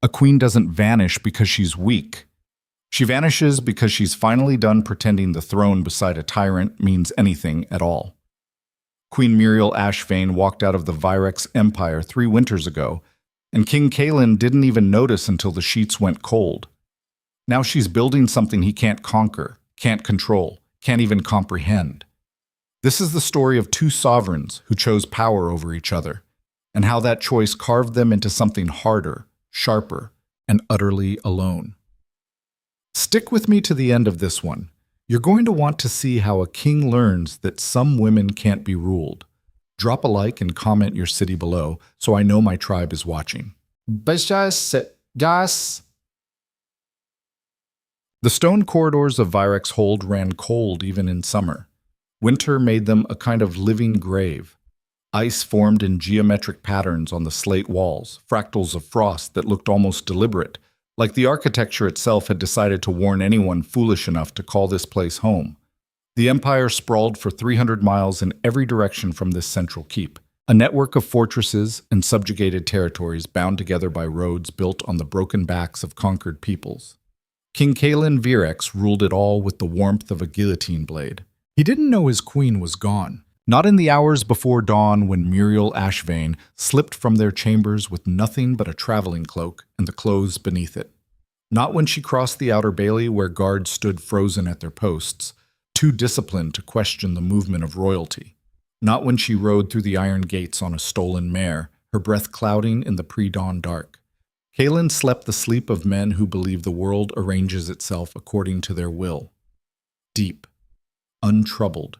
A queen doesn't vanish because she's weak. She vanishes because she's finally done pretending the throne beside a tyrant means anything at all. Queen Muriel Ashvane walked out of the Virex Empire 3 winters ago, and King Kaelin didn't even notice until the sheets went cold. Now she's building something he can't conquer, can't control, can't even comprehend. This is the story of 2 sovereigns who chose power over each other, and how that choice carved them into something harder, sharper, and utterly alone. Stick with me to the end of this one. You're going to want to see how a king learns that some women can't be ruled. Drop a like and comment your city below so I know my tribe is watching. The stone corridors of Virex Hold ran cold even in summer. Winter made them a kind of living grave. Ice formed in geometric patterns on the slate walls, fractals of frost that looked almost deliberate, like the architecture itself had decided to warn anyone foolish enough to call this place home. The empire sprawled for 300 miles in every direction from this central keep, a network of fortresses and subjugated territories bound together by roads built on the broken backs of conquered peoples. King Kaelin Virex ruled it all with the warmth of a guillotine blade. He didn't know his queen was gone. Not in the hours before dawn when Muriel Ashvane slipped from their chambers with nothing but a traveling cloak and the clothes beneath it. Not when she crossed the outer bailey where guards stood frozen at their posts, too disciplined to question the movement of royalty. Not when she rode through the iron gates on a stolen mare, her breath clouding in the pre-dawn dark. Kaelin slept the sleep of men who believe the world arranges itself according to their will. Deep, untroubled,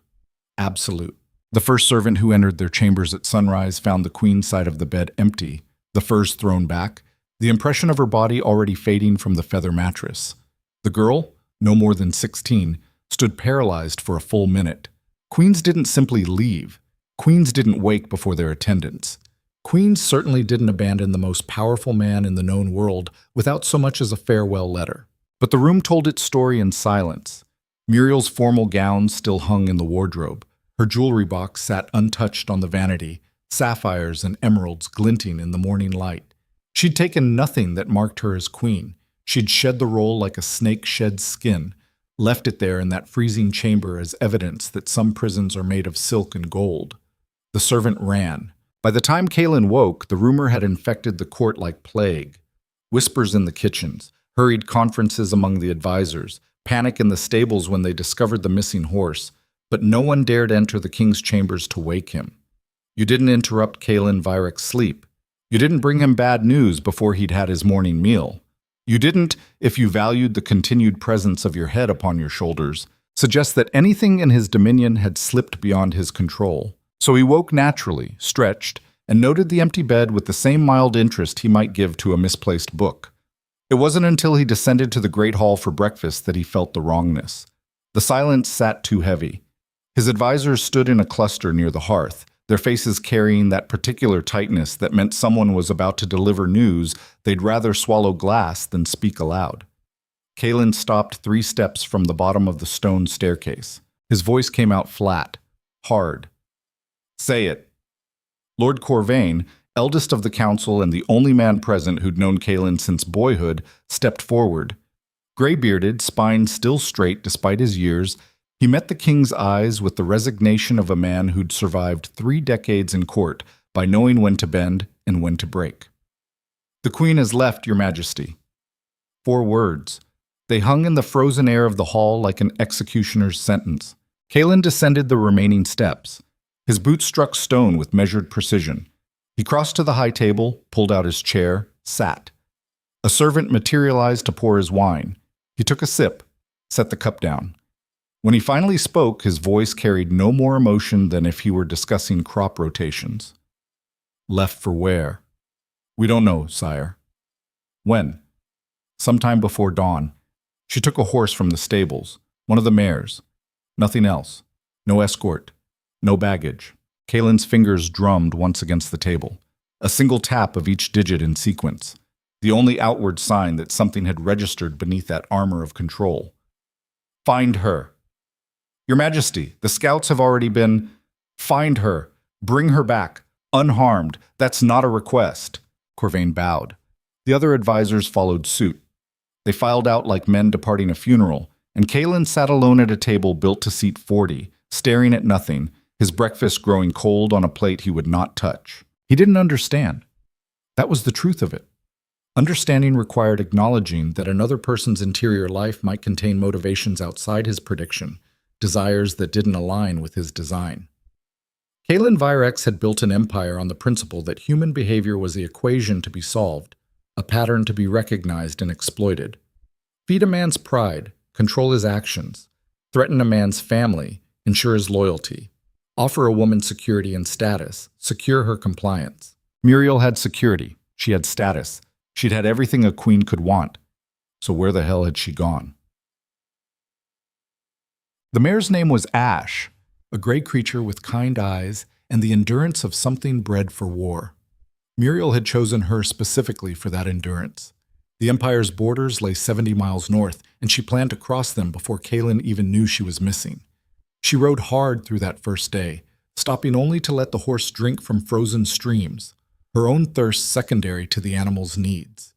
absolute. The first servant who entered their chambers at sunrise found the queen's side of the bed empty, the furs thrown back, the impression of her body already fading from the feather mattress. The girl, no more than 16, stood paralyzed for a full minute. Queens didn't simply leave. Queens didn't wake before their attendants. Queens certainly didn't abandon the most powerful man in the known world without so much as a farewell letter. But the room told its story in silence. Muriel's formal gown still hung in the wardrobe. Her jewelry box sat untouched on the vanity, sapphires and emeralds glinting in the morning light. She'd taken nothing that marked her as queen. She'd shed the roll like a snake sheds skin, left it there in that freezing chamber as evidence that some prisons are made of silk and gold. The servant ran. By the time Kaelin woke, the rumor had infected the court like plague. Whispers in the kitchens, hurried conferences among the advisors, panic in the stables when they discovered the missing horse, but no one dared enter the king's chambers to wake him. You didn't interrupt Kaelin Virex's sleep. You didn't bring him bad news before he'd had his morning meal. You didn't, if you valued the continued presence of your head upon your shoulders, suggest that anything in his dominion had slipped beyond his control. So he woke naturally, stretched, and noted the empty bed with the same mild interest he might give to a misplaced book. It wasn't until he descended to the great hall for breakfast that he felt the wrongness. The silence sat too heavy. His advisors stood in a cluster near the hearth, their faces carrying that particular tightness that meant someone was about to deliver news they'd rather swallow glass than speak aloud. Kaelin stopped 3 steps from the bottom of the stone staircase. His voice came out flat, hard. "Say it." Lord Corvain, eldest of the council and the only man present who'd known Kaelin since boyhood, stepped forward. Gray-bearded, spine still straight despite his years, he met the king's eyes with the resignation of a man who'd survived 3 decades in court by knowing when to bend and when to break. "The queen has left, your majesty." 4 words. They hung in the frozen air of the hall like an executioner's sentence. Kaelin descended the remaining steps. His boots struck stone with measured precision. He crossed to the high table, pulled out his chair, sat. A servant materialized to pour his wine. He took a sip, set the cup down. When he finally spoke, his voice carried no more emotion than if he were discussing crop rotations. "Left for where?" "We don't know, sire." "When?" "Sometime before dawn. She took a horse from the stables, one of the mares. Nothing else. No escort. No baggage." Kaelin's fingers drummed once against the table. A single tap of each digit in sequence. The only outward sign that something had registered beneath that armor of control. "Find her." "Your Majesty, the scouts have already been—" "Find her. Bring her back. Unharmed. That's not a request." Corvain bowed. The other advisors followed suit. They filed out like men departing a funeral, and Kalen sat alone at a table built to seat 40, staring at nothing, his breakfast growing cold on a plate he would not touch. He didn't understand. That was the truth of it. Understanding required acknowledging that another person's interior life might contain motivations outside his prediction, desires that didn't align with his design. Kalen Virex had built an empire on the principle that human behavior was the equation to be solved, a pattern to be recognized and exploited. Feed a man's pride, control his actions, threaten a man's family, ensure his loyalty, offer a woman security and status, secure her compliance. Muriel had security, she had status, she'd had everything a queen could want. So where the hell had she gone? The mare's name was Ash, a gray creature with kind eyes and the endurance of something bred for war. Muriel had chosen her specifically for that endurance. The Empire's borders lay 70 miles north, and she planned to cross them before Kalen even knew she was missing. She rode hard through that first day, stopping only to let the horse drink from frozen streams, her own thirst secondary to the animal's needs.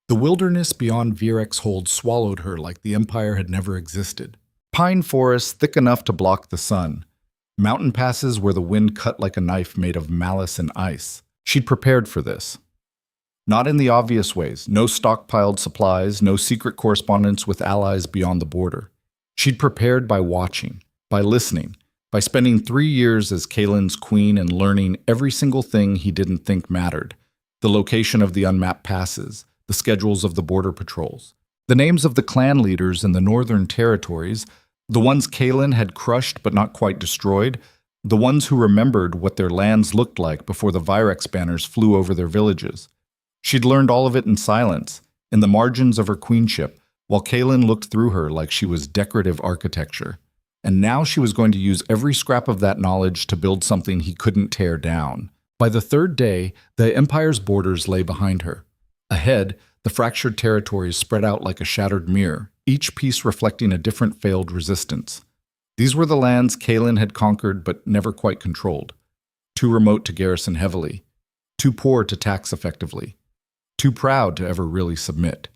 The wilderness beyond Virex Hold swallowed her like the Empire had never existed. Pine forests thick enough to block the sun, mountain passes where the wind cut like a knife made of malice and ice. She'd prepared for this. Not in the obvious ways, no stockpiled supplies, no secret correspondence with allies beyond the border. She'd prepared by watching, by listening, by spending 3 years as Kalen's queen and learning every single thing he didn't think mattered. The location of the unmapped passes, the schedules of the border patrols, the names of the clan leaders in the northern territories, the ones Kalen had crushed but not quite destroyed, the ones who remembered what their lands looked like before the Virex banners flew over their villages. She'd learned all of it in silence, in the margins of her queenship, while Kalen looked through her like she was decorative architecture. And now she was going to use every scrap of that knowledge to build something he couldn't tear down. By the third day, the Empire's borders lay behind her. Ahead, the fractured territories spread out like a shattered mirror, each piece reflecting a different failed resistance. These were the lands Kalen had conquered but never quite controlled. Too remote to garrison heavily, too poor to tax effectively, too proud to ever really submit.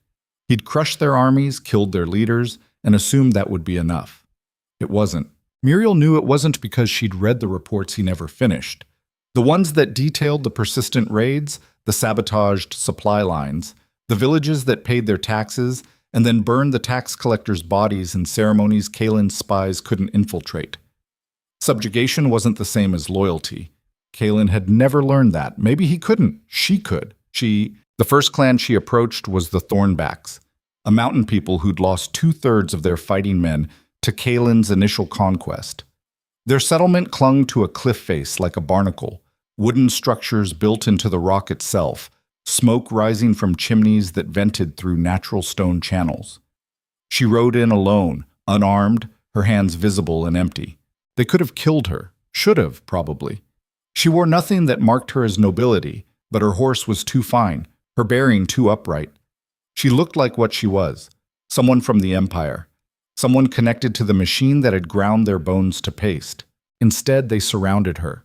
He'd crushed their armies, killed their leaders, and assumed that would be enough. It wasn't. Muriel knew it wasn't because she'd read the reports he never finished. The ones that detailed the persistent raids, the sabotaged supply lines, the villages that paid their taxes, and then burned the tax collectors' bodies in ceremonies Kalen's spies couldn't infiltrate. Subjugation wasn't the same as loyalty. Kalen had never learned that. Maybe he couldn't. She could. The first clan she approached was the Thornbacks, a mountain people who'd lost 2/3 of their fighting men to Kalen's initial conquest. Their settlement clung to a cliff face like a barnacle, wooden structures built into the rock itself, smoke rising from chimneys that vented through natural stone channels. She rode in alone, unarmed, her hands visible and empty. They could have killed her, should have, probably. She wore nothing that marked her as nobility, but her horse was too fine, her bearing too upright. She looked like what she was, someone from the Empire, someone connected to the machine that had ground their bones to paste. Instead, they surrounded her.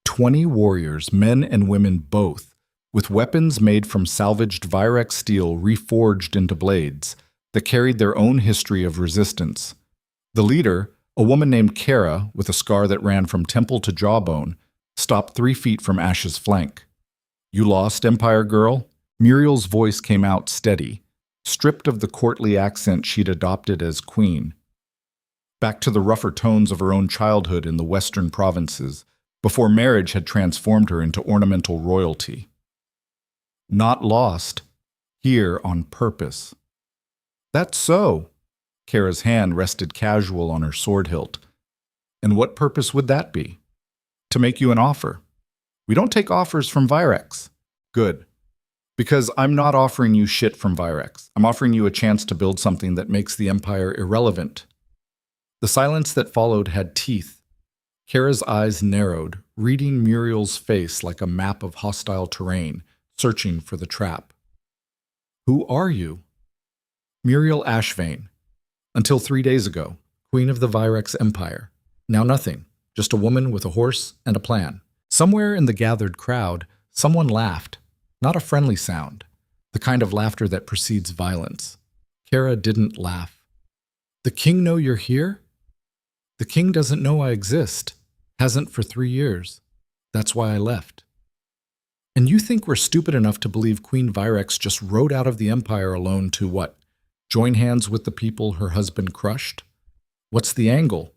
20 warriors, men and women both, with weapons made from salvaged Virex steel reforged into blades that carried their own history of resistance. The leader, a woman named Kara with a scar that ran from temple to jawbone, stopped 3 feet from Ash's flank. "You lost, Empire girl?" Muriel's voice came out steady, stripped of the courtly accent she'd adopted as queen. Back to the rougher tones of her own childhood in the western provinces, before marriage had transformed her into ornamental royalty. "Not lost. Here on purpose." "That's so." Kara's hand rested casual on her sword hilt. "And what purpose would that be?" "To make you an offer. We don't take offers from Virex." "Good. Because I'm not offering you shit from Virex. I'm offering you a chance to build something that makes the Empire irrelevant." The silence that followed had teeth. Kara's eyes narrowed, reading Muriel's face like a map of hostile terrain, searching for the trap. "Who are you?" "Muriel Ashvane. Until 3 days ago, Queen of the Virex Empire. Now nothing, just a woman with a horse and a plan." Somewhere in the gathered crowd, someone laughed. Not a friendly sound. the kind of laughter that precedes violence. Kara didn't laugh. The king know you're here? The king doesn't know I exist. Hasn't for 3 years. That's why I left. And you think we're stupid enough to believe Queen Virex just rode out of the empire alone to what? Join hands with the people her husband crushed? What's the angle?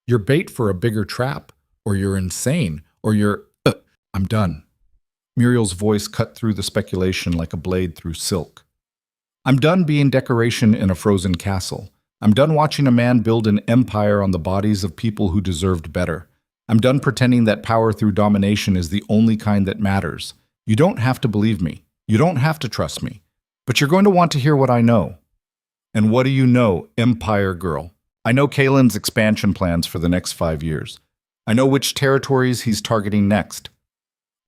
You're bait for a bigger trap, or you're insane, or you're... I'm done. Muriel's voice cut through the speculation like a blade through silk. I'm done being decoration in a frozen castle. I'm done watching a man build an empire on the bodies of people who deserved better. I'm done pretending that power through domination is the only kind that matters. You don't have to believe me. You don't have to trust me. But you're going to want to hear what I know. And what do you know, Empire Girl? I know Kalen's expansion plans for the next 5 years. I know which territories he's targeting next.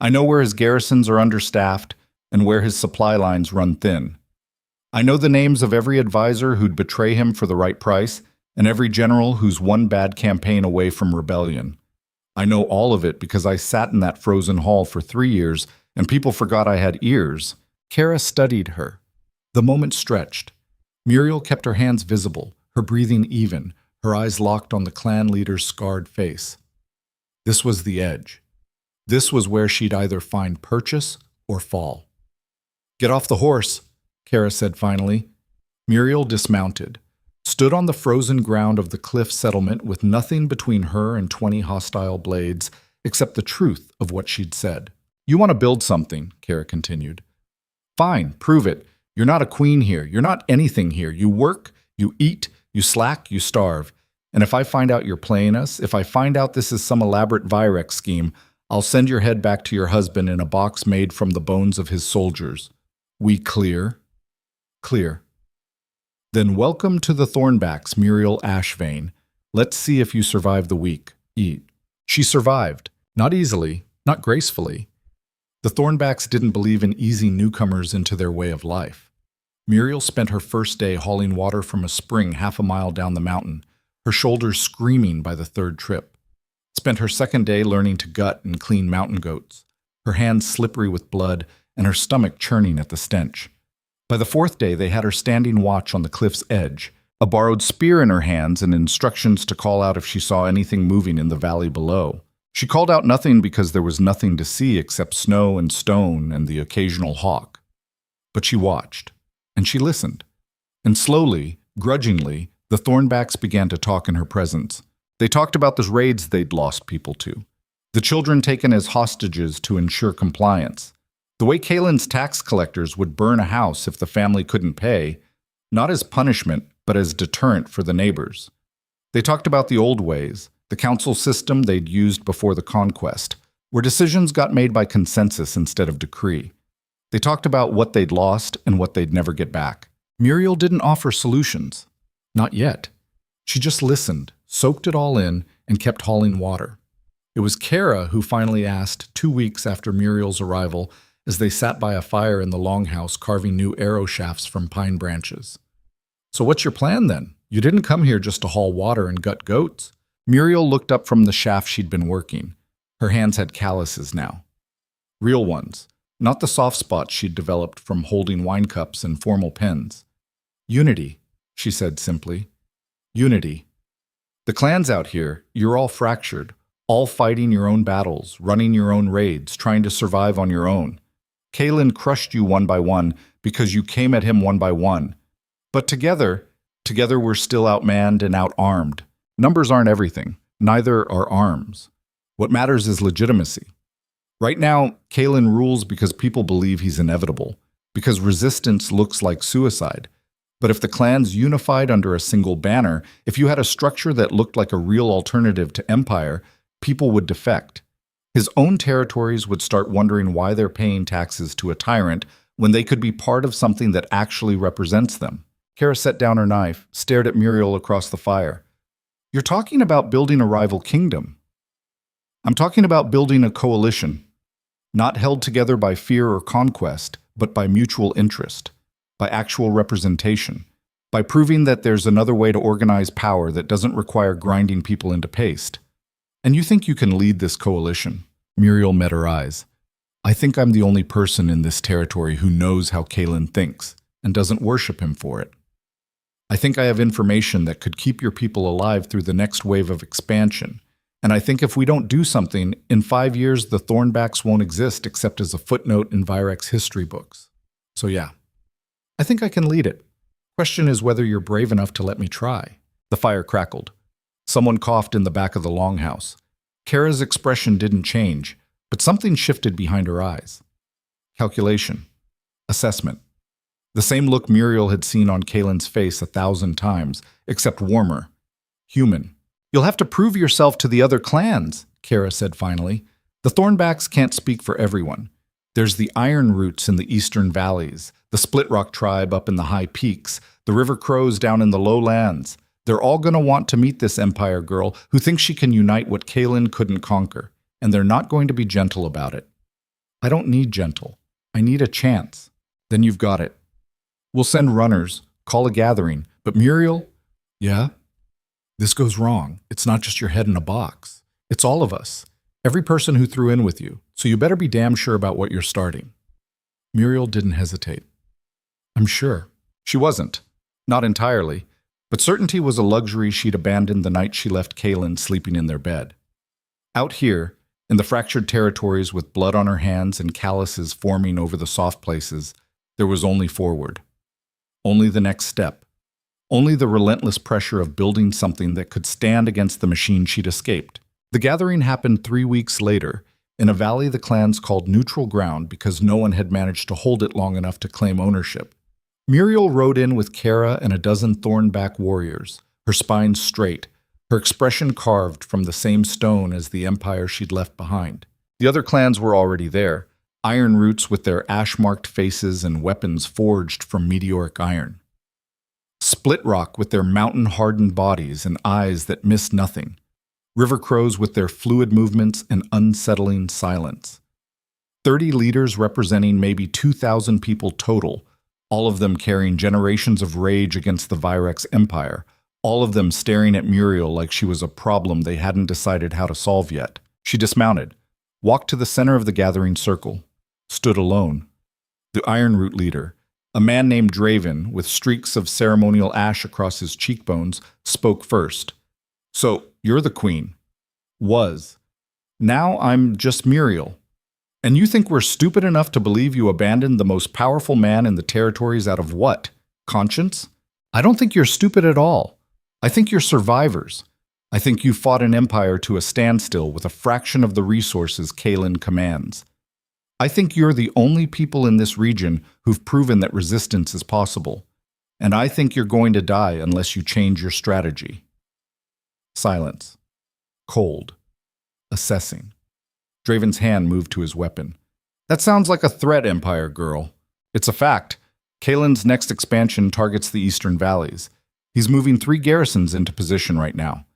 I know where his garrisons are understaffed and where his supply lines run thin. I know the names of every advisor who'd betray him for the right price and every general who's one bad campaign away from rebellion. I know all of it because I sat in that frozen hall for 3 years and people forgot I had ears. Kara studied her. The moment stretched. Muriel kept her hands visible, her breathing even, her eyes locked on the clan leader's scarred face. This was the edge. This was where she'd either find purchase or fall. Get off the horse, Kara said finally. Muriel dismounted, stood on the frozen ground of the cliff settlement with nothing between her and 20 hostile blades except the truth of what she'd said. You want to build something, Kara continued. Fine, prove it. You're not a queen here. You're not anything here. You work, you eat, you slack, you starve. And if I find out you're playing us, if I find out this is some elaborate Virex scheme, I'll send your head back to your husband in a box made from the bones of his soldiers. We clear? Clear. Then welcome to the Thornbacks, Muriel Ashvane. Let's see if you survive the week. Eat. She survived. Not easily, not gracefully. The Thornbacks didn't believe in easing newcomers into their way of life. Muriel spent her first day hauling water from a spring half a mile down the mountain, her shoulders screaming by the third trip. Spent her second day learning to gut and clean mountain goats, her hands slippery with blood and her stomach churning at the stench. By the fourth day, they had her standing watch on the cliff's edge, a borrowed spear in her hands and instructions to call out if she saw anything moving in the valley below. She called out nothing because there was nothing to see except snow and stone and the occasional hawk. But she watched, and she listened. And slowly, grudgingly, the Thornbacks began to talk in her presence. They talked about the raids they'd lost people to, the children taken as hostages to ensure compliance, the way Kalen's tax collectors would burn a house if the family couldn't pay, not as punishment, but as deterrent for the neighbors. They talked about the old ways, the council system they'd used before the conquest, where decisions got made by consensus instead of decree. They talked about what they'd lost and what they'd never get back. Muriel didn't offer solutions. Not yet. She just listened, soaked it all in, and kept hauling water. It was Kara who finally asked 2 weeks after Muriel's arrival as they sat by a fire in the longhouse carving new arrow shafts from pine branches. So what's your plan then? You didn't come here just to haul water and gut goats. Muriel looked up from the shaft she'd been working. Her hands had calluses now. Real ones, not the soft spots she'd developed from holding wine cups and formal pens. Unity, she said simply. Unity. The clans out here, you're all fractured, all fighting your own battles, running your own raids, trying to survive on your own. Kalen crushed you one by one because you came at him one by one. But together we're still outmanned and outarmed. Numbers aren't everything. Neither are arms. What matters is legitimacy. Right now, Kalen rules because people believe he's inevitable, because resistance looks like suicide. But if the clans unified under a single banner, if you had a structure that looked like a real alternative to empire, people would defect. His own territories would start wondering why they're paying taxes to a tyrant when they could be part of something that actually represents them. Kara set down her knife, stared at Muriel across the fire. You're talking about building a rival kingdom. I'm talking about building a coalition, not held together by fear or conquest, but by mutual interest, by actual representation, by proving that there's another way to organize power that doesn't require grinding people into paste. And you think you can lead this coalition? Muriel met her eyes. I think I'm the only person in this territory who knows how Kalen thinks and doesn't worship him for it. I think I have information that could keep your people alive through the next wave of expansion. And I think if we don't do something, in 5 years the Thornbacks won't exist except as a footnote in Virex history books. So yeah, I think I can lead it. Question is whether you're brave enough to let me try. The fire crackled. Someone coughed in the back of the longhouse. Kara's expression didn't change, but something shifted behind her eyes. Calculation. Assessment. The same look Muriel had seen on Kalen's face 1,000 times, except warmer. Human. You'll have to prove yourself to the other clans, Kara said finally. The Thornbacks can't speak for everyone. There's the Iron Roots in the eastern valleys, the Split Rock tribe up in the high peaks, the River Crows down in the lowlands. They're all going to want to meet this Empire girl who thinks she can unite what Kalen couldn't conquer, and they're not going to be gentle about it. I don't need gentle. I need a chance. Then you've got it. We'll send runners, call a gathering, but Muriel? Yeah? This goes wrong. It's not just your head in a box. It's all of us. Every person who threw in with you, so you better be damn sure about what you're starting. Muriel didn't hesitate. I'm sure. She wasn't. Not entirely. But certainty was a luxury she'd abandoned the night she left Kalen sleeping in their bed. Out here, in the fractured territories with blood on her hands and calluses forming over the soft places, there was only forward. Only the next step. Only the relentless pressure of building something that could stand against the machine she'd escaped. The gathering happened 3 weeks later, in a valley the clans called neutral ground because no one had managed to hold it long enough to claim ownership. Muriel rode in with Kara and a dozen Thornback warriors, her spine straight, her expression carved from the same stone as the empire she'd left behind. The other clans were already there, Iron Roots with their ash-marked faces and weapons forged from meteoric iron. Split Rock with their mountain-hardened bodies and eyes that missed nothing. River Crows with their fluid movements and unsettling silence. 30 leaders representing maybe 2,000 people total, all of them carrying generations of rage against the Virex Empire, all of them staring at Muriel like she was a problem they hadn't decided how to solve yet. She dismounted, walked to the center of the gathering circle, stood alone. The Iron Root leader, a man named Draven with streaks of ceremonial ash across his cheekbones, spoke first. So, you're the queen. Was. Now I'm just Muriel. And you think we're stupid enough to believe you abandoned the most powerful man in the territories out of what? Conscience? I don't think you're stupid at all. I think you're survivors. I think you fought an empire to a standstill with a fraction of the resources Kalen commands. I think you're the only people in this region who've proven that resistance is possible. And I think you're going to die unless you change your strategy. Silence. Cold. Assessing. Draven's hand moved to his weapon. That sounds like a threat, Empire girl. It's a fact. Kalen's next expansion targets the eastern valleys. He's moving 3 garrisons into position right now.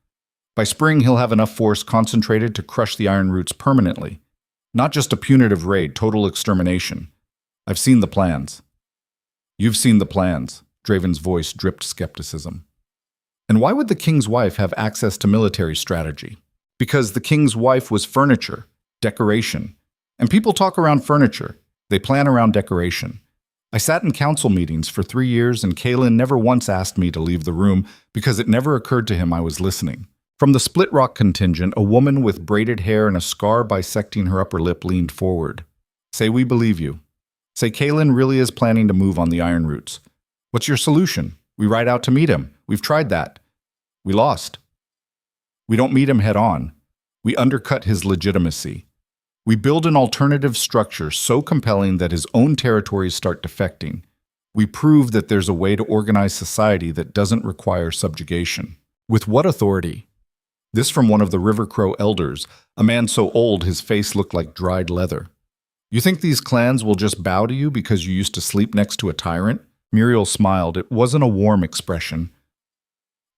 By spring, he'll have enough force concentrated to crush the Iron Roots permanently. Not just a punitive raid, total extermination. I've seen the plans. You've seen the plans. Draven's voice dripped skepticism. And why would the king's wife have access to military strategy? Because the king's wife was furniture. Decoration. And people talk around furniture. They plan around decoration. I sat in council meetings for 3 years and Kalen never once asked me to leave the room because it never occurred to him I was listening. From the Split Rock contingent, a woman with braided hair and a scar bisecting her upper lip leaned forward. Say we believe you. Say Kalen really is planning to move on the Iron Roots. What's your solution? We ride out to meet him. We've tried that. We lost. We don't meet him head on. We undercut his legitimacy. We build an alternative structure so compelling that his own territories start defecting. We prove that there's a way to organize society that doesn't require subjugation. With what authority? This from one of the River Crow elders, a man so old his face looked like dried leather. You think these clans will just bow to you because you used to sleep next to a tyrant? Muriel smiled. It wasn't a warm expression.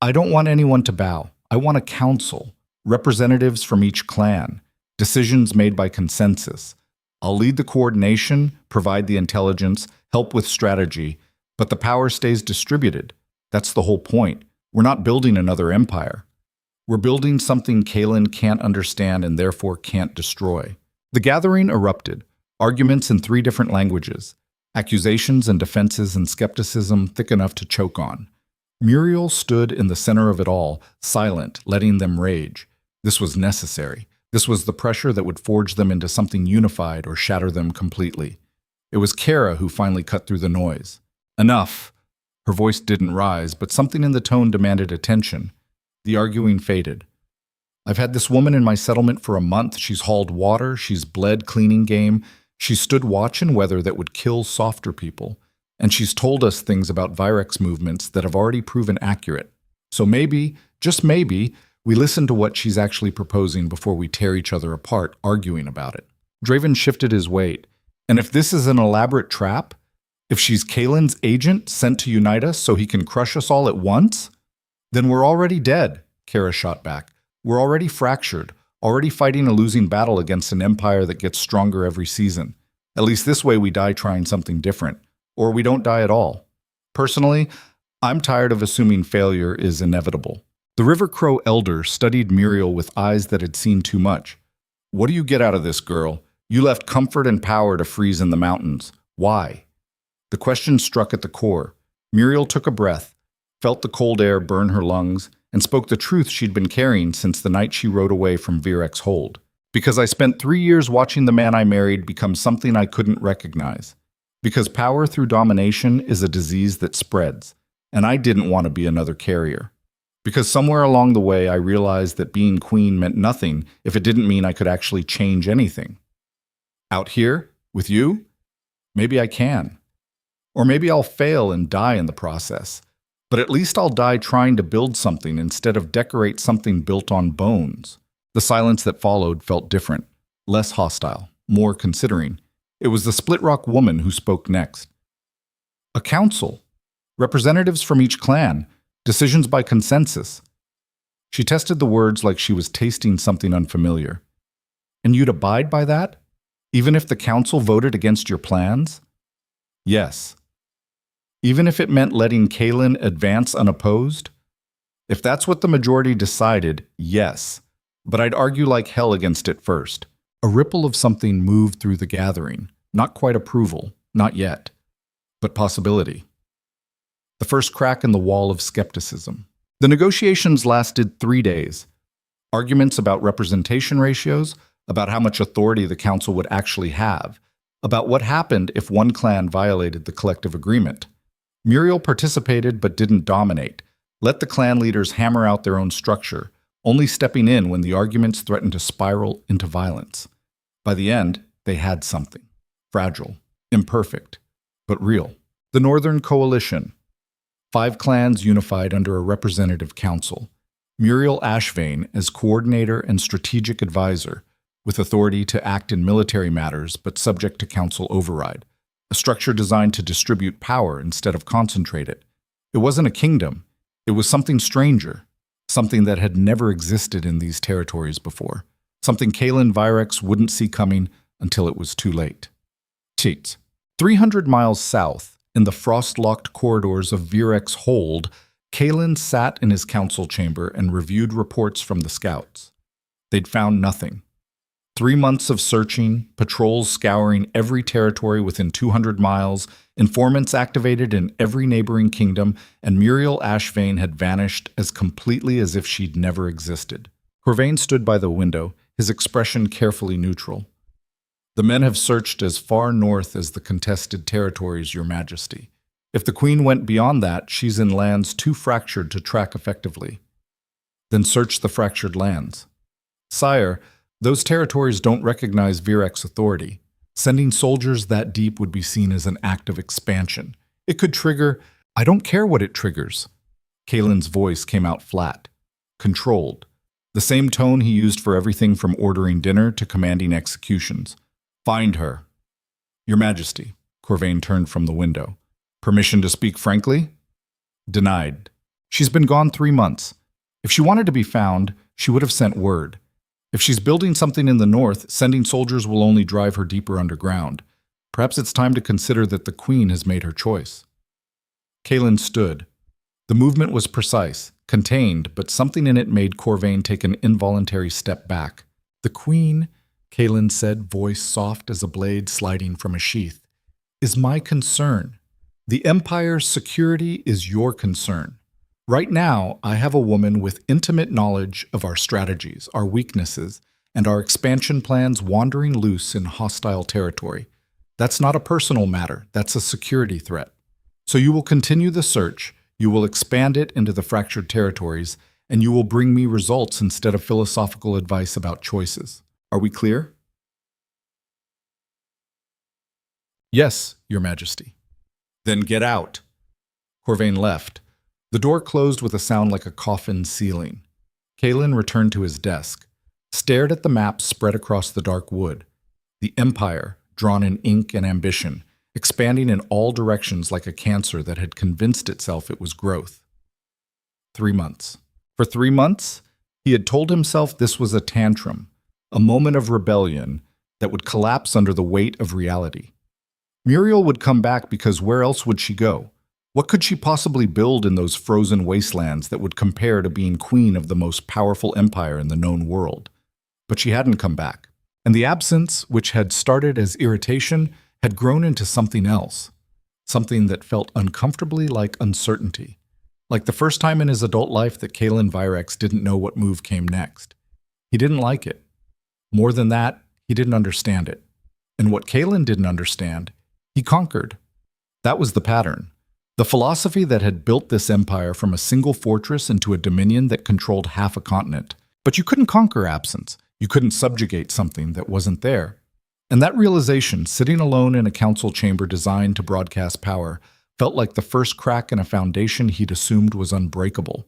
I don't want anyone to bow. I want a council, representatives from each clan. Decisions made by consensus. I'll lead the coordination, provide the intelligence, help with strategy, but the power stays distributed. That's the whole point. We're not building another empire. We're building something Kalen can't understand and therefore can't destroy. The gathering erupted. Arguments in 3 different languages. Accusations and defenses and skepticism thick enough to choke on. Muriel stood in the center of it all, silent, letting them rage. This was necessary. This was the pressure that would forge them into something unified or shatter them completely. It was Kara who finally cut through the noise. Enough! Her voice didn't rise, but something in the tone demanded attention. The arguing faded. I've had this woman in my settlement for a month. She's hauled water, she's bled cleaning game, she's stood watch in weather that would kill softer people, and she's told us things about Virex movements that have already proven accurate. So maybe, just maybe, we listen to what she's actually proposing before we tear each other apart arguing about it. Draven shifted his weight. And if this is an elaborate trap, if she's Kalen's agent sent to unite us so he can crush us all at once, then we're already dead, Kara shot back. We're already fractured, already fighting a losing battle against an empire that gets stronger every season. At least this way we die trying something different, or we don't die at all. Personally, I'm tired of assuming failure is inevitable. The River Crow elder studied Muriel with eyes that had seen too much. What do you get out of this, girl? You left comfort and power to freeze in the mountains. Why? The question struck at the core. Muriel took a breath, felt the cold air burn her lungs, and spoke the truth she'd been carrying since the night she rode away from Virex Hold. Because I spent 3 years watching the man I married become something I couldn't recognize. Because power through domination is a disease that spreads, and I didn't want to be another carrier. Because somewhere along the way I realized that being queen meant nothing if it didn't mean I could actually change anything. Out here, with you, maybe I can. Or maybe I'll fail and die in the process. But at least I'll die trying to build something instead of decorate something built on bones. The silence that followed felt different, less hostile, more considering. It was the Split Rock woman who spoke next. A council. Representatives from each clan. Decisions by consensus. She tested the words like she was tasting something unfamiliar. And you'd abide by that? Even if the council voted against your plans? Yes. Even if it meant letting Kalen advance unopposed? If that's what the majority decided, yes. But I'd argue like hell against it first. A ripple of something moved through the gathering. Not quite approval, not yet, but possibility. The first crack in the wall of skepticism. The negotiations lasted 3 days. Arguments about representation ratios, about how much authority the council would actually have, about what happened if one clan violated the collective agreement. Muriel participated but didn't dominate. Let the clan leaders hammer out their own structure, only stepping in when the arguments threatened to spiral into violence. By the end, they had something. Fragile, imperfect, but real. The Northern Coalition. 5 clans unified under a representative council. Muriel Ashvane as coordinator and strategic advisor, with authority to act in military matters but subject to council override. A structure designed to distribute power instead of concentrate it. It wasn't a kingdom. It was something stranger, something that had never existed in these territories before, something Kalen Virex wouldn't see coming until it was too late. Cheats. 300 miles south, in the frost-locked corridors of Virex Hold, Kalen sat in his council chamber and reviewed reports from the scouts. They'd found nothing. 3 months of searching, patrols scouring every territory within 200 miles, informants activated in every neighboring kingdom, and Muriel Ashvane had vanished as completely as if she'd never existed. Corvain stood by the window, his expression carefully neutral. The men have searched as far north as the contested territories, Your Majesty. If the Queen went beyond that, she's in lands too fractured to track effectively. Then search the fractured lands. Sire, those territories don't recognize Virex authority. Sending soldiers that deep would be seen as an act of expansion. It could trigger, I don't care what it triggers. Kalen's voice came out flat, controlled. The same tone he used for everything from ordering dinner to commanding executions. Find her. Your Majesty. Corvain turned from the window. Permission to speak frankly? Denied. She's been gone 3 months. If she wanted to be found, she would have sent word. If she's building something in the north, sending soldiers will only drive her deeper underground. Perhaps it's time to consider that the Queen has made her choice. Kalen stood. The movement was precise, contained, but something in it made Corvain take an involuntary step back. The Queen, Kalen said, voice soft as a blade sliding from a sheath, is my concern. The Empire's security is your concern. Right now, I have a woman with intimate knowledge of our strategies, our weaknesses, and our expansion plans wandering loose in hostile territory. That's not a personal matter, that's a security threat. So you will continue the search, you will expand it into the fractured territories, and you will bring me results instead of philosophical advice about choices. Are we clear? Yes, Your Majesty. Then get out. Corvain left. The door closed with a sound like a coffin sealing. Kalen returned to his desk, stared at the map spread across the dark wood. The Empire, drawn in ink and ambition, expanding in all directions like a cancer that had convinced itself it was growth. 3 months. For 3 months, he had told himself this was a tantrum, a moment of rebellion that would collapse under the weight of reality. Muriel would come back because where else would she go? What could she possibly build in those frozen wastelands that would compare to being queen of the most powerful empire in the known world? But she hadn't come back, and the absence, which had started as irritation, had grown into something else, something that felt uncomfortably like uncertainty, like the first time in his adult life that Kalen Virex didn't know what move came next. He didn't like it. More than that, he didn't understand it. And what Kalen didn't understand, he conquered. That was the pattern. The philosophy that had built this empire from a single fortress into a dominion that controlled half a continent. But you couldn't conquer absence. You couldn't subjugate something that wasn't there. And that realization, sitting alone in a council chamber designed to broadcast power, felt like the first crack in a foundation he'd assumed was unbreakable.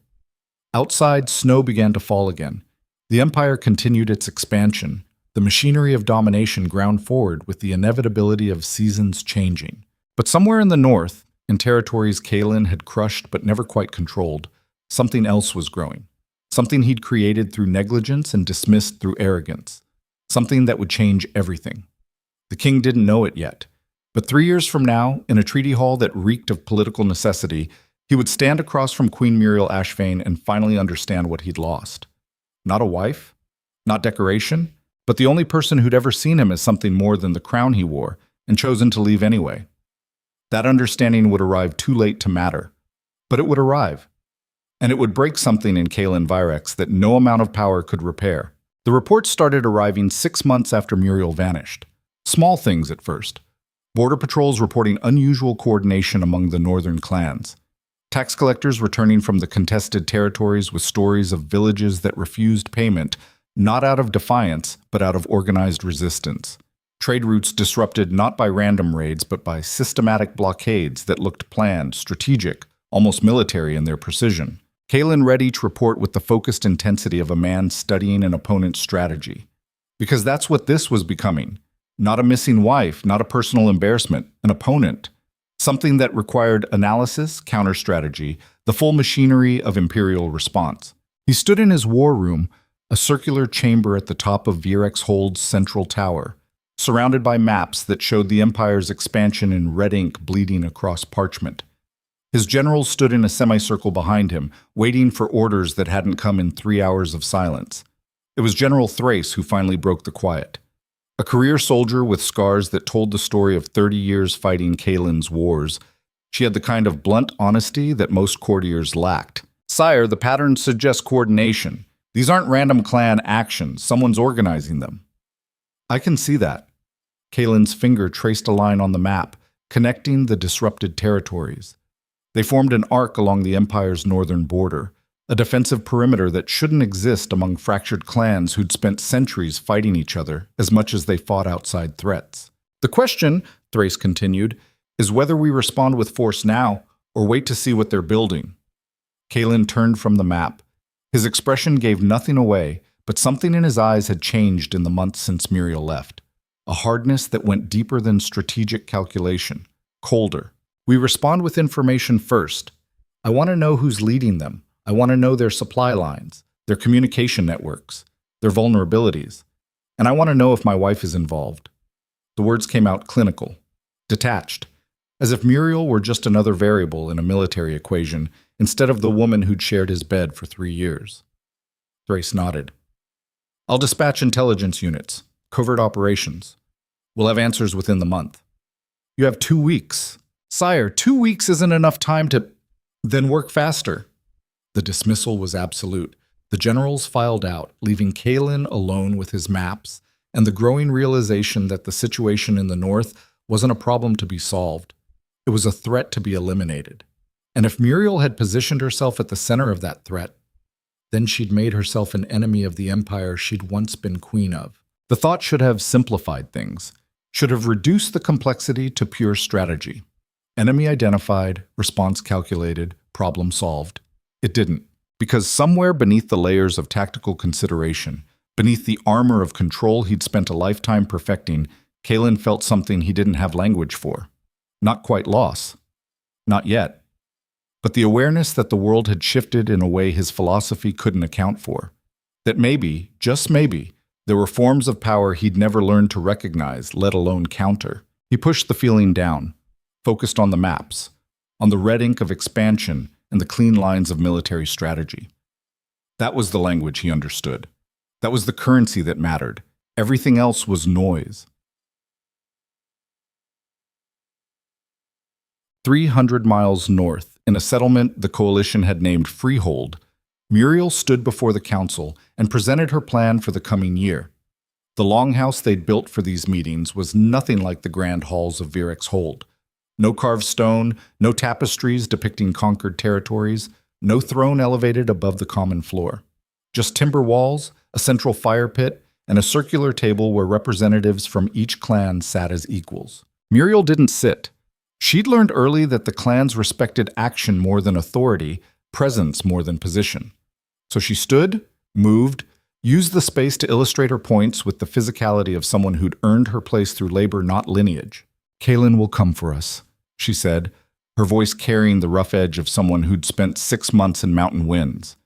Outside, snow began to fall again. The empire continued its expansion. The machinery of domination ground forward with the inevitability of seasons changing. But somewhere in the north, in territories Kalen had crushed but never quite controlled, something else was growing. Something he'd created through negligence and dismissed through arrogance. Something that would change everything. The king didn't know it yet. But 3 years from now, in a treaty hall that reeked of political necessity, he would stand across from Queen Muriel Ashvane and finally understand what he'd lost. Not a wife, not decoration, but the only person who'd ever seen him as something more than the crown he wore and chosen to leave anyway. That understanding would arrive too late to matter, but it would arrive. And it would break something in Kalen Virex that no amount of power could repair. The reports started arriving 6 months after Muriel vanished. Small things at first. Border patrols reporting unusual coordination among the northern clans. Tax collectors returning from the contested territories with stories of villages that refused payment, not out of defiance, but out of organized resistance. Trade routes disrupted not by random raids, but by systematic blockades that looked planned, strategic, almost military in their precision. Kalen read each report with the focused intensity of a man studying an opponent's strategy. Because that's what this was becoming. Not a missing wife, not a personal embarrassment, an opponent. Something that required analysis, counter-strategy, the full machinery of imperial response. He stood in his war room, a circular chamber at the top of Virex Hold's central tower, surrounded by maps that showed the Empire's expansion in red ink bleeding across parchment. His generals stood in a semicircle behind him, waiting for orders that hadn't come in 3 hours of silence. It was General Thrace who finally broke the quiet. A career soldier with scars that told the story of 30 years fighting Kalen's wars. She had the kind of blunt honesty that most courtiers lacked. Sire, the pattern suggests coordination. These aren't random clan actions. Someone's organizing them. I can see that. Kalen's finger traced a line on the map, connecting the disrupted territories. They formed an arc along the Empire's northern border, a defensive perimeter that shouldn't exist among fractured clans who'd spent centuries fighting each other as much as they fought outside threats. The question, Thrace continued, is whether we respond with force now or wait to see what they're building. Kalen turned from the map. His expression gave nothing away, but something in his eyes had changed in the months since Muriel left. A hardness that went deeper than strategic calculation, colder. We respond with information first. I want to know who's leading them. I want to know their supply lines, their communication networks, their vulnerabilities. And I want to know if my wife is involved. The words came out clinical, detached, as if Muriel were just another variable in a military equation instead of the woman who'd shared his bed for 3 years. Thrace nodded. I'll dispatch intelligence units. Covert operations. We'll have answers within the month. You have 2 weeks. Sire, 2 weeks isn't enough time to... Then work faster. The dismissal was absolute. The generals filed out, leaving Kalen alone with his maps and the growing realization that the situation in the north wasn't a problem to be solved. It was a threat to be eliminated. And if Muriel had positioned herself at the center of that threat, then she'd made herself an enemy of the empire she'd once been queen of. The thought should have simplified things, should have reduced the complexity to pure strategy. Enemy identified, response calculated, problem solved. It didn't, because somewhere beneath the layers of tactical consideration, beneath the armor of control he'd spent a lifetime perfecting, Kalen felt something he didn't have language for. Not quite loss. Not yet. But the awareness that the world had shifted in a way his philosophy couldn't account for. That maybe, just maybe, there were forms of power he'd never learned to recognize, let alone counter. He pushed the feeling down, focused on the maps, on the red ink of expansion and the clean lines of military strategy. That was the language he understood. That was the currency that mattered. Everything else was noise. 300 miles north, in a settlement the coalition had named Freehold, Muriel stood before the council and presented her plan for the coming year. The longhouse they'd built for these meetings was nothing like the grand halls of Virex Hold. No carved stone, no tapestries depicting conquered territories, no throne elevated above the common floor. Just timber walls, a central fire pit, and a circular table where representatives from each clan sat as equals. Muriel didn't sit. She'd learned early that the clans respected action more than authority, presence more than position. So she stood, moved, used the space to illustrate her points with the physicality of someone who'd earned her place through labor, not lineage. Kalen will come for us, she said, her voice carrying the rough edge of someone who'd spent 6 months in mountain winds.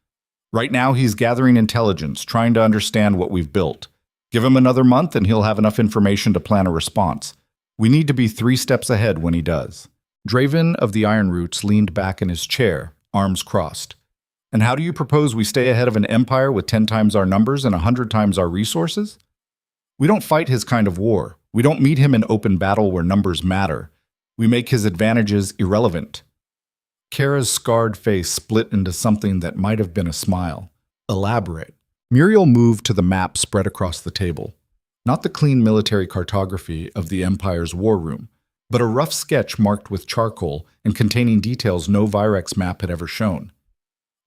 Right now he's gathering intelligence, trying to understand what we've built. Give him another month and he'll have enough information to plan a response. We need to be 3 steps ahead when he does. Draven of the Iron Roots leaned back in his chair, arms crossed. And how do you propose we stay ahead of an empire with 10 times our numbers and 100 times our resources? We don't fight his kind of war. We don't meet him in open battle where numbers matter. We make his advantages irrelevant. Kara's scarred face split into something that might have been a smile. Elaborate. Muriel moved to the map spread across the table. Not the clean military cartography of the Empire's war room, but a rough sketch marked with charcoal and containing details no Virex map had ever shown.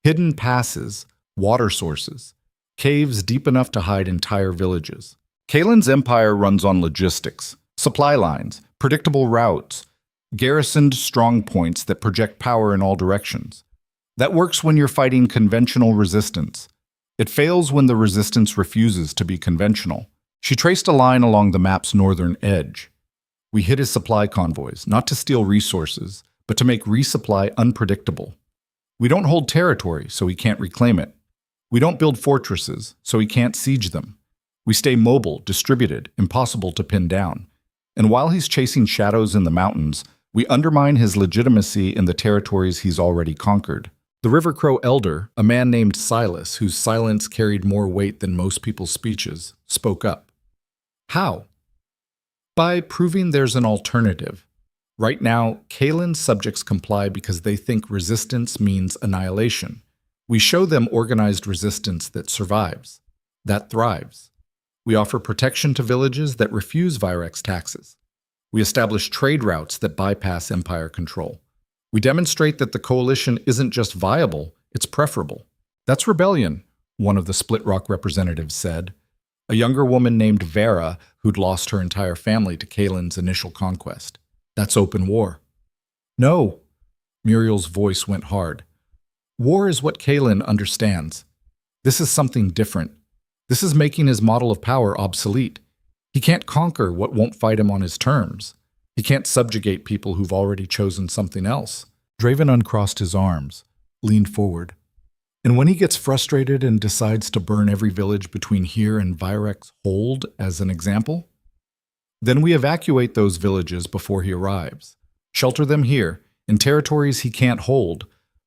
Hidden passes, water sources, caves deep enough to hide entire villages. Kalen's empire runs on logistics, supply lines, predictable routes, garrisoned strong points that project power in all directions. That works when you're fighting conventional resistance. It fails when the resistance refuses to be conventional. She traced a line along the map's northern edge. We hit his supply convoys, not to steal resources, but to make resupply unpredictable. We don't hold territory, so he can't reclaim it. We don't build fortresses, so he can't siege them. We stay mobile, distributed, impossible to pin down. And while he's chasing shadows in the mountains, we undermine his legitimacy in the territories he's already conquered. The River Crow elder, a man named Silas, whose silence carried more weight than most people's speeches, spoke up. How? By proving there's an alternative. Right now, Kalen's subjects comply because they think resistance means annihilation. We show them organized resistance that survives, that thrives. We offer protection to villages that refuse Virex taxes. We establish trade routes that bypass empire control. We demonstrate that the coalition isn't just viable, it's preferable. That's rebellion, one of the Split Rock representatives said. A younger woman named Vera who'd lost her entire family to Kalen's initial conquest. That's open war. No, Muriel's voice went hard. War is what Kalen understands. This is something different. This is making his model of power obsolete. He can't conquer what won't fight him on his terms. He can't subjugate people who've already chosen something else. Draven uncrossed his arms, leaned forward. And when he gets frustrated and decides to burn every village between here and Virex Hold as an example, then we evacuate those villages before he arrives, shelter them here, in territories he can't hold,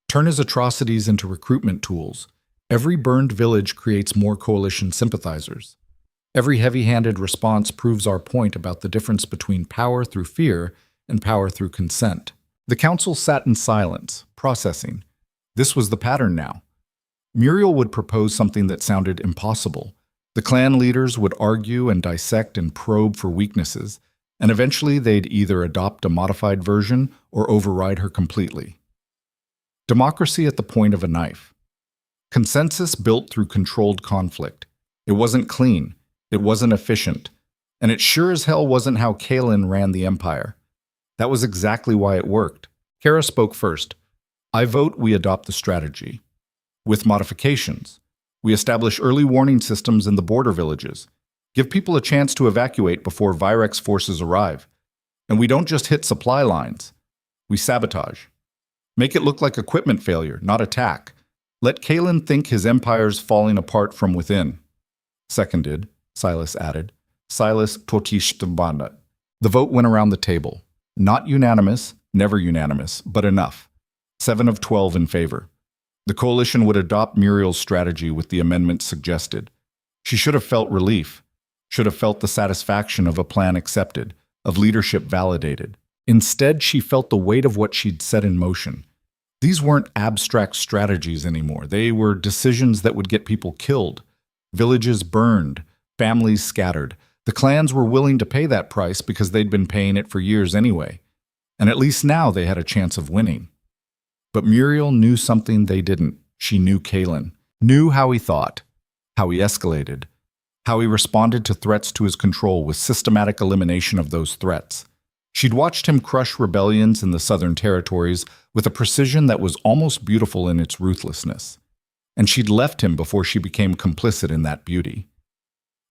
turn his atrocities into recruitment tools. Every burned village creates more coalition sympathizers. Every heavy-handed response proves our point about the difference between power through fear and power through consent. The council sat in silence, processing. This was the pattern now. Muriel would propose something that sounded impossible. The clan leaders would argue and dissect and probe for weaknesses, and eventually they'd either adopt a modified version or override her completely. Democracy at the point of a knife. Consensus built through controlled conflict. It wasn't clean, it wasn't efficient, and it sure as hell wasn't how Kaelin ran the Empire. That was exactly why it worked. Kara spoke first. I vote we adopt the strategy. With modifications. We establish early warning systems in the border villages. Give people a chance to evacuate before Virex forces arrive. And we don't just hit supply lines. We sabotage. Make it look like equipment failure, not attack. Let Kaelin think his empire's falling apart from within. Seconded, Silas added. Silas Totishtambanda. The vote went around the table. Not unanimous, never unanimous, but enough. 7 of 12 in favor. The coalition would adopt Muriel's strategy with the amendments suggested. She should have felt relief, should have felt the satisfaction of a plan accepted, of leadership validated. Instead, she felt the weight of what she'd set in motion. These weren't abstract strategies anymore. They were decisions that would get people killed, villages burned, families scattered. The clans were willing to pay that price because they'd been paying it for years anyway. And at least now they had a chance of winning. But Muriel knew something they didn't. She knew Kaelin, knew how he thought, how he escalated, how he responded to threats to his control with systematic elimination of those threats. She'd watched him crush rebellions in the southern territories with a precision that was almost beautiful in its ruthlessness. And she'd left him before she became complicit in that beauty.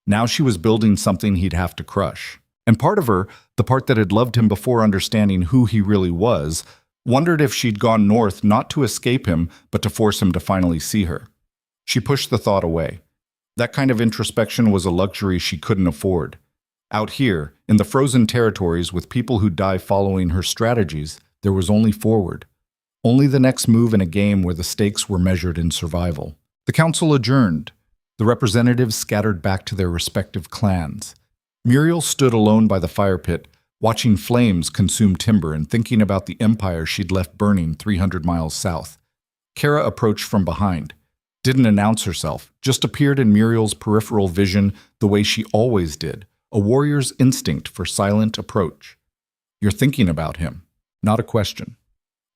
Now she was building something he'd have to crush. And part of her, the part that had loved him before understanding who he really was, wondered if she'd gone north not to escape him, but to force him to finally see her. She pushed the thought away. That kind of introspection was a luxury she couldn't afford. Out here, in the frozen territories with people who'd die following her strategies, there was only forward. Only the next move in a game where the stakes were measured in survival. The council adjourned. The representatives scattered back to their respective clans. Muriel stood alone by the fire pit, watching flames consume timber and thinking about the empire she'd left burning 300 miles south. Kara approached from behind. Didn't announce herself, just appeared in Muriel's peripheral vision the way she always did, a warrior's instinct for silent approach. You're thinking about him, not a question.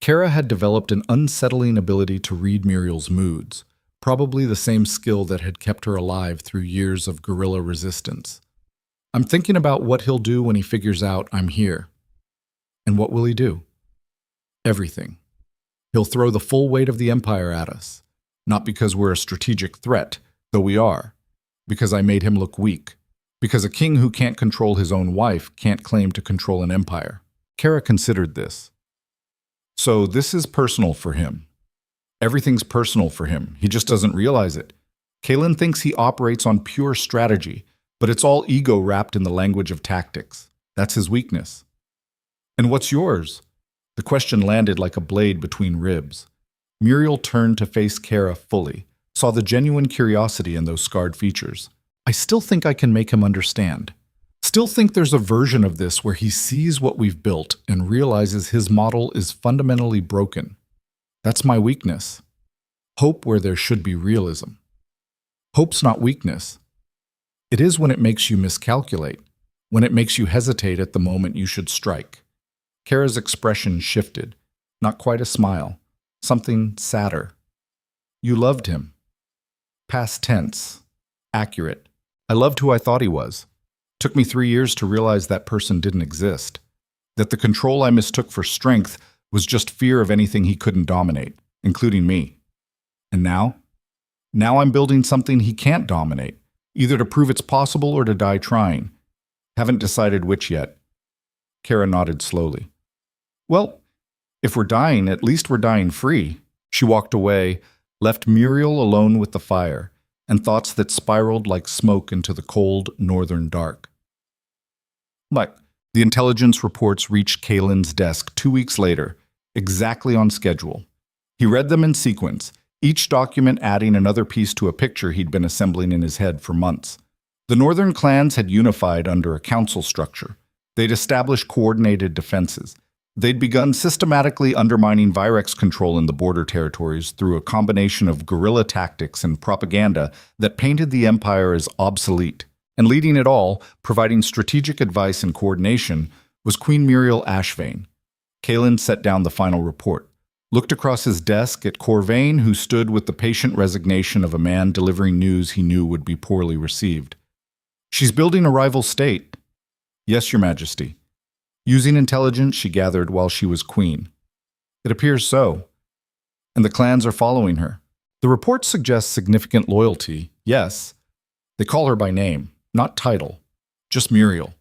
Kara had developed an unsettling ability to read Muriel's moods, probably the same skill that had kept her alive through years of guerrilla resistance. I'm thinking about what he'll do when he figures out I'm here. And what will he do? Everything. He'll throw the full weight of the Empire at us. Not because we're a strategic threat, though we are. Because I made him look weak. Because a king who can't control his own wife can't claim to control an empire. Kara considered this. So this is personal for him. Everything's personal for him. He just doesn't realize it. Kaelin thinks he operates on pure strategy, but it's all ego wrapped in the language of tactics. That's his weakness. And what's yours? The question landed like a blade between ribs. Muriel turned to face Kara fully, saw the genuine curiosity in those scarred features. I still think I can make him understand. Still think there's a version of this where he sees what we've built and realizes his model is fundamentally broken. That's my weakness. Hope where there should be realism. Hope's not weakness. It is when it makes you miscalculate, when it makes you hesitate at the moment you should strike. Kara's expression shifted, not quite a smile, something sadder. You loved him. Past tense. Accurate. I loved who I thought he was. Took me 3 years to realize that person didn't exist. That the control I mistook for strength was just fear of anything he couldn't dominate, including me. And now? Now I'm building something he can't dominate, either to prove it's possible or to die trying. Haven't decided which yet. Kara nodded slowly. Well, if we're dying, at least we're dying free. She walked away, left Muriel alone with the fire, and thoughts that spiraled like smoke into the cold, northern dark. But the intelligence reports reached Kaelin's desk 2 weeks later, exactly on schedule. He read them in sequence, each document adding another piece to a picture he'd been assembling in his head for months. The northern clans had unified under a council structure. They'd established coordinated defenses. They'd begun systematically undermining Virex control in the border territories through a combination of guerrilla tactics and propaganda that painted the empire as obsolete. And leading it all, providing strategic advice and coordination, was Queen Muriel Ashvane. Kalen set down the final report, looked across his desk at Corvain, who stood with the patient resignation of a man delivering news he knew would be poorly received. "She's building a rival state." "Yes, Your Majesty." "Using intelligence she gathered while she was queen." "It appears so." "And the clans are following her." "The report suggests significant loyalty, yes. They call her by name, not title, just Muriel.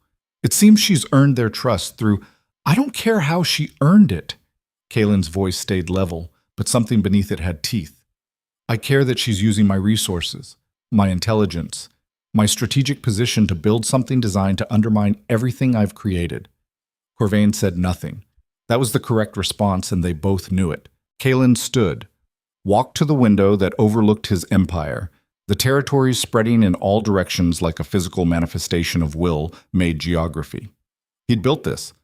It seems she's earned their trust through— I don't care how she earned it." Kalen's voice stayed level, but something beneath it had teeth. "I care that she's using my resources, my intelligence, my strategic position to build something designed to undermine everything I've created." Corvain said nothing. That was the correct response, and they both knew it. Kalen stood, walked to the window that overlooked his empire, the territories spreading in all directions like a physical manifestation of will made geography. He'd built this.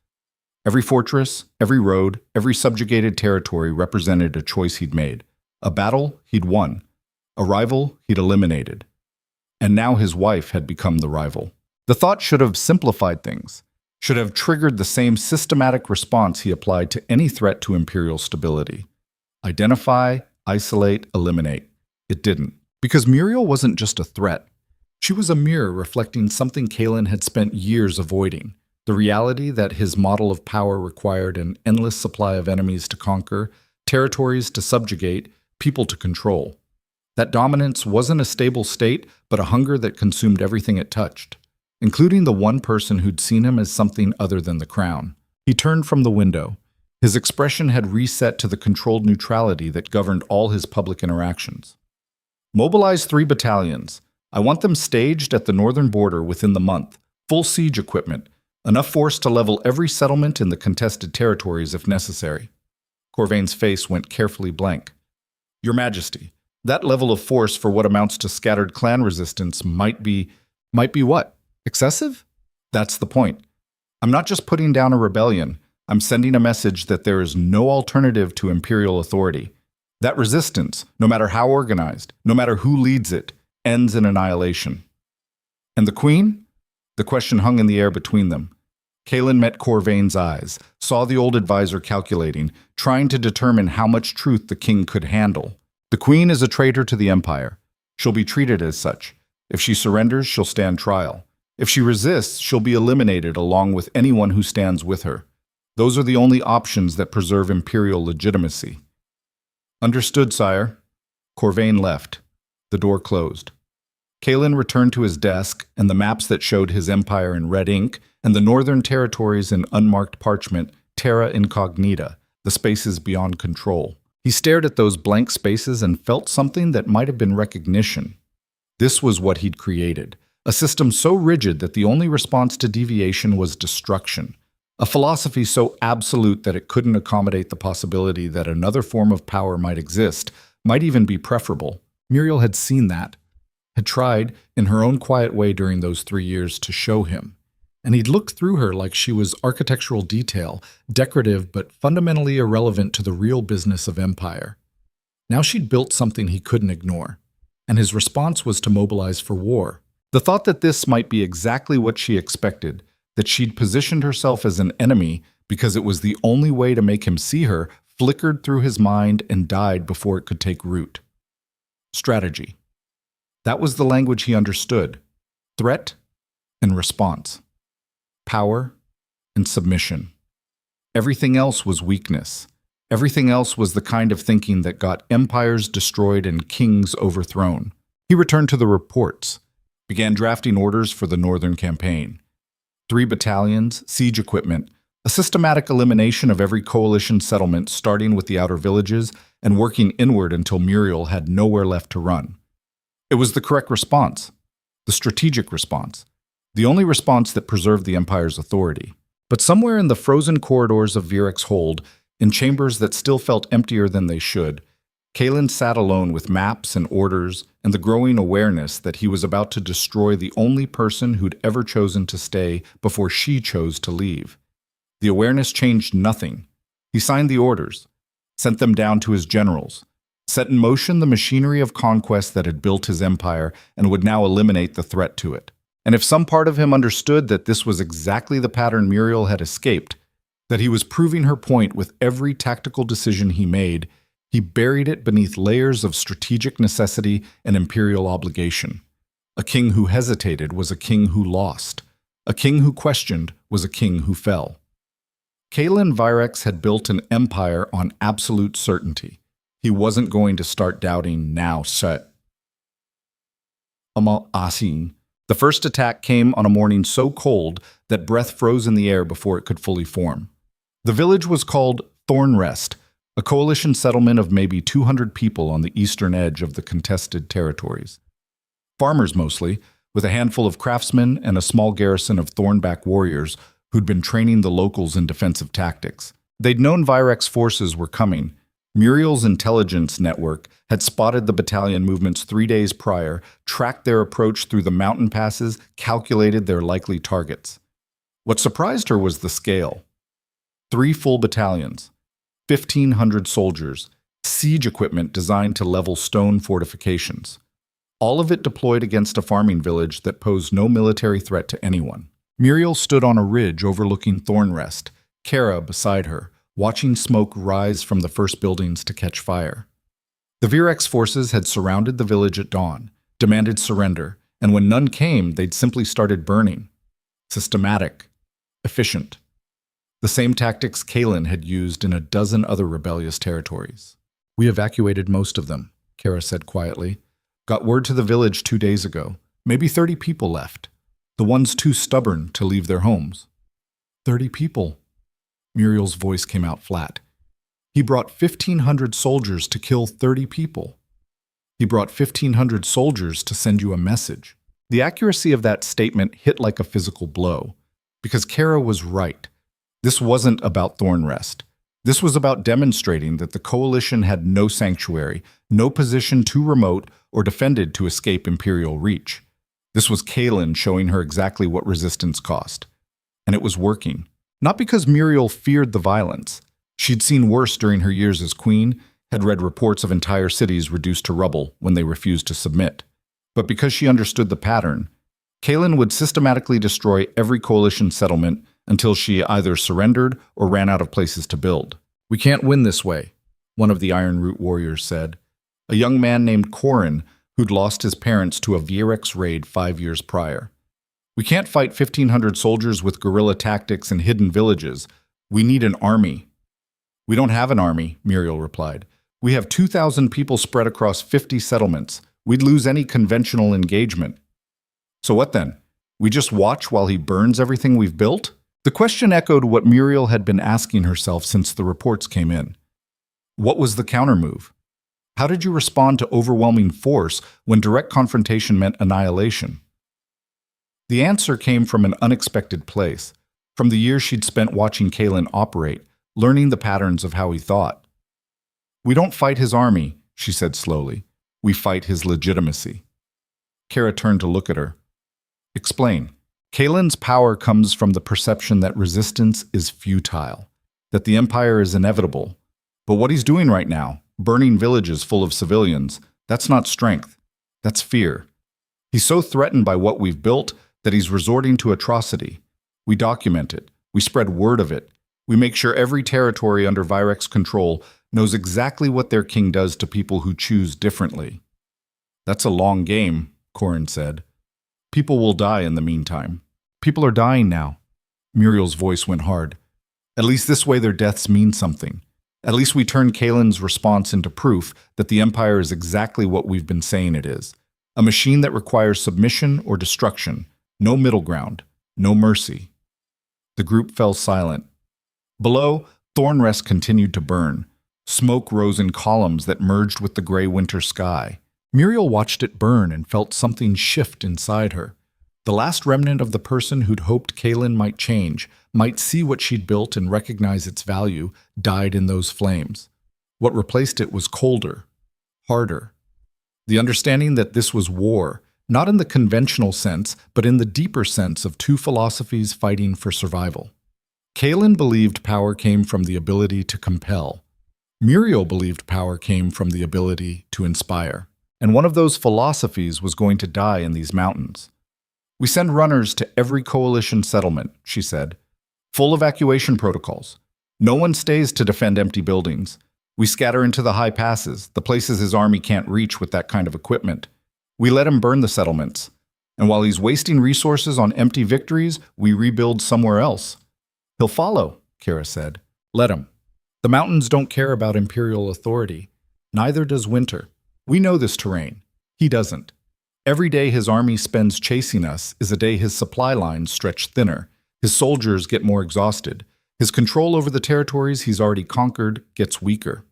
Every fortress, every road, every subjugated territory represented a choice he'd made. A battle he'd won. A rival he'd eliminated. And now his wife had become the rival. The thought should have simplified things, should have triggered the same systematic response he applied to any threat to imperial stability. Identify, isolate, eliminate. It didn't. Because Muriel wasn't just a threat. She was a mirror reflecting something Kalen had spent years avoiding. The reality that his model of power required an endless supply of enemies to conquer, territories to subjugate, people to control. That dominance wasn't a stable state, but a hunger that consumed everything it touched, including the one person who'd seen him as something other than the crown. He turned from the window. His expression had reset to the controlled neutrality that governed all his public interactions. "Mobilize 3 battalions. I want them staged at the northern border within the month. Full siege equipment. Enough force to level every settlement in the contested territories if necessary." Corvain's face went carefully blank. "Your Majesty, that level of force for what amounts to scattered clan resistance might be what? Excessive?" "That's the point. I'm not just putting down a rebellion. I'm sending a message that there is no alternative to imperial authority. That resistance, no matter how organized, no matter who leads it, ends in annihilation." "And the Queen?" The question hung in the air between them. Kalen met Corvain's eyes, saw the old advisor calculating, trying to determine how much truth the king could handle. "The Queen is a traitor to the Empire. She'll be treated as such. If she surrenders, she'll stand trial. If she resists, she'll be eliminated along with anyone who stands with her. Those are the only options that preserve imperial legitimacy." "Understood, sire." Corvain left. The door closed. Kalen returned to his desk, and the maps that showed his empire in red ink and the northern territories in unmarked parchment, terra incognita, the spaces beyond control. He stared at those blank spaces and felt something that might have been recognition. This was what he'd created, a system so rigid that the only response to deviation was destruction, a philosophy so absolute that it couldn't accommodate the possibility that another form of power might exist, might even be preferable. Muriel had seen that, had tried, in her own quiet way during those 3 years, to show him. And he'd looked through her like she was architectural detail, decorative but fundamentally irrelevant to the real business of empire. Now she'd built something he couldn't ignore, and his response was to mobilize for war. The thought that this might be exactly what she expected, that she'd positioned herself as an enemy because it was the only way to make him see her, flickered through his mind and died before it could take root. Strategy. That was the language he understood. Threat and response. Power and submission. Everything else was weakness. Everything else was the kind of thinking that got empires destroyed and kings overthrown. He returned to the reports, began drafting orders for the northern campaign. 3 battalions, siege equipment, a systematic elimination of every coalition settlement starting with the outer villages and working inward until Muriel had nowhere left to run. It was the correct response, the strategic response, the only response that preserved the Empire's authority. But somewhere in the frozen corridors of Virex Hold, in chambers that still felt emptier than they should, Kalen sat alone with maps and orders and the growing awareness that he was about to destroy the only person who'd ever chosen to stay before she chose to leave. The awareness changed nothing. He signed the orders, sent them down to his generals, set in motion the machinery of conquest that had built his empire and would now eliminate the threat to it. And if some part of him understood that this was exactly the pattern Muriel had escaped, that he was proving her point with every tactical decision he made, he buried it beneath layers of strategic necessity and imperial obligation. A king who hesitated was a king who lost. A king who questioned was a king who fell. Kalen Virex had built an empire on absolute certainty. He wasn't going to start doubting now. Amal Asin. The first attack came on a morning so cold that breath froze in the air before it could fully form. The village was called Thornrest, a coalition settlement of maybe 200 people on the eastern edge of the contested territories. Farmers mostly, with a handful of craftsmen and a small garrison of Thornback warriors who'd been training the locals in defensive tactics. They'd known Virex forces were coming. Muriel's intelligence network had spotted the battalion movements 3 days prior, tracked their approach through the mountain passes, calculated their likely targets. What surprised her was the scale. 3 full battalions, 1,500 soldiers, siege equipment designed to level stone fortifications. All of it deployed against a farming village that posed no military threat to anyone. Muriel stood on a ridge overlooking Thornrest, Kara beside her, watching smoke rise from the first buildings to catch fire. The Virex forces had surrounded the village at dawn, demanded surrender, and when none came, they'd simply started burning. Systematic, efficient. The same tactics Kalen had used in a dozen other rebellious territories. "We evacuated most of them," Kara said quietly. "Got word to the village 2 days ago. Maybe 30 people left. The ones too stubborn to leave their homes." 30 people. Muriel's voice came out flat. He brought 1,500 soldiers to kill 30 people. He brought 1,500 soldiers to send you a message. The accuracy of that statement hit like a physical blow, because Kara was right. This wasn't about Thornrest. This was about demonstrating that the coalition had no sanctuary, no position too remote or defended to escape imperial reach. This was Kalen showing her exactly what resistance cost. And it was working. Not because Muriel feared the violence. She'd seen worse during her years as queen, had read reports of entire cities reduced to rubble when they refused to submit. But because she understood the pattern, Kalen would systematically destroy every coalition settlement until she either surrendered or ran out of places to build. "We can't win this way," one of the Iron Root warriors said. A young man named Corin, who'd lost his parents to a Virex raid 5 years prior. "We can't fight 1,500 soldiers with guerrilla tactics and hidden villages. We need an army." "We don't have an army," Muriel replied. "We have 2,000 people spread across 50 settlements. We'd lose any conventional engagement." "So what then? We just watch while he burns everything we've built?" The question echoed what Muriel had been asking herself since the reports came in. What was the countermove? How did you respond to overwhelming force when direct confrontation meant annihilation? The answer came from an unexpected place, from the years she'd spent watching Kalen operate, learning the patterns of how he thought. "We don't fight his army," she said slowly. "We fight his legitimacy." Kara turned to look at her. "Explain." Kalen's power comes from the perception that resistance is futile, that the empire is inevitable. But what he's doing right now, burning villages full of civilians, that's not strength. That's fear. He's so threatened by what we've built that he's resorting to atrocity. We document it. We spread word of it. We make sure every territory under Virex control knows exactly what their king does to people who choose differently. "That's a long game," Corin said. "People will die in the meantime." "People are dying now." Muriel's voice went hard. "At least this way their deaths mean something. At least we turn Kalen's response into proof that the Empire is exactly what we've been saying it is. A machine that requires submission or destruction. No middle ground. No mercy." The group fell silent. Below, Thornrest continued to burn. Smoke rose in columns that merged with the gray winter sky. Muriel watched it burn and felt something shift inside her. The last remnant of the person who'd hoped Kalen might change, might see what she'd built and recognize its value, died in those flames. What replaced it was colder, harder. The understanding that this was war, not in the conventional sense, but in the deeper sense of two philosophies fighting for survival. Kaelin believed power came from the ability to compel. Muriel believed power came from the ability to inspire. And one of those philosophies was going to die in these mountains. "We send runners to every coalition settlement," she said. "Full evacuation protocols. No one stays to defend empty buildings. We scatter into the high passes, the places his army can't reach with that kind of equipment. We let him burn the settlements. And while he's wasting resources on empty victories, we rebuild somewhere else." "He'll follow," Kara said. "Let him. The mountains don't care about imperial authority. Neither does Winter. We know this terrain. He doesn't. Every day his army spends chasing us is a day his supply lines stretch thinner, his soldiers get more exhausted, his control over the territories he's already conquered gets weaker."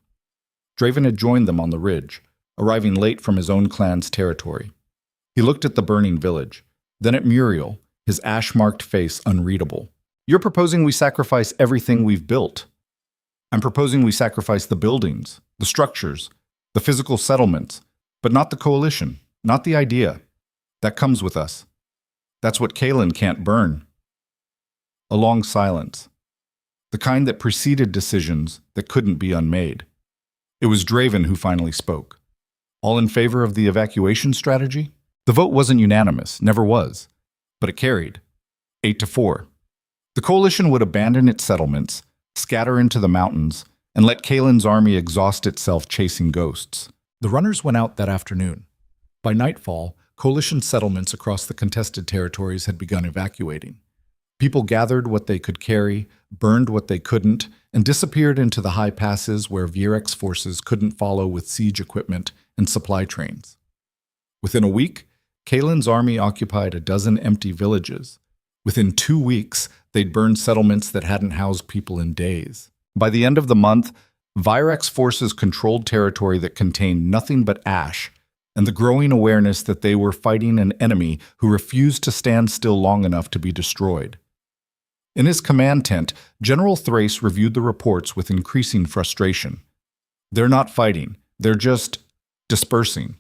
Draven had joined them on the ridge, arriving late from his own clan's territory. He looked at the burning village, then at Muriel, his ash-marked face unreadable. "You're proposing we sacrifice everything we've built." "I'm proposing we sacrifice the buildings, the structures, the physical settlements, but not the coalition, not the idea. That comes with us. That's what Kaelin can't burn." A long silence, the kind that preceded decisions that couldn't be unmade. It was Draven who finally spoke. "All in favor of the evacuation strategy?" The vote wasn't unanimous, never was, but it carried, 8-4. The coalition would abandon its settlements, scatter into the mountains, and let Kaelin's army exhaust itself chasing ghosts. The runners went out that afternoon. By nightfall, coalition settlements across the contested territories had begun evacuating. People gathered what they could carry, burned what they couldn't, and disappeared into the high passes where Virex forces couldn't follow with siege equipment and supply trains. Within a week, Kaelin's army occupied a dozen empty villages. Within 2 weeks, they'd burned settlements that hadn't housed people in days. By the end of the month, Virex forces controlled territory that contained nothing but ash, and the growing awareness that they were fighting an enemy who refused to stand still long enough to be destroyed. In his command tent, General Thrace reviewed the reports with increasing frustration. "They're not fighting, they're just dispersing.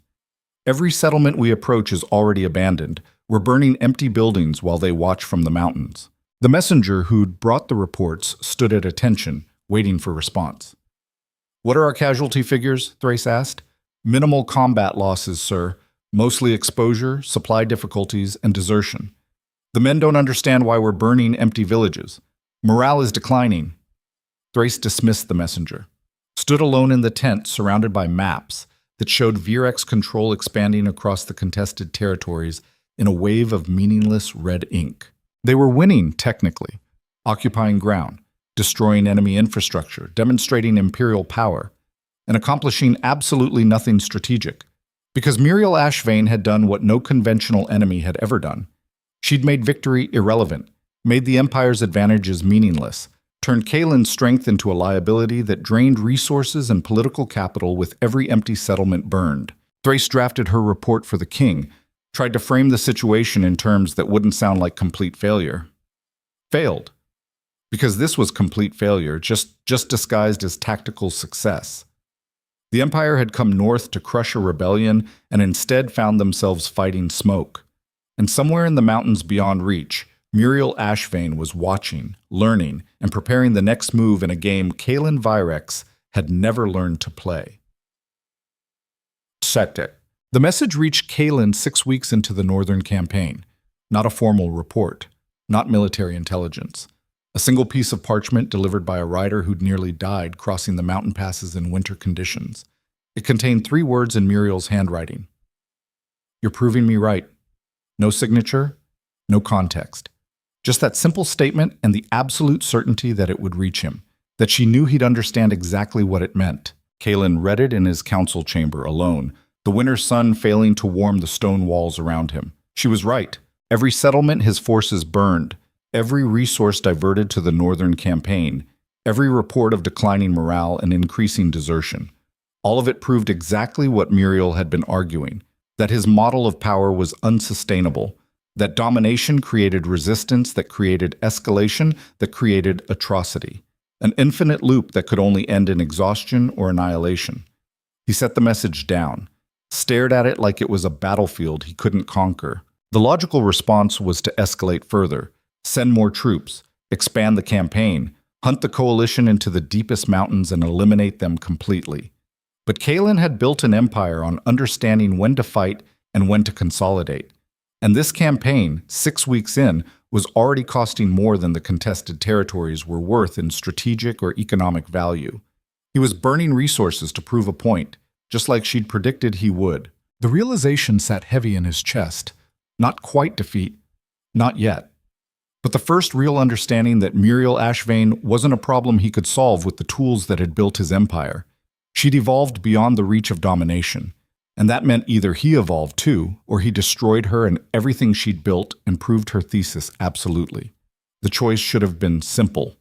Every settlement we approach is already abandoned. We're burning empty buildings while they watch from the mountains." The messenger who'd brought the reports stood at attention, waiting for response. "What are our casualty figures?" Thrace asked. "Minimal combat losses, sir. Mostly exposure, supply difficulties, and desertion. The men don't understand why we're burning empty villages. Morale is declining." Thrace dismissed the messenger, stood alone in the tent surrounded by maps that showed Virex control expanding across the contested territories in a wave of meaningless red ink. They were winning, technically, occupying ground, destroying enemy infrastructure, demonstrating imperial power, and accomplishing absolutely nothing strategic. Because Muriel Ashvane had done what no conventional enemy had ever done. She'd made victory irrelevant, made the Empire's advantages meaningless, turned Kaelin's strength into a liability that drained resources and political capital with every empty settlement burned. Thrace drafted her report for the king, tried to frame the situation in terms that wouldn't sound like complete failure. Failed. Because this was complete failure, just disguised as tactical success. The Empire had come north to crush a rebellion and instead found themselves fighting smoke. And somewhere in the mountains beyond reach, Muriel Ashvane was watching, learning, and preparing the next move in a game Kaelin Virex had never learned to play. Sete. The message reached Kaelin 6 weeks into the Northern Campaign. Not a formal report, not military intelligence. A single piece of parchment delivered by a rider who'd nearly died crossing the mountain passes in winter conditions. It contained 3 words in Muriel's handwriting. "You're proving me right." No signature, no context. Just that simple statement and the absolute certainty that it would reach him, that she knew he'd understand exactly what it meant. Kaelin read it in his council chamber alone, the winter sun failing to warm the stone walls around him. She was right. Every settlement his forces burned, every resource diverted to the Northern Campaign, every report of declining morale and increasing desertion. All of it proved exactly what Muriel had been arguing, that his model of power was unsustainable, that domination created resistance that created escalation that created atrocity, an infinite loop that could only end in exhaustion or annihilation. He set the message down, stared at it like it was a battlefield he couldn't conquer. The logical response was to escalate further, send more troops, expand the campaign, hunt the coalition into the deepest mountains and eliminate them completely. But Kalen had built an empire on understanding when to fight and when to consolidate. And this campaign, 6 weeks in, was already costing more than the contested territories were worth in strategic or economic value. He was burning resources to prove a point, just like she'd predicted he would. The realization sat heavy in his chest. Not quite defeat, not yet. But the first real understanding that Muriel Ashvane wasn't a problem he could solve with the tools that had built his empire. She'd evolved beyond the reach of domination, and that meant either he evolved too, or he destroyed her and everything she'd built and proved her thesis absolutely. The choice should have been simple.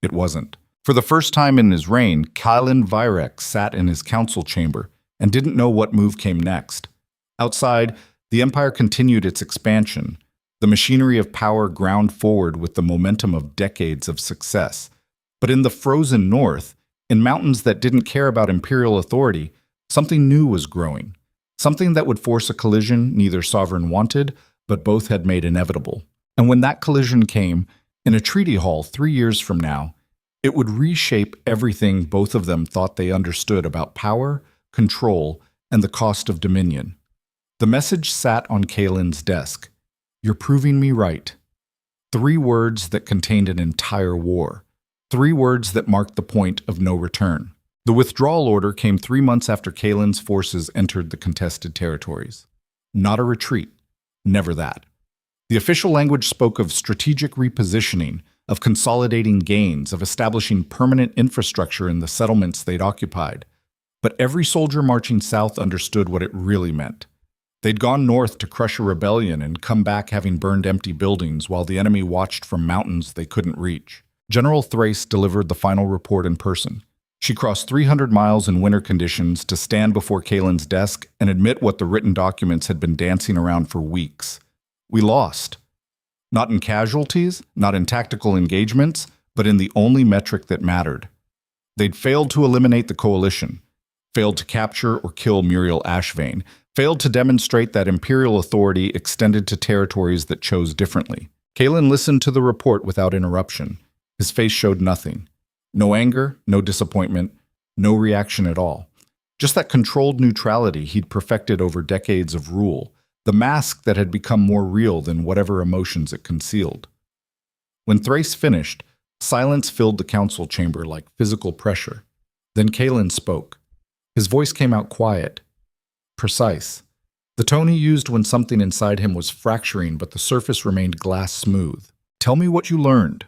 It wasn't. For the first time in his reign, Kalen Vyrek sat in his council chamber and didn't know what move came next. Outside, the empire continued its expansion. The machinery of power ground forward with the momentum of decades of success. But in the frozen north, in mountains that didn't care about imperial authority, something new was growing. Something that would force a collision neither sovereign wanted, but both had made inevitable. And when that collision came, in a treaty hall 3 years from now, it would reshape everything both of them thought they understood about power, control, and the cost of dominion. The message sat on Kalen's desk. "You're proving me right." 3 words that contained an entire war. 3 words that marked the point of no return. The withdrawal order came 3 months after Kalen's forces entered the contested territories. Not a retreat. Never that. The official language spoke of strategic repositioning, of consolidating gains, of establishing permanent infrastructure in the settlements they'd occupied. But every soldier marching south understood what it really meant. They'd gone north to crush a rebellion and come back having burned empty buildings while the enemy watched from mountains they couldn't reach. General Thrace delivered the final report in person. She crossed 300 miles in winter conditions to stand before Kalen's desk and admit what the written documents had been dancing around for weeks. We lost. Not in casualties, not in tactical engagements, but in the only metric that mattered. They'd failed to eliminate the coalition, failed to capture or kill Muriel Ashvane, failed to demonstrate that imperial authority extended to territories that chose differently. Kalen listened to the report without interruption. His face showed nothing. No anger, no disappointment, no reaction at all. Just that controlled neutrality he'd perfected over decades of rule, the mask that had become more real than whatever emotions it concealed. When Thrace finished, silence filled the council chamber like physical pressure. Then Kalen spoke. His voice came out quiet, precise. The tone he used when something inside him was fracturing, but the surface remained glass smooth. "Tell me what you learned."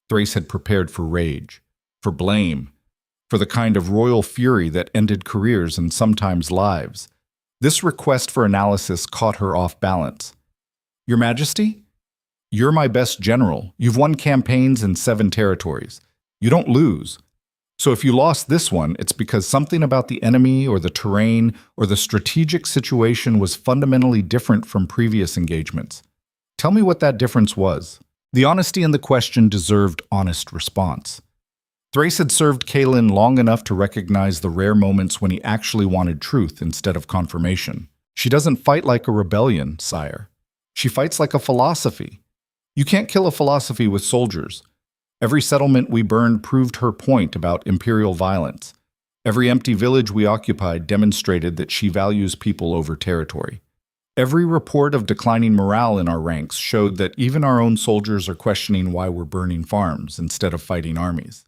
Thrace had prepared for rage, for blame, for the kind of royal fury that ended careers and sometimes lives. This request for analysis caught her off balance. "Your Majesty? You're my best general. You've won campaigns in 7 territories. You don't lose. So if you lost this one, it's because something about the enemy or the terrain or the strategic situation was fundamentally different from previous engagements. Tell me what that difference was." The honesty in the question deserved honest response. Thrace had served Kalen long enough to recognize the rare moments when he actually wanted truth instead of confirmation. "She doesn't fight like a rebellion, sire. She fights like a philosophy. You can't kill a philosophy with soldiers. Every settlement we burned proved her point about imperial violence. Every empty village we occupied demonstrated that she values people over territory. Every report of declining morale in our ranks showed that even our own soldiers are questioning why we're burning farms instead of fighting armies.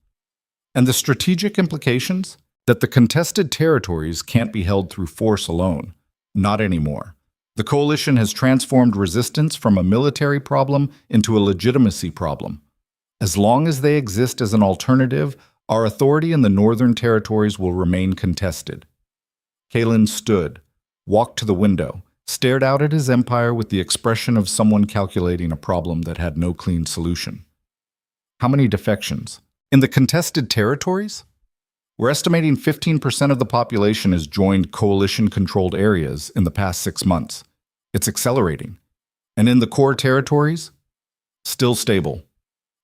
And the strategic implications? That the contested territories can't be held through force alone. Not anymore. The coalition has transformed resistance from a military problem into a legitimacy problem. As long as they exist as an alternative, our authority in the northern territories will remain contested." Kalen stood, walked to the window, stared out at his empire with the expression of someone calculating a problem that had no clean solution. "How many defections? In the contested territories? We're estimating 15% of the population has joined coalition-controlled areas in the past 6 months. It's accelerating. And in the core territories? Still stable.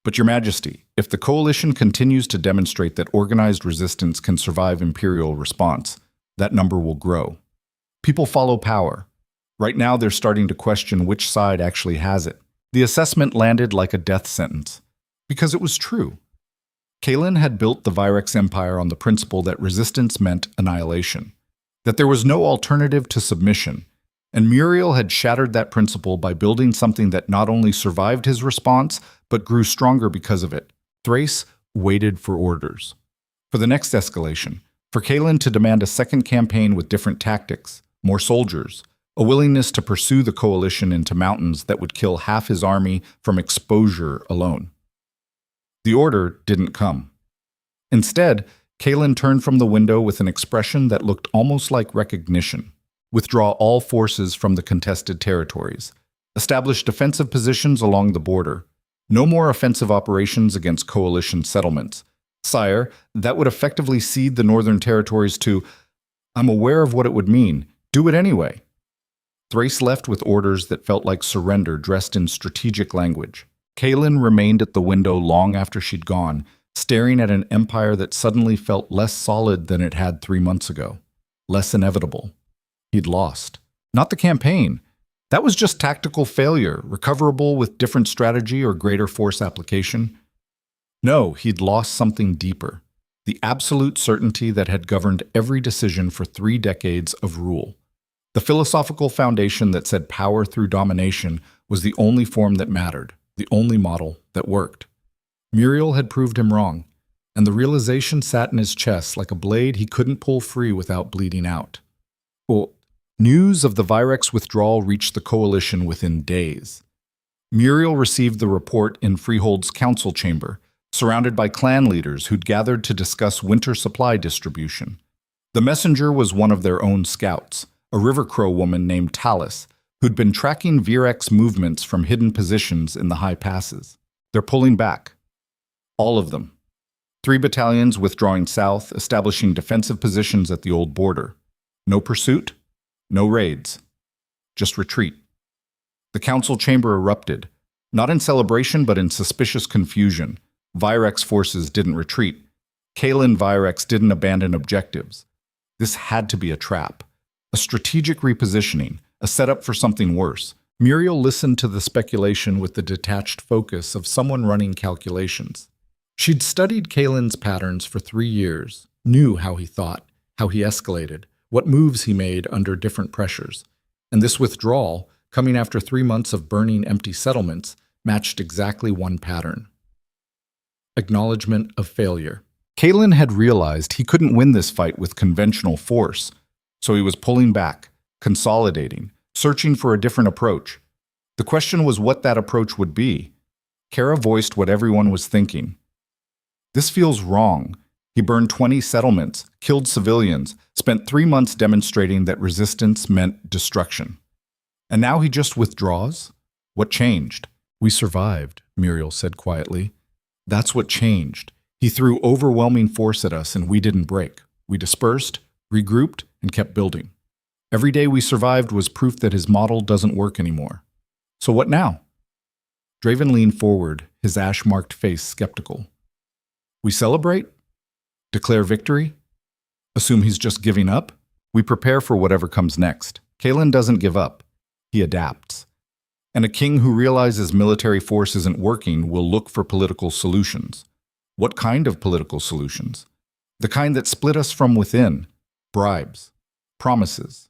But Your Majesty, if the coalition continues to demonstrate that organized resistance can survive imperial response, that number will grow. People follow power. Right now, they're starting to question which side actually has it. The assessment landed like a death sentence. Because it was true. Kaelin had built the Virex Empire on the principle that resistance meant annihilation, that there was no alternative to submission, and Muriel had shattered that principle by building something that not only survived his response, but grew stronger because of it. Thrace waited for orders. For the next escalation, for Kaelin to demand a second campaign with different tactics, more soldiers, a willingness to pursue the coalition into mountains that would kill half his army from exposure alone. The order didn't come. Instead, Kaelin turned from the window with an expression that looked almost like recognition. Withdraw all forces from the contested territories. Establish defensive positions along the border. No more offensive operations against coalition settlements. Sire, that would effectively cede the northern territories to, I'm aware of what it would mean. Do it anyway. Thrace left with orders that felt like surrender dressed in strategic language. Kaelin remained at the window long after she'd gone, staring at an empire that suddenly felt less solid than it had 3 months ago. Less inevitable. He'd lost. Not the campaign. That was just tactical failure, recoverable with different strategy or greater force application. No, he'd lost something deeper. The absolute certainty that had governed every decision for 3 decades of rule. The philosophical foundation that said power through domination was the only form that mattered, the only model that worked. Muriel had proved him wrong, and the realization sat in his chest like a blade he couldn't pull free without bleeding out. Well, news of the Virex withdrawal reached the coalition within days. Muriel received the report in Freehold's council chamber, surrounded by clan leaders who'd gathered to discuss winter supply distribution. The messenger was one of their own scouts, a River Crow woman named Talus, who'd been tracking Virex movements from hidden positions in the high passes. They're pulling back. All of them. 3 battalions withdrawing south, establishing defensive positions at the old border. No pursuit, no raids. Just retreat. The council chamber erupted, not in celebration but in suspicious confusion. Virex forces didn't retreat. Kaelin Virex didn't abandon objectives. This had to be a trap. A strategic repositioning, a setup for something worse. Muriel listened to the speculation with the detached focus of someone running calculations. She'd studied Kaelin's patterns for 3 years, knew how he thought, how he escalated, what moves he made under different pressures. And this withdrawal, coming after 3 months of burning empty settlements, matched exactly one pattern. Acknowledgement of failure. Kaelin had realized he couldn't win this fight with conventional force, so he was pulling back, consolidating, searching for a different approach. The question was what that approach would be. Kara voiced what everyone was thinking. This feels wrong. He burned 20 settlements, killed civilians, spent 3 months demonstrating that resistance meant destruction. And now he just withdraws? What changed? We survived, Muriel said quietly. That's what changed. He threw overwhelming force at us and we didn't break. We dispersed, regrouped, and kept building. Every day we survived was proof that his model doesn't work anymore. So what now? Draven leaned forward, his ash-marked face skeptical. We celebrate? Declare victory? Assume he's just giving up? We prepare for whatever comes next. Kaelin doesn't give up. He adapts. And a king who realizes military force isn't working will look for political solutions. What kind of political solutions? The kind that split us from within. Bribes. Promises.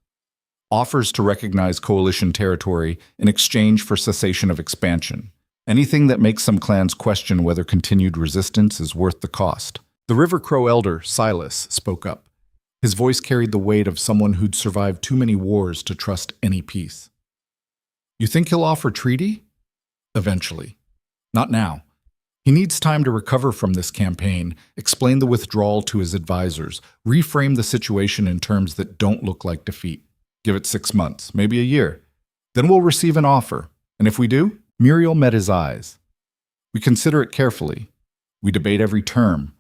Offers to recognize coalition territory in exchange for cessation of expansion. Anything that makes some clans question whether continued resistance is worth the cost. The River Crow elder, Silas, spoke up. His voice carried the weight of someone who'd survived too many wars to trust any peace. You think he'll offer treaty? Eventually. Not now. He needs time to recover from this campaign, explain the withdrawal to his advisors, reframe the situation in terms that don't look like defeat. Give it 6 months, maybe a year. Then we'll receive an offer. And if we do? Muriel met his eyes. We consider it carefully. We debate every term.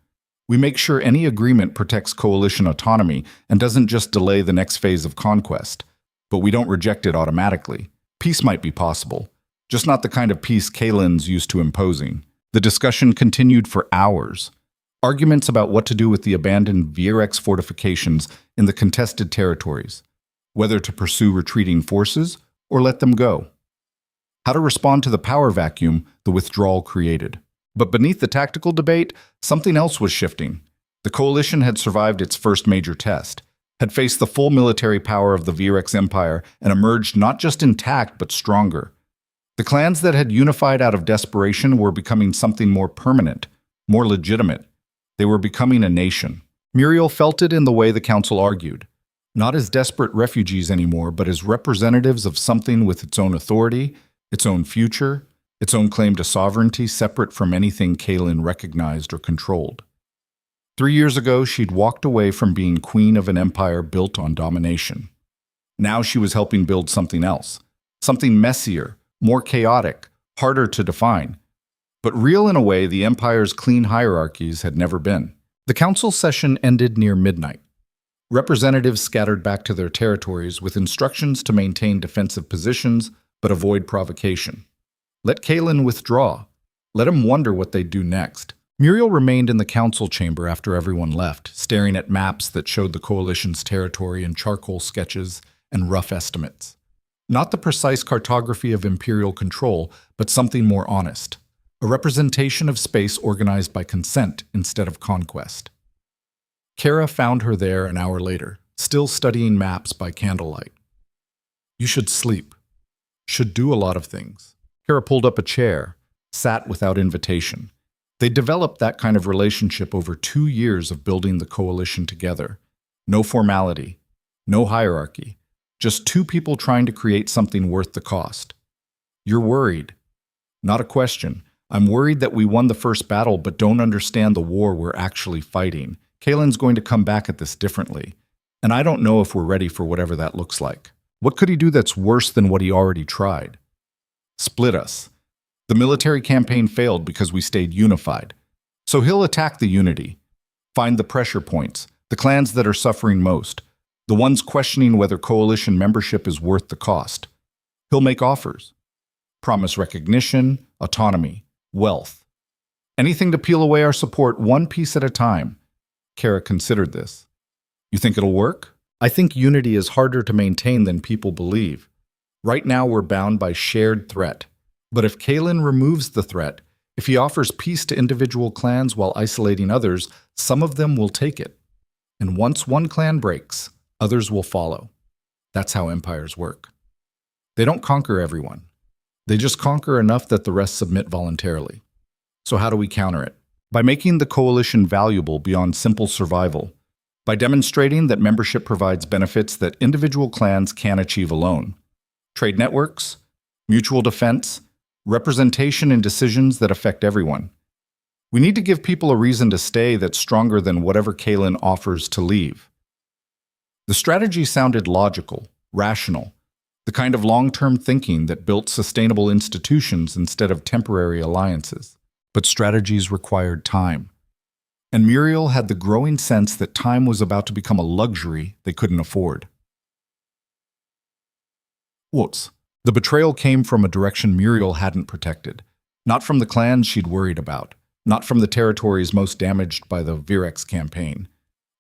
We make sure any agreement protects coalition autonomy and doesn't just delay the next phase of conquest. But we don't reject it automatically. Peace might be possible, just not the kind of peace Kaelin's used to imposing. The discussion continued for hours. Arguments about what to do with the abandoned VRX fortifications in the contested territories, whether to pursue retreating forces or let them go. How to respond to the power vacuum the withdrawal created. But beneath the tactical debate, something else was shifting. The coalition had survived its first major test, had faced the full military power of the VRX Empire, and emerged not just intact but stronger. The clans that had unified out of desperation were becoming something more permanent, more legitimate. They were becoming a nation. Muriel felt it in the way the council argued. Not as desperate refugees anymore, but as representatives of something with its own authority, its own future, its own claim to sovereignty separate from anything Kaelin recognized or controlled. 3 years ago, she'd walked away from being queen of an empire built on domination. Now she was helping build something else, something messier, more chaotic, harder to define, but real in a way the empire's clean hierarchies had never been. The council session ended near midnight. Representatives scattered back to their territories with instructions to maintain defensive positions but avoid provocation. Let Kaelin withdraw. Let him wonder what they'd do next. Muriel remained in the council chamber after everyone left, staring at maps that showed the coalition's territory in charcoal sketches and rough estimates. Not the precise cartography of imperial control, but something more honest. A representation of space organized by consent instead of conquest. Kara found her there an hour later, still studying maps by candlelight. You should sleep. Should do a lot of things. Kara pulled up a chair, sat without invitation. They developed that kind of relationship over 2 years of building the coalition together. No formality, no hierarchy, just 2 people trying to create something worth the cost. You're worried. Not a question. I'm worried that we won the first battle but don't understand the war we're actually fighting. Kaelin's going to come back at this differently, and I don't know if we're ready for whatever that looks like. What could he do that's worse than what he already tried? Split us. The military campaign failed because we stayed unified. So he'll attack the unity, find the pressure points, the clans that are suffering most, the ones questioning whether coalition membership is worth the cost. He'll make offers, promise recognition, autonomy, wealth. Anything to peel away our support one piece at a time. Kara considered this. You think it'll work? I think unity is harder to maintain than people believe. Right now we're bound by shared threat. But if Kaelin removes the threat, if he offers peace to individual clans while isolating others, some of them will take it. And once one clan breaks, others will follow. That's how empires work. They don't conquer everyone. They just conquer enough that the rest submit voluntarily. So how do we counter it? By making the coalition valuable beyond simple survival. By demonstrating that membership provides benefits that individual clans can't achieve alone. Trade networks, mutual defense, representation in decisions that affect everyone. We need to give people a reason to stay that's stronger than whatever Kaelin offers to leave. The strategy sounded logical, rational, the kind of long-term thinking that built sustainable institutions instead of temporary alliances. But strategies required time. And Muriel had the growing sense that time was about to become a luxury they couldn't afford. What's? The betrayal came from a direction Muriel hadn't protected, not from the clans she'd worried about, not from the territories most damaged by the VRX campaign,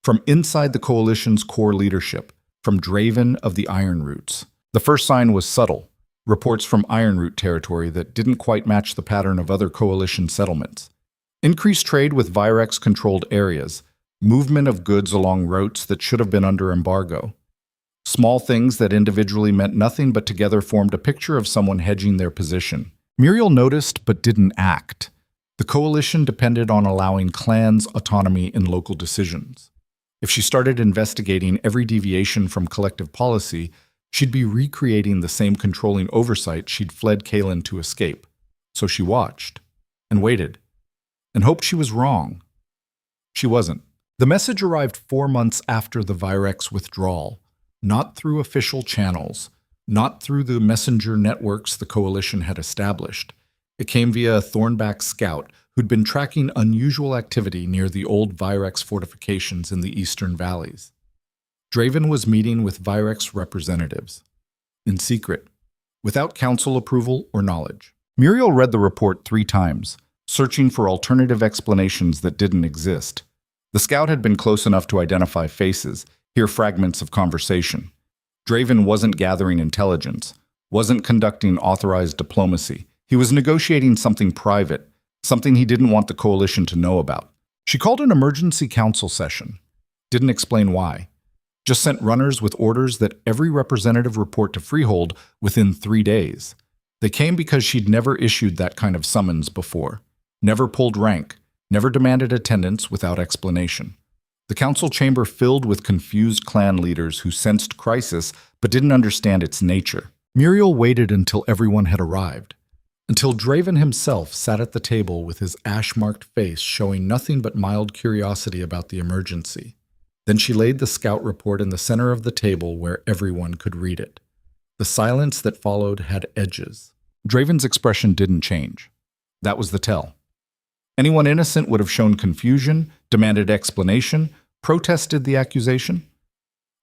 from inside the coalition's core leadership, from Draven of the Iron Roots. The first sign was subtle, reports from Iron Root territory that didn't quite match the pattern of other coalition settlements. Increased trade with VRX-controlled areas, movement of goods along routes that should have been under embargo. Small things that individually meant nothing but together formed a picture of someone hedging their position. Muriel noticed but didn't act. The coalition depended on allowing clans autonomy in local decisions. If she started investigating every deviation from collective policy, she'd be recreating the same controlling oversight she'd fled Kaelin to escape. So she watched, and waited, and hoped she was wrong. She wasn't. The message arrived 4 months after the VRX withdrawal. Not through official channels, not through the messenger networks the coalition had established. It came via a Thornback scout who'd been tracking unusual activity near the old VRX fortifications in the eastern valleys. Draven was meeting with VRX representatives, in secret, without council approval or knowledge. Muriel read the report 3 times, searching for alternative explanations that didn't exist. The scout had been close enough to identify faces, hear fragments of conversation. Draven wasn't gathering intelligence, wasn't conducting authorized diplomacy. He was negotiating something private, something he didn't want the coalition to know about. She called an emergency council session. Didn't explain why. Just sent runners with orders that every representative report to Freehold within 3 days. They came because she'd never issued that kind of summons before. Never pulled rank, never demanded attendance without explanation. The council chamber filled with confused clan leaders who sensed crisis but didn't understand its nature. Muriel waited until everyone had arrived, until Draven himself sat at the table with his ash-marked face showing nothing but mild curiosity about the emergency. Then she laid the scout report in the center of the table where everyone could read it. The silence that followed had edges. Draven's expression didn't change. That was the tell. Anyone innocent would have shown confusion, demanded explanation, protested the accusation.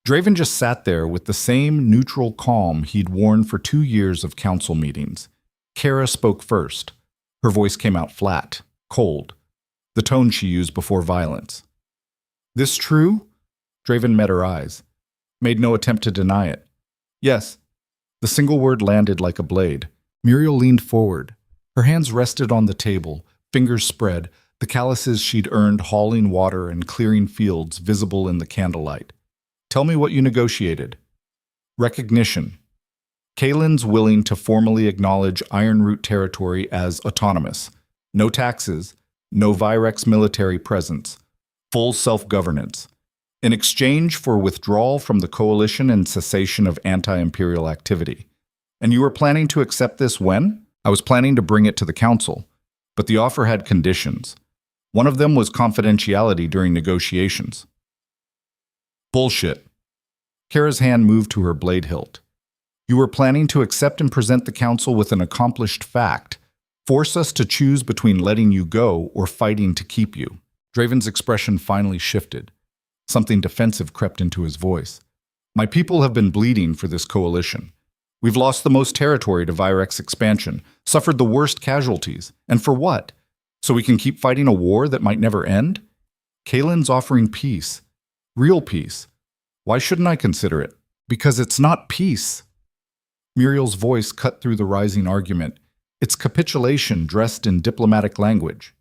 Draven just sat there with the same neutral calm he'd worn for 2 years of council meetings. Kara spoke first. Her voice came out flat, cold, the tone she used before violence. "This true?" Draven met her eyes, made no attempt to deny it. "Yes." The single word landed like a blade. Muriel leaned forward. Her hands rested on the table, fingers spread, the calluses she'd earned hauling water and clearing fields visible in the candlelight. "Tell me what you negotiated." "Recognition. Kalen's willing to formally acknowledge Ironroot territory as autonomous. No taxes, no Virex military presence, full self-governance. In exchange for withdrawal from the coalition and cessation of anti-imperial activity. And you were planning to accept this when?" "I was planning to bring it to the council, but the offer had conditions. One of them was confidentiality during negotiations." "Bullshit." Kara's hand moved to her blade hilt. "You were planning to accept and present the council with an accomplished fact. Force us to choose between letting you go or fighting to keep you." Draven's expression finally shifted. Something defensive crept into his voice. "My people have been bleeding for this coalition. We've lost the most territory to Virex expansion, suffered the worst casualties. And for what? So we can keep fighting a war that might never end? Kalen's offering peace. Real peace. Why shouldn't I consider it? Because it's not peace." Muriel's voice cut through the rising argument. It's capitulation dressed in diplomatic language.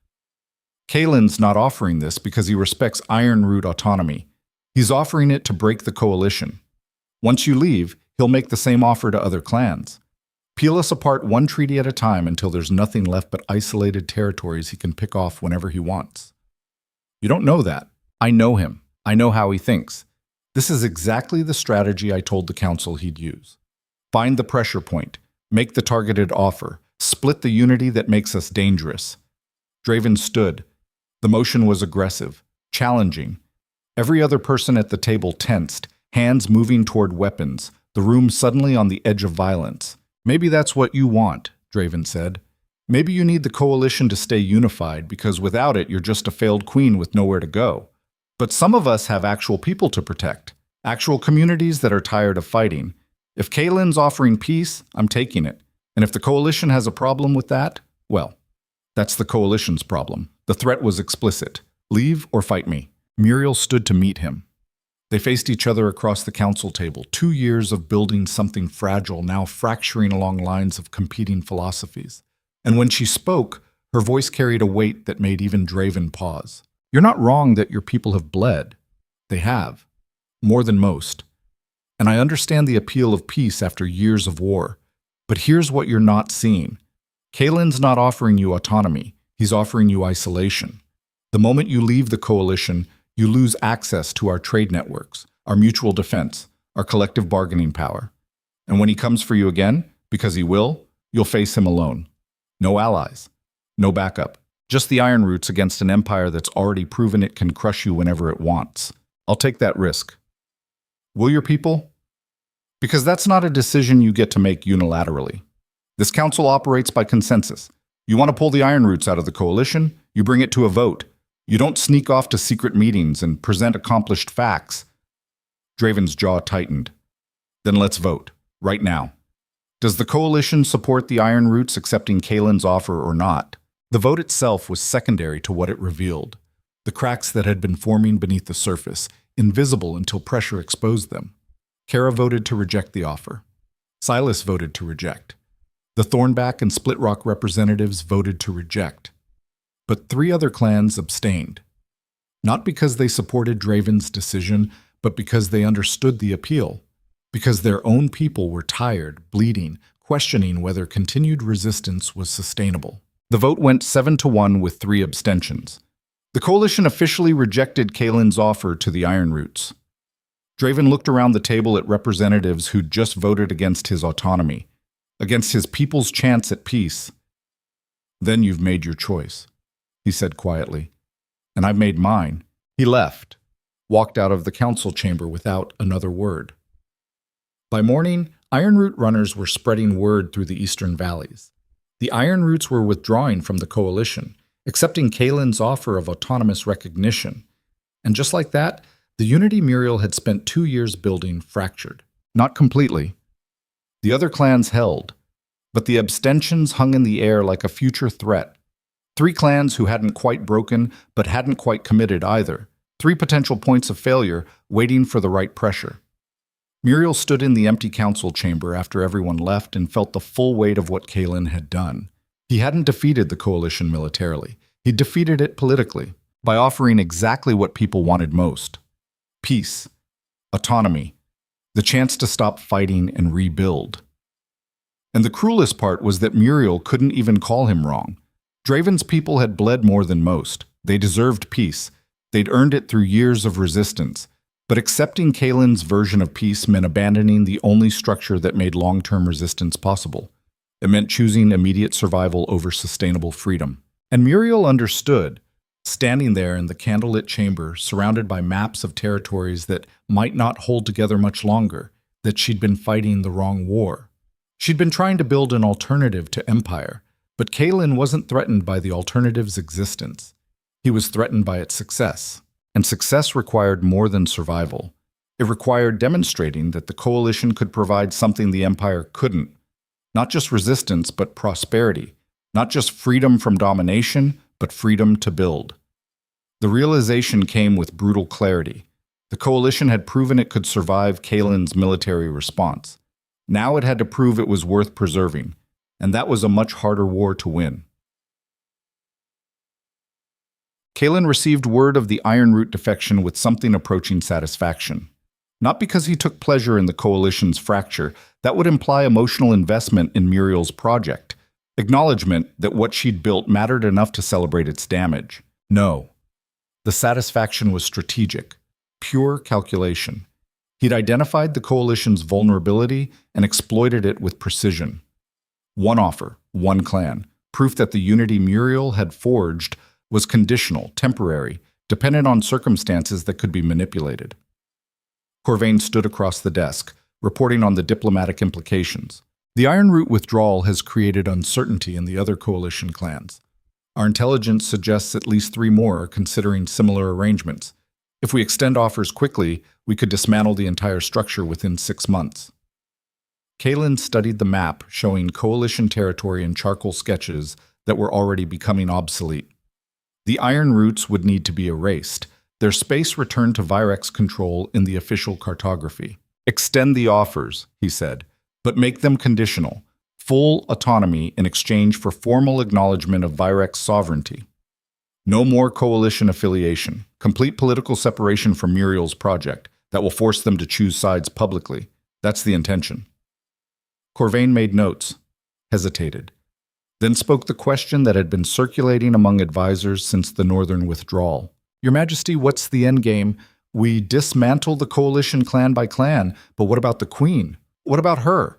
"Kalen's not offering this because he respects Ironroot autonomy. He's offering it to break the coalition. Once you leave, he'll make the same offer to other clans. Peel us apart one treaty at a time until there's nothing left but isolated territories he can pick off whenever he wants." "You don't know that. I know him. I know how he thinks. This is exactly the strategy I told the council he'd use. Find the pressure point, make the targeted offer, split the unity that makes us dangerous." Draven stood. The motion was aggressive, challenging. Every other person at the table tensed, hands moving toward weapons, the room suddenly on the edge of violence. "Maybe that's what you want," Draven said. "Maybe you need the coalition to stay unified because without it you're just a failed queen with nowhere to go. But some of us have actual people to protect, actual communities that are tired of fighting. If Kalen's offering peace, I'm taking it. And if the coalition has a problem with that, well, that's the coalition's problem." The threat was explicit. Leave or fight me. Muriel stood to meet him. They faced each other across the council table, 2 years of building something fragile, now fracturing along lines of competing philosophies. And when she spoke, her voice carried a weight that made even Draven pause. "You're not wrong that your people have bled. They have. More than most. And I understand the appeal of peace after years of war. But here's what you're not seeing. Kalen's not offering you autonomy. He's offering you isolation. The moment you leave the coalition, you lose access to our trade networks, our mutual defense, our collective bargaining power. And when he comes for you again, because he will, you'll face him alone. No allies. No backup. Just the Ironroots against an empire that's already proven it can crush you whenever it wants. I'll take that risk. Will your people? Because that's not a decision you get to make unilaterally. This council operates by consensus. You want to pull the Ironroots out of the coalition, you bring it to a vote. You don't sneak off to secret meetings and present accomplished facts. Draven's jaw tightened. Then let's vote, right now. Does the coalition support the Ironroots accepting Kalen's offer or not? The vote itself was secondary to what it revealed. The cracks that had been forming beneath the surface, invisible until pressure exposed them. Kara voted to reject the offer. Silas voted to reject. The Thornback and Split Rock representatives voted to reject. But 3 other clans abstained. Not because they supported Draven's decision, but because they understood the appeal. Because their own people were tired, bleeding, questioning whether continued resistance was sustainable. The vote went 7-1 with 3 abstentions. The coalition officially rejected Kaelin's offer to the Ironroots. Draven looked around the table at representatives who'd just voted against his autonomy, against his people's chance at peace. "Then you've made your choice," he said quietly. "And I've made mine." He left, walked out of the council chamber without another word. By morning, Ironroot runners were spreading word through the eastern valleys. The Ironroots were withdrawing from the coalition, accepting Kaelin's offer of autonomous recognition. And just like that, the unity Muriel had spent 2 years building fractured. Not completely. The other clans held, but the abstentions hung in the air like a future threat. 3 clans who hadn't quite broken, but hadn't quite committed either. 3 potential points of failure, waiting for the right pressure. Muriel stood in the empty council chamber after everyone left and felt the full weight of what Kaelin had done. He hadn't defeated the coalition militarily. He'd defeated it politically, by offering exactly what people wanted most. Peace, autonomy, the chance to stop fighting and rebuild. And the cruelest part was that Muriel couldn't even call him wrong. Draven's people had bled more than most. They deserved peace. They'd earned it through years of resistance. But accepting Kaelin's version of peace meant abandoning the only structure that made long-term resistance possible. It meant choosing immediate survival over sustainable freedom. And Muriel understood, standing there in the candlelit chamber, surrounded by maps of territories that might not hold together much longer, that she'd been fighting the wrong war. She'd been trying to build an alternative to Empire, but Kaelin wasn't threatened by the alternative's existence. He was threatened by its success. And success required more than survival. It required demonstrating that the coalition could provide something the Empire couldn't. Not just resistance, but prosperity. Not just freedom from domination, but freedom to build. The realization came with brutal clarity. The coalition had proven it could survive Kaelin's military response. Now it had to prove it was worth preserving, and that was a much harder war to win. Kaelin received word of the Ironroot defection with something approaching satisfaction. Not because he took pleasure in the coalition's fracture, that would imply emotional investment in Muriel's project, acknowledgement that what she'd built mattered enough to celebrate its damage. No. The satisfaction was strategic, pure calculation. He'd identified the coalition's vulnerability and exploited it with precision. One offer, one clan, proof that the unity Muriel had forged was conditional, temporary, dependent on circumstances that could be manipulated. Corvain stood across the desk, reporting on the diplomatic implications. The Ironroot withdrawal has created uncertainty in the other coalition clans. Our intelligence suggests at least 3 more are considering similar arrangements. If we extend offers quickly, we could dismantle the entire structure within 6 months. Kaelin studied the map showing coalition territory in charcoal sketches that were already becoming obsolete. The Ironroots would need to be erased, their space returned to Virex control in the official cartography. Extend the offers, he said, but make them conditional, full autonomy in exchange for formal acknowledgement of Virex sovereignty. No more coalition affiliation, complete political separation from Muriel's project that will force them to choose sides publicly. That's the intention. Corvain made notes, hesitated, then spoke the question that had been circulating among advisors since the northern withdrawal. Your Majesty, what's the endgame? We dismantle the coalition clan by clan, but what about the Queen? What about her?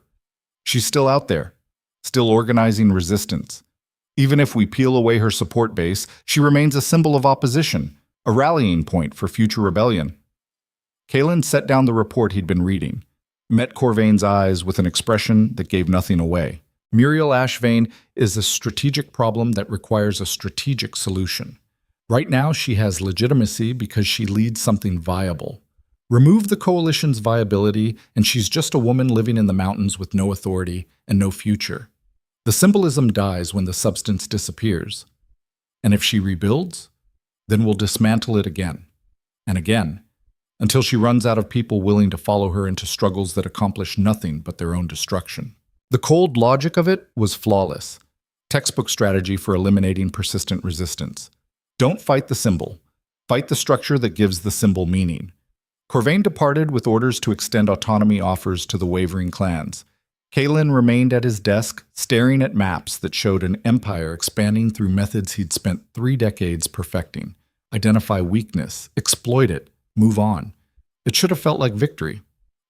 She's still out there, still organizing resistance. Even if we peel away her support base, she remains a symbol of opposition, a rallying point for future rebellion. Kaelin set down the report he'd been reading, met Corvain's eyes with an expression that gave nothing away. Muriel Ashvane is a strategic problem that requires a strategic solution. Right now, she has legitimacy because she leads something viable. Remove the coalition's viability, and she's just a woman living in the mountains with no authority and no future. The symbolism dies when the substance disappears. And if she rebuilds, then we'll dismantle it again and again, until she runs out of people willing to follow her into struggles that accomplish nothing but their own destruction. The cold logic of it was flawless. Textbook strategy for eliminating persistent resistance. Don't fight the symbol. Fight the structure that gives the symbol meaning. Corvain departed with orders to extend autonomy offers to the wavering clans. Kalen remained at his desk, staring at maps that showed an empire expanding through methods he'd spent 3 decades perfecting. Identify weakness, exploit it, move on. It should have felt like victory.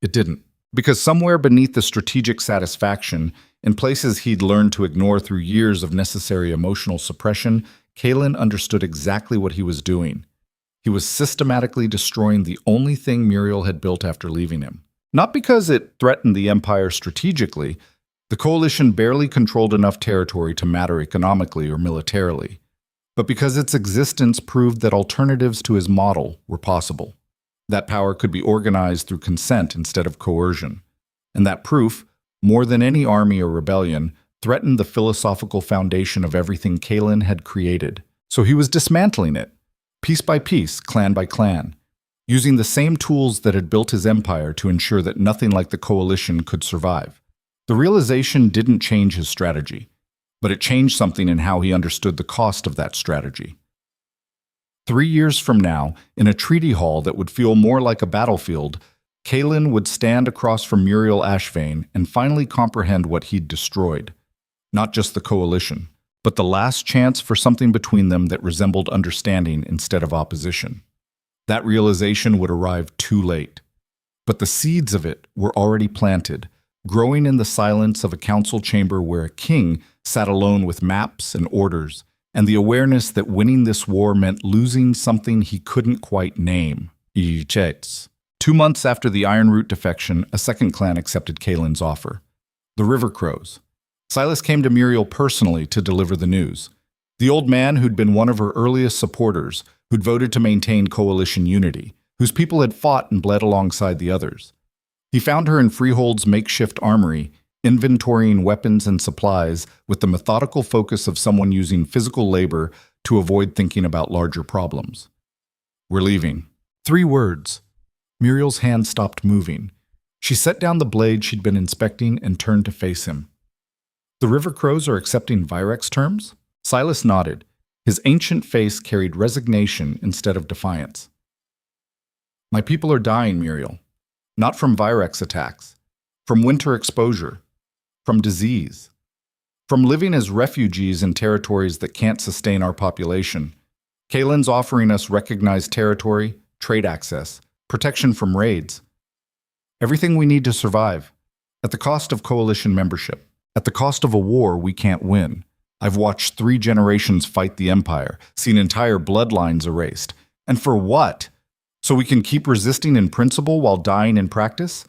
It didn't. Because somewhere beneath the strategic satisfaction, in places he'd learned to ignore through years of necessary emotional suppression, Kalen understood exactly what he was doing. He was systematically destroying the only thing Muriel had built after leaving him. Not because it threatened the Empire strategically. The Coalition barely controlled enough territory to matter economically or militarily, but because its existence proved that alternatives to his model were possible. That power could be organized through consent instead of coercion. And that proof, more than any army or rebellion, threatened the philosophical foundation of everything Kalen had created. So he was dismantling it, piece by piece, clan by clan, using the same tools that had built his empire to ensure that nothing like the Coalition could survive. The realization didn't change his strategy, but it changed something in how he understood the cost of that strategy. 3 years from now, in a treaty hall that would feel more like a battlefield, Kalen would stand across from Muriel Ashvane and finally comprehend what he'd destroyed. Not just the Coalition, but the last chance for something between them that resembled understanding instead of opposition. That realization would arrive too late. But the seeds of it were already planted, growing in the silence of a council chamber where a king sat alone with maps and orders, and the awareness that winning this war meant losing something he couldn't quite name. 2 months after the Iron Root defection, a second clan accepted Kalen's offer. The River Crows. Silas came to Muriel personally to deliver the news. The old man who'd been one of her earliest supporters, who'd voted to maintain Coalition unity, whose people had fought and bled alongside the others. He found her in Freehold's makeshift armory, inventorying weapons and supplies with the methodical focus of someone using physical labor to avoid thinking about larger problems. "We're leaving." 3 words. Muriel's hand stopped moving. She set down the blade she'd been inspecting and turned to face him. "The River Crows are accepting Virex terms?" Silas nodded. His ancient face carried resignation instead of defiance. "My people are dying, Muriel. Not from Virex attacks. From winter exposure. From disease. From living as refugees in territories that can't sustain our population. Kalen's offering us recognized territory, trade access, protection from raids. Everything we need to survive, at the cost of Coalition membership, at the cost of a war we can't win. I've watched 3 generations fight the Empire, seen entire bloodlines erased. And for what? So we can keep resisting in principle while dying in practice?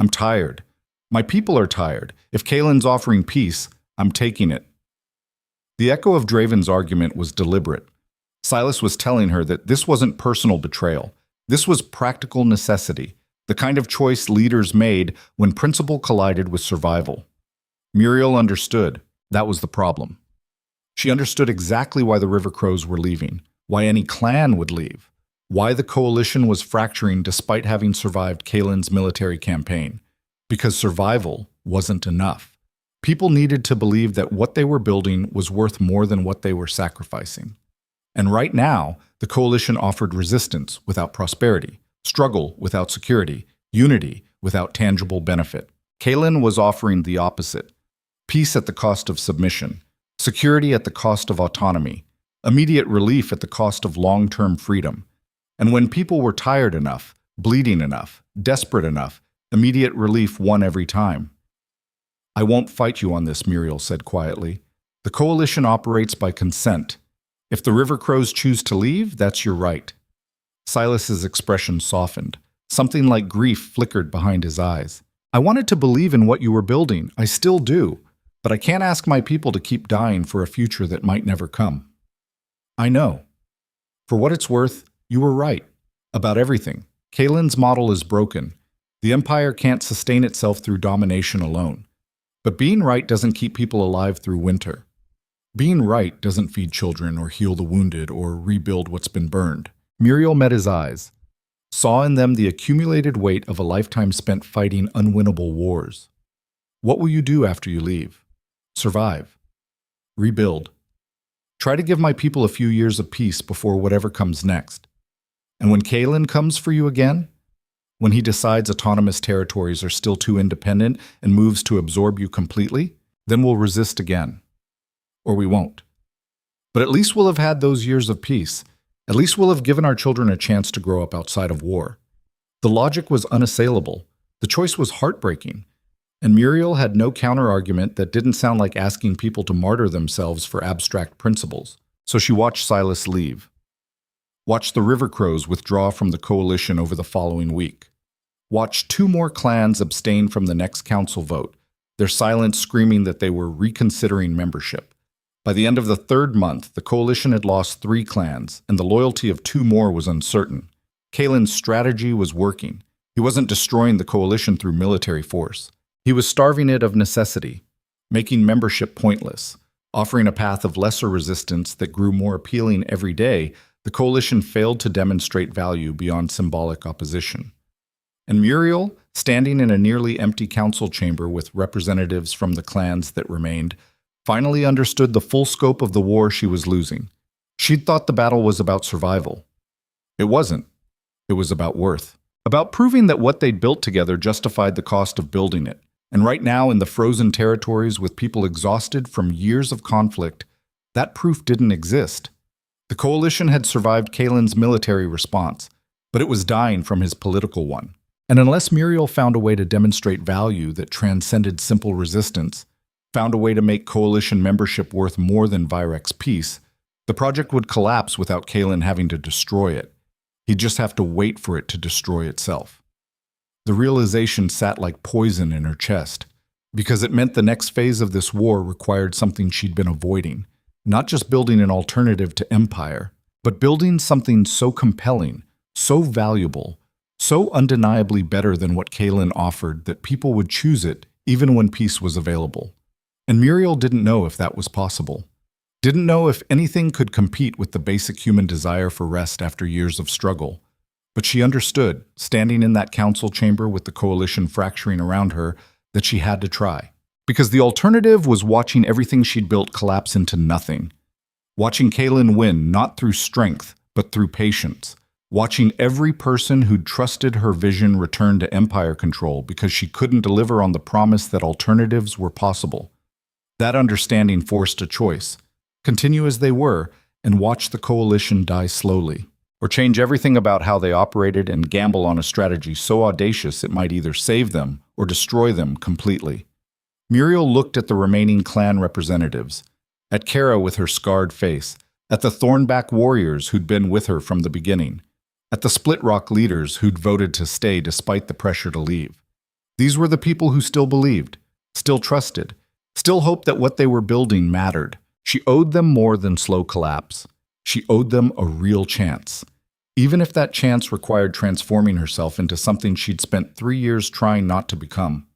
I'm tired. My people are tired. If Kalen's offering peace, I'm taking it." The echo of Draven's argument was deliberate. Silas was telling her that this wasn't personal betrayal. This was practical necessity, the kind of choice leaders made when principle collided with survival. Muriel understood. That was the problem. She understood exactly why the River Crows were leaving, why any clan would leave, why the Coalition was fracturing despite having survived Kalen's military campaign. Because survival wasn't enough. People needed to believe that what they were building was worth more than what they were sacrificing. And right now, the Coalition offered resistance without prosperity, struggle without security, unity without tangible benefit. Kalen was offering the opposite. Peace at the cost of submission, security at the cost of autonomy, immediate relief at the cost of long-term freedom. And when people were tired enough, bleeding enough, desperate enough, immediate relief won every time. "I won't fight you on this," Muriel said quietly. "The Coalition operates by consent. If the River Crows choose to leave, that's your right." Silas's expression softened. Something like grief flickered behind his eyes. "I wanted to believe in what you were building. I still do. But I can't ask my people to keep dying for a future that might never come." "I know. For what it's worth, you were right. About everything. Kalen's model is broken. The Empire can't sustain itself through domination alone. But being right doesn't keep people alive through winter. Being right doesn't feed children or heal the wounded or rebuild what's been burned. Muriel met his eyes, saw in them the accumulated weight of a lifetime spent fighting unwinnable wars. What will you do after you leave? Survive. Rebuild. Try to give my people a few years of peace before whatever comes next. And when Kalen comes for you again, when he decides autonomous territories are still too independent and moves to absorb you completely, then we'll resist again. Or we won't. But at least we'll have had those years of peace. At least we'll have given our children a chance to grow up outside of war. The logic was unassailable. The choice was heartbreaking. And Muriel had no counter-argument that didn't sound like asking people to martyr themselves for abstract principles. So she watched Silas leave. Watched the River Crows withdraw from the coalition over the following week. Watched 2 more clans abstain from the next council vote, their silence screaming that they were reconsidering membership. By the end of the 3rd month, the coalition had lost 3 clans, and the loyalty of 2 more was uncertain. Kalen's strategy was working. He wasn't destroying the coalition through military force. He was starving it of necessity, making membership pointless. Offering a path of lesser resistance that grew more appealing every day, the coalition failed to demonstrate value beyond symbolic opposition. And Muriel, standing in a nearly empty council chamber with representatives from the clans that remained, finally understood the full scope of the war she was losing. She'd thought the battle was about survival. It wasn't. It was about worth. About proving that what they'd built together justified the cost of building it. And right now, in the frozen territories with people exhausted from years of conflict, that proof didn't exist. The coalition had survived Kalen's military response, but it was dying from his political one. And unless Muriel found a way to demonstrate value that transcended simple resistance, found a way to make coalition membership worth more than Virex's peace, the project would collapse without Kalen having to destroy it. He'd just have to wait for it to destroy itself. The realization sat like poison in her chest, because it meant the next phase of this war required something she'd been avoiding, not just building an alternative to empire, but building something so compelling, so valuable, so undeniably better than what Kalen offered that people would choose it even when peace was available. And Muriel didn't know if that was possible. Didn't know if anything could compete with the basic human desire for rest after years of struggle. But she understood, standing in that council chamber with the coalition fracturing around her, that she had to try. Because the alternative was watching everything she'd built collapse into nothing. Watching Kalen win not through strength, but through patience. Watching every person who'd trusted her vision return to empire control because she couldn't deliver on the promise that alternatives were possible. That understanding forced a choice. Continue as they were and watch the coalition die slowly. Or change everything about how they operated and gamble on a strategy so audacious it might either save them or destroy them completely. Muriel looked at the remaining clan representatives, at Kara with her scarred face, at the Thornback warriors who'd been with her from the beginning, at the Split Rock leaders who'd voted to stay despite the pressure to leave. These were the people who still believed, still trusted, still hoped that what they were building mattered. She owed them more than slow collapse. She owed them a real chance. Even if that chance required transforming herself into something she'd spent 3 years trying not to become.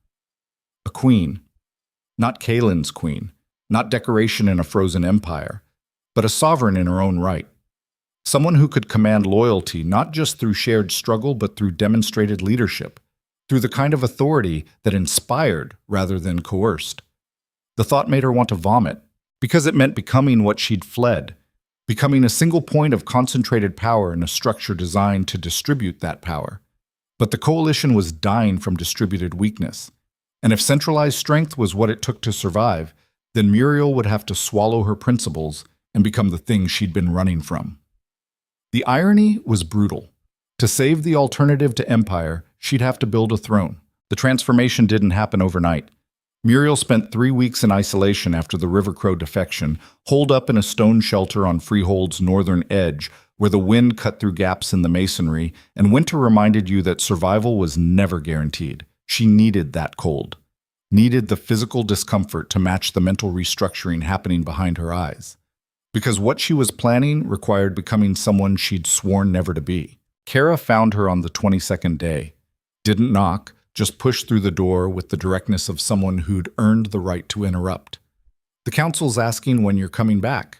A queen. Not Kalen's queen. Not decoration in a frozen empire. But a sovereign in her own right. Someone who could command loyalty not just through shared struggle but through demonstrated leadership. Through the kind of authority that inspired rather than coerced. The thought made her want to vomit. Because it meant becoming what she'd fled. Becoming a single point of concentrated power in a structure designed to distribute that power. But the coalition was dying from distributed weakness. And if centralized strength was what it took to survive, then Muriel would have to swallow her principles and become the thing she'd been running from. The irony was brutal. To save the alternative to empire, she'd have to build a throne. The transformation didn't happen overnight. Muriel spent 3 weeks in isolation after the River Crow defection, holed up in a stone shelter on Freehold's northern edge, where the wind cut through gaps in the masonry, and winter reminded you that survival was never guaranteed. She needed that cold. Needed the physical discomfort to match the mental restructuring happening behind her eyes. Because what she was planning required becoming someone she'd sworn never to be. Kara found her on the 22nd day. Didn't knock. Just pushed through the door with the directness of someone who'd earned the right to interrupt. The council's asking when you're coming back.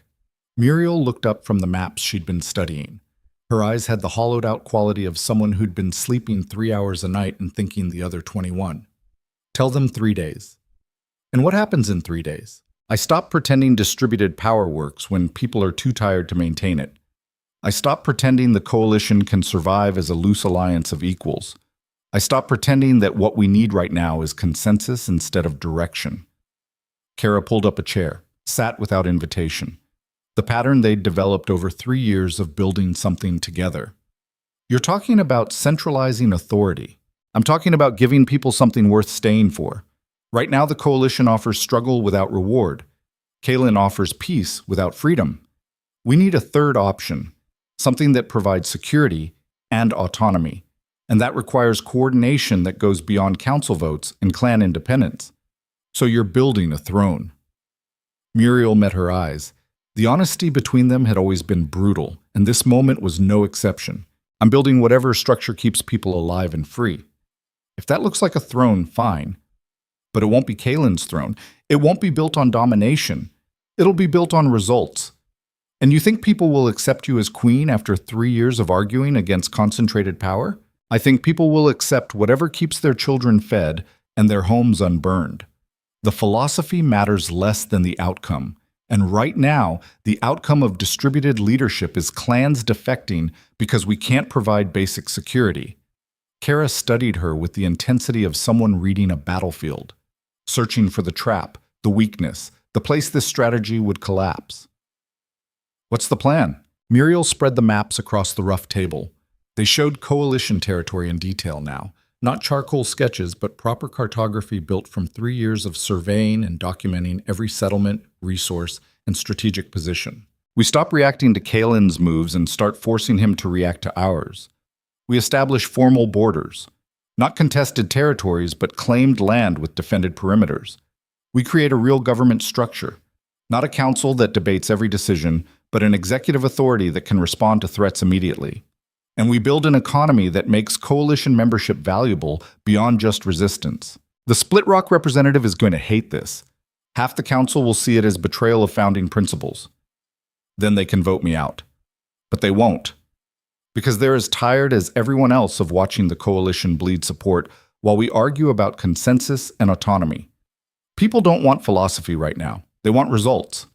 Muriel looked up from the maps she'd been studying. Her eyes had the hollowed-out quality of someone who'd been sleeping 3 hours a night and thinking the other 21. Tell them 3 days. And what happens in 3 days? I stop pretending distributed power works when people are too tired to maintain it. I stop pretending the coalition can survive as a loose alliance of equals. I stop pretending that what we need right now is consensus instead of direction. Kara pulled up a chair, sat without invitation. The pattern they'd developed over 3 years of building something together. You're talking about centralizing authority. I'm talking about giving people something worth staying for. Right now, the coalition offers struggle without reward. Kaylin offers peace without freedom. We need a third option, something that provides security and autonomy. And that requires coordination that goes beyond council votes and clan independence. So you're building a throne. Muriel met her eyes. The honesty between them had always been brutal, and this moment was no exception. I'm building whatever structure keeps people alive and free. If that looks like a throne, fine. But it won't be Kaylin's throne. It won't be built on domination. It'll be built on results. And you think people will accept you as queen after 3 years of arguing against concentrated power? I think people will accept whatever keeps their children fed and their homes unburned. The philosophy matters less than the outcome. And right now, the outcome of distributed leadership is clans defecting because we can't provide basic security. Kara studied her with the intensity of someone reading a battlefield, searching for the trap, the weakness, the place this strategy would collapse. What's the plan? Muriel spread the maps across the rough table. They showed coalition territory in detail now. Not charcoal sketches, but proper cartography built from 3 years of surveying and documenting every settlement, resource, and strategic position. We stop reacting to Kaylin's moves and start forcing him to react to ours. We establish formal borders, not contested territories, but claimed land with defended perimeters. We create a real government structure, not a council that debates every decision, but an executive authority that can respond to threats immediately. And we build an economy that makes coalition membership valuable beyond just resistance. The Split Rock representative is going to hate this. Half the council will see it as betrayal of founding principles. Then they can vote me out. But they won't. Because they're as tired as everyone else of watching the coalition bleed support while we argue about consensus and autonomy. People don't want philosophy right now. They want results.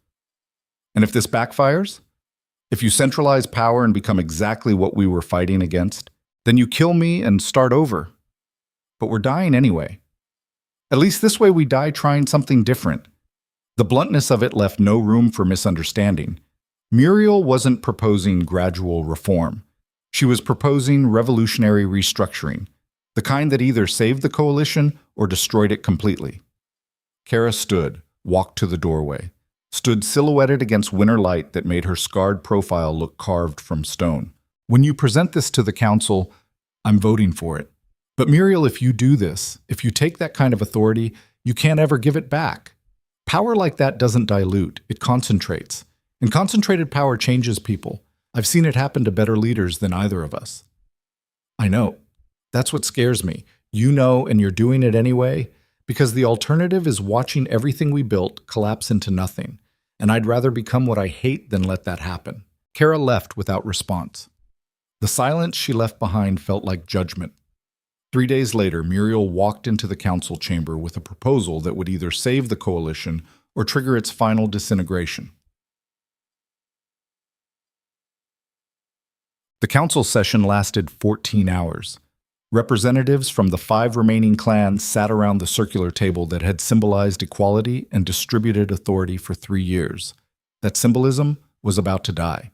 And if this backfires, if you centralize power and become exactly what we were fighting against, then you kill me and start over. But we're dying anyway. At least this way we die trying something different. The bluntness of it left no room for misunderstanding. Muriel wasn't proposing gradual reform. She was proposing revolutionary restructuring, the kind that either saved the coalition or destroyed it completely. Kara stood, walked to the doorway, stood silhouetted against winter light that made her scarred profile look carved from stone. When you present this to the council, I'm voting for it. But Muriel, if you do this, if you take that kind of authority, you can't ever give it back. Power like that doesn't dilute, it concentrates. And concentrated power changes people. I've seen it happen to better leaders than either of us. I know. That's what scares me. You know, and you're doing it anyway, because the alternative is watching everything we built collapse into nothing. And I'd rather become what I hate than let that happen. Kara left without response. The silence she left behind felt like judgment. 3 days later, Muriel walked into the council chamber with a proposal that would either save the coalition or trigger its final disintegration. The council session lasted 14 hours. Representatives from the 5 remaining clans sat around the circular table that had symbolized equality and distributed authority for 3 years. That symbolism was about to die.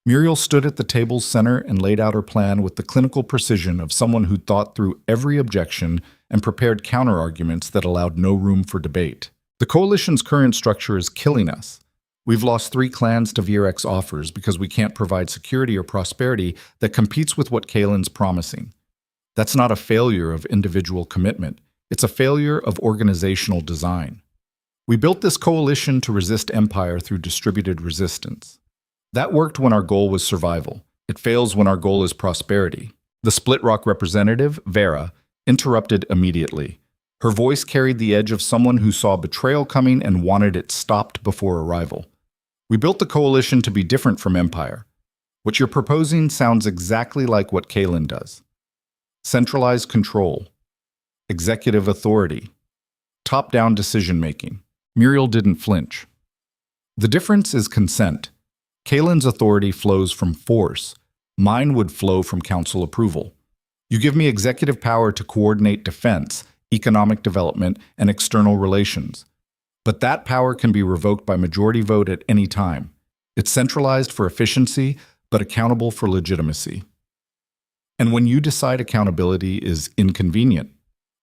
Muriel stood at the table's center and laid out her plan with the clinical precision of someone who'd thought through every objection and prepared counterarguments that allowed no room for debate. The coalition's current structure is killing us. We've lost 3 clans to VRX offers because we can't provide security or prosperity that competes with what Kaylin's promising. That's not a failure of individual commitment. It's a failure of organizational design. We built this coalition to resist empire through distributed resistance. That worked when our goal was survival. It fails when our goal is prosperity. The Split Rock representative, Vera, interrupted immediately. Her voice carried the edge of someone who saw betrayal coming and wanted it stopped before arrival. We built the coalition to be different from empire. What you're proposing sounds exactly like what Kalen does. Centralized control, executive authority, top-down decision-making. Muriel didn't flinch. The difference is consent. Kalen's authority flows from force. Mine would flow from council approval. You give me executive power to coordinate defense, economic development, and external relations. But that power can be revoked by majority vote at any time. It's centralized for efficiency, but accountable for legitimacy. And when you decide accountability is inconvenient,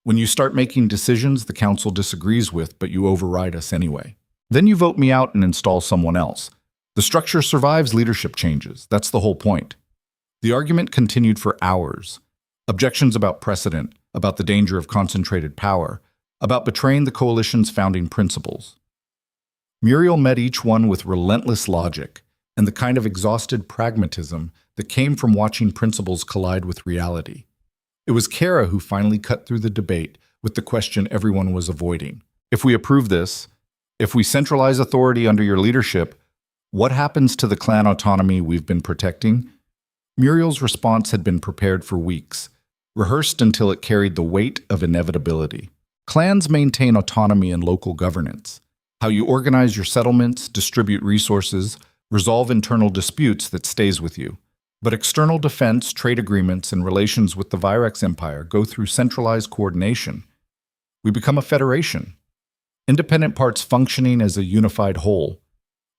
when you start making decisions the council disagrees with, but you override us anyway, then you vote me out and install someone else. The structure survives leadership changes. That's the whole point. The argument continued for hours. Objections about precedent, about the danger of concentrated power, about betraying the coalition's founding principles. Muriel met each one with relentless logic and the kind of exhausted pragmatism that came from watching principles collide with reality. It was Kara who finally cut through the debate with the question everyone was avoiding. If we approve this, if we centralize authority under your leadership, what happens to the clan autonomy we've been protecting? Muriel's response had been prepared for weeks, rehearsed until it carried the weight of inevitability. Clans maintain autonomy in local governance, how you organize your settlements, distribute resources, resolve internal disputes that stays with you. But external defense, trade agreements, and relations with the Virex Empire go through centralized coordination. We become a federation, independent parts functioning as a unified whole.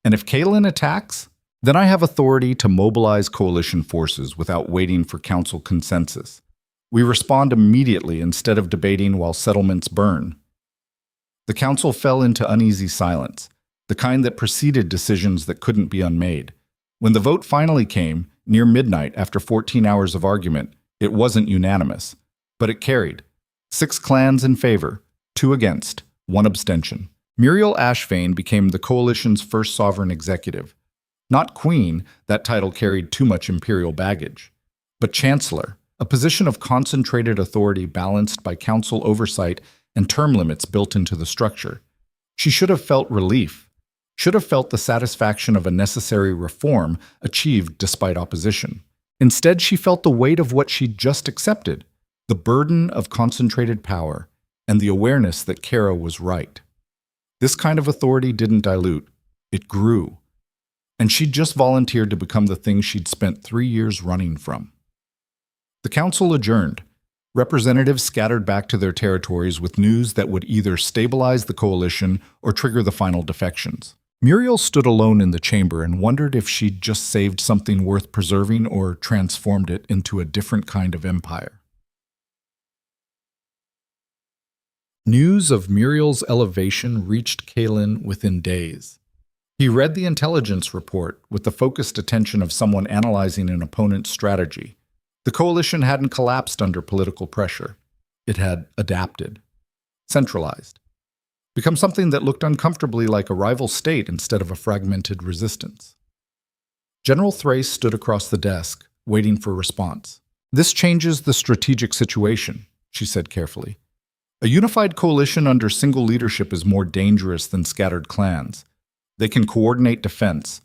And if Kalen attacks, then I have authority to mobilize coalition forces without waiting for council consensus. We respond immediately instead of debating while settlements burn. The council fell into uneasy silence, the kind that preceded decisions that couldn't be unmade. When the vote finally came, near midnight after 14 hours of argument, it wasn't unanimous, but it carried. 6 clans in favor, 2 against, 1 abstention. Muriel Ashvane became the coalition's first sovereign executive. Not queen, that title carried too much imperial baggage, but chancellor, a position of concentrated authority balanced by council oversight and term limits built into the structure. She should have felt relief, should have felt the satisfaction of a necessary reform achieved despite opposition. Instead, she felt the weight of what she'd just accepted, the burden of concentrated power, and the awareness that Kara was right. This kind of authority didn't dilute, it grew. And she'd just volunteered to become the thing she'd spent 3 years running from. The council adjourned. Representatives scattered back to their territories with news that would either stabilize the coalition or trigger the final defections. Muriel stood alone in the chamber and wondered if she'd just saved something worth preserving or transformed it into a different kind of empire. News of Muriel's elevation reached Kalen within days. He read the intelligence report with the focused attention of someone analyzing an opponent's strategy. The coalition hadn't collapsed under political pressure. It had adapted, centralized, become something that looked uncomfortably like a rival state instead of a fragmented resistance. General Thrace stood across the desk, waiting for response. "This changes the strategic situation," she said carefully. "A unified coalition under single leadership is more dangerous than scattered clans. They can coordinate defense,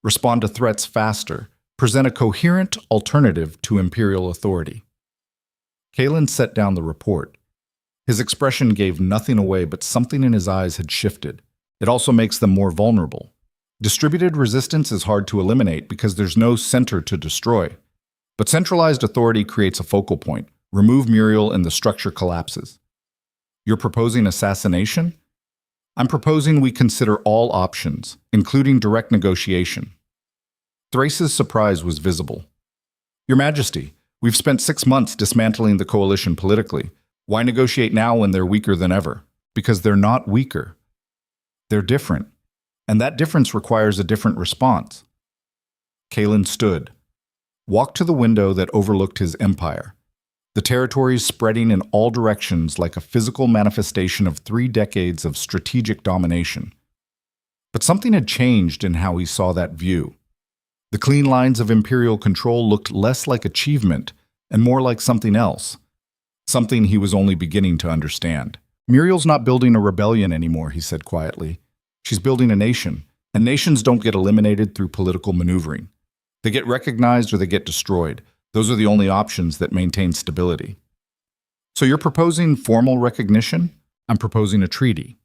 respond to threats faster, present a coherent alternative to imperial authority." Kalen set down the report. His expression gave nothing away, but something in his eyes had shifted. It also makes them more vulnerable. Distributed resistance is hard to eliminate because there's no center to destroy. But centralized authority creates a focal point. Remove Muriel and the structure collapses. "You're proposing assassination?" "I'm proposing we consider all options, including direct negotiation." Thrace's surprise was visible. "Your Majesty, we've spent 6 months dismantling the coalition politically. Why negotiate now when they're weaker than ever?" "Because they're not weaker. They're different. And that difference requires a different response." Kalen stood, walked to the window that overlooked his empire, the territories spreading in all directions like a physical manifestation of 3 decades of strategic domination. But something had changed in how he saw that view. The clean lines of imperial control looked less like achievement and more like something else, something he was only beginning to understand. Muriel's not building a rebellion anymore, he said quietly. She's building a nation, and nations don't get eliminated through political maneuvering. They get recognized or they get destroyed. Those are the only options that maintain stability. So you're proposing formal recognition? I'm proposing a treaty.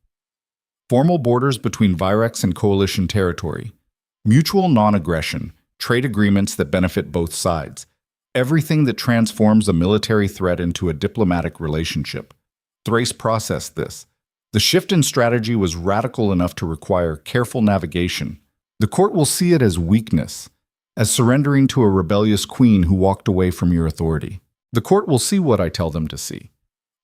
Formal borders between Virex and coalition territory. Mutual non-aggression, trade agreements that benefit both sides. Everything that transforms a military threat into a diplomatic relationship. Thrace processed this. The shift in strategy was radical enough to require careful navigation. The court will see it as weakness, as surrendering to a rebellious queen who walked away from your authority. The court will see what I tell them to see.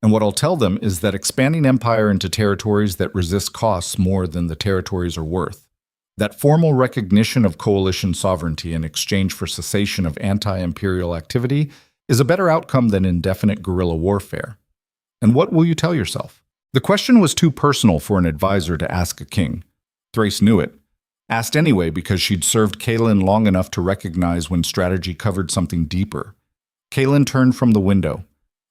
And what I'll tell them is that expanding empire into territories that resist costs more than the territories are worth. That formal recognition of coalition sovereignty in exchange for cessation of anti-imperial activity is a better outcome than indefinite guerrilla warfare. And what will you tell yourself? The question was too personal for an advisor to ask a king. Thrace knew it. Asked anyway because she'd served Kaelin long enough to recognize when strategy covered something deeper. Kaelin turned from the window,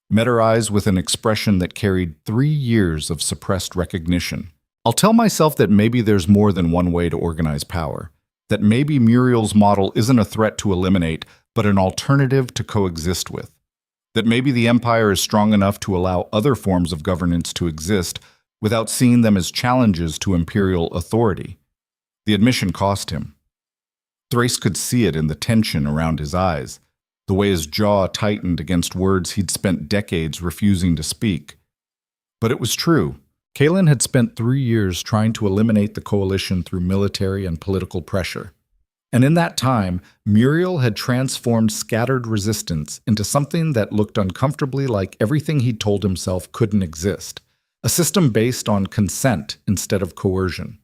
met her eyes with an expression that carried 3 years of suppressed recognition. I'll tell myself that maybe there's more than one way to organize power, that maybe Muriel's model isn't a threat to eliminate, but an alternative to coexist with. That maybe the empire is strong enough to allow other forms of governance to exist without seeing them as challenges to imperial authority. The admission cost him. Thrace could see it in the tension around his eyes, the way his jaw tightened against words he'd spent decades refusing to speak. But it was true. Kaelin had spent 3 years trying to eliminate the coalition through military and political pressure. And in that time, Muriel had transformed scattered resistance into something that looked uncomfortably like everything he'd told himself couldn't exist. A system based on consent instead of coercion,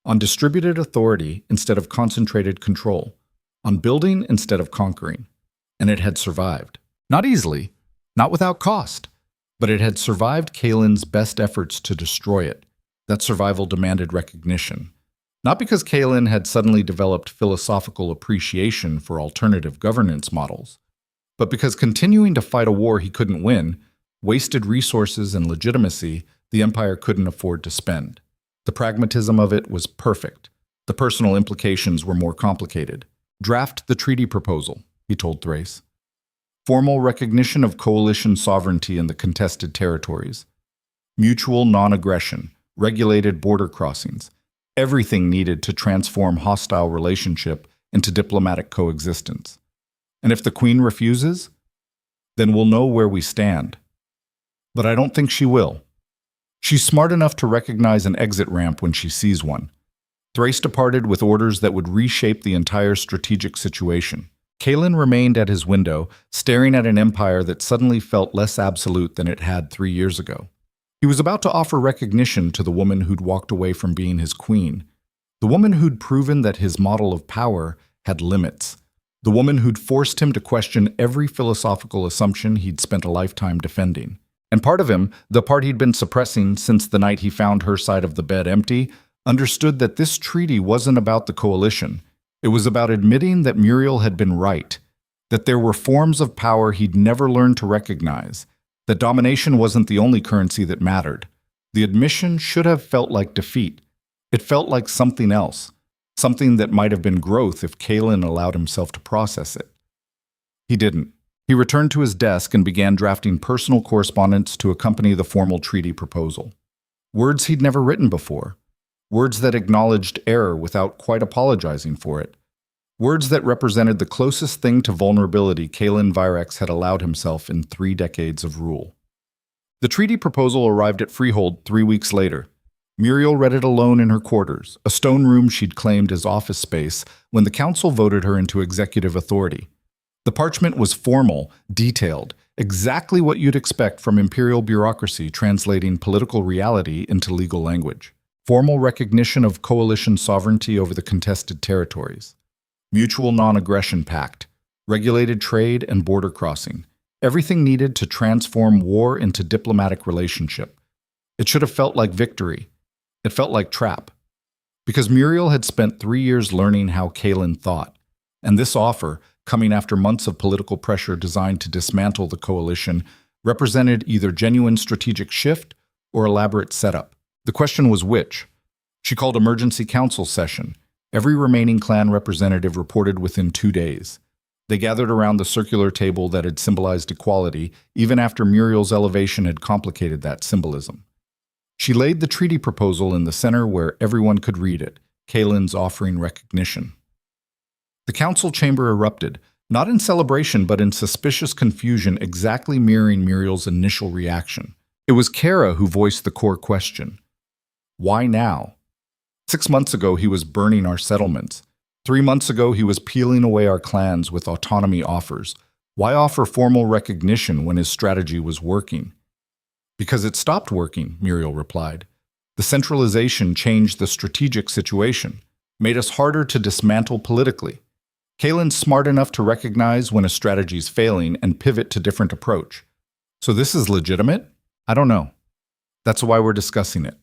on distributed authority instead of concentrated control, on building instead of conquering. And it had survived. Not easily, not without cost, but it had survived Kaelin's best efforts to destroy it. That survival demanded recognition. Not because Kaelin had suddenly developed philosophical appreciation for alternative governance models, but because continuing to fight a war he couldn't win wasted resources and legitimacy the empire couldn't afford to spend. The pragmatism of it was perfect. The personal implications were more complicated. Draft the treaty proposal, he told Thrace. Formal recognition of coalition sovereignty in the contested territories. Mutual non-aggression, regulated border crossings, everything needed to transform hostile relationship into diplomatic coexistence. And if the Queen refuses, then we'll know where we stand. But I don't think she will. She's smart enough to recognize an exit ramp when she sees one. Thrace departed with orders that would reshape the entire strategic situation. Kaelin remained at his window, staring at an empire that suddenly felt less absolute than it had 3 years ago. He was about to offer recognition to the woman who'd walked away from being his queen, the woman who'd proven that his model of power had limits, the woman who'd forced him to question every philosophical assumption he'd spent a lifetime defending. And part of him, the part he'd been suppressing since the night he found her side of the bed empty, understood that this treaty wasn't about the coalition. It was about admitting that Muriel had been right, that there were forms of power he'd never learned to recognize, that domination wasn't the only currency that mattered. The admission should have felt like defeat. It felt like something else, something that might have been growth if Kaelin allowed himself to process it. He didn't. He returned to his desk and began drafting personal correspondence to accompany the formal treaty proposal. Words he'd never written before. Words that acknowledged error without quite apologizing for it. Words that represented the closest thing to vulnerability Kaelin Virex had allowed himself in 3 decades of rule. The treaty proposal arrived at Freehold 3 weeks later. Muriel read it alone in her quarters, a stone room she'd claimed as office space when the council voted her into executive authority. The parchment was formal, detailed, exactly what you'd expect from imperial bureaucracy translating political reality into legal language. Formal recognition of coalition sovereignty over the contested territories. Mutual non-aggression pact, regulated trade and border crossing, everything needed to transform war into diplomatic relationship. It should have felt like victory. It felt like trap. Because Muriel had spent 3 years learning how Kaelin thought, and this offer, coming after months of political pressure designed to dismantle the coalition, represented either genuine strategic shift or elaborate setup. The question was which. She called emergency council session. Every remaining clan representative reported within 2 days. They gathered around the circular table that had symbolized equality, even after Muriel's elevation had complicated that symbolism. She laid the treaty proposal in the center where everyone could read it, Kaelin's offering recognition. The council chamber erupted, not in celebration but in suspicious confusion, exactly mirroring Muriel's initial reaction. It was Kara who voiced the core question. Why now? 6 months ago he was burning our settlements. 3 months ago he was peeling away our clans with autonomy offers. Why offer formal recognition when his strategy was working? Because it stopped working, Muriel replied. The centralization changed the strategic situation, made us harder to dismantle politically. Kaelin's smart enough to recognize when a strategy's failing and pivot to different approach. So this is legitimate? I don't know. That's why we're discussing it.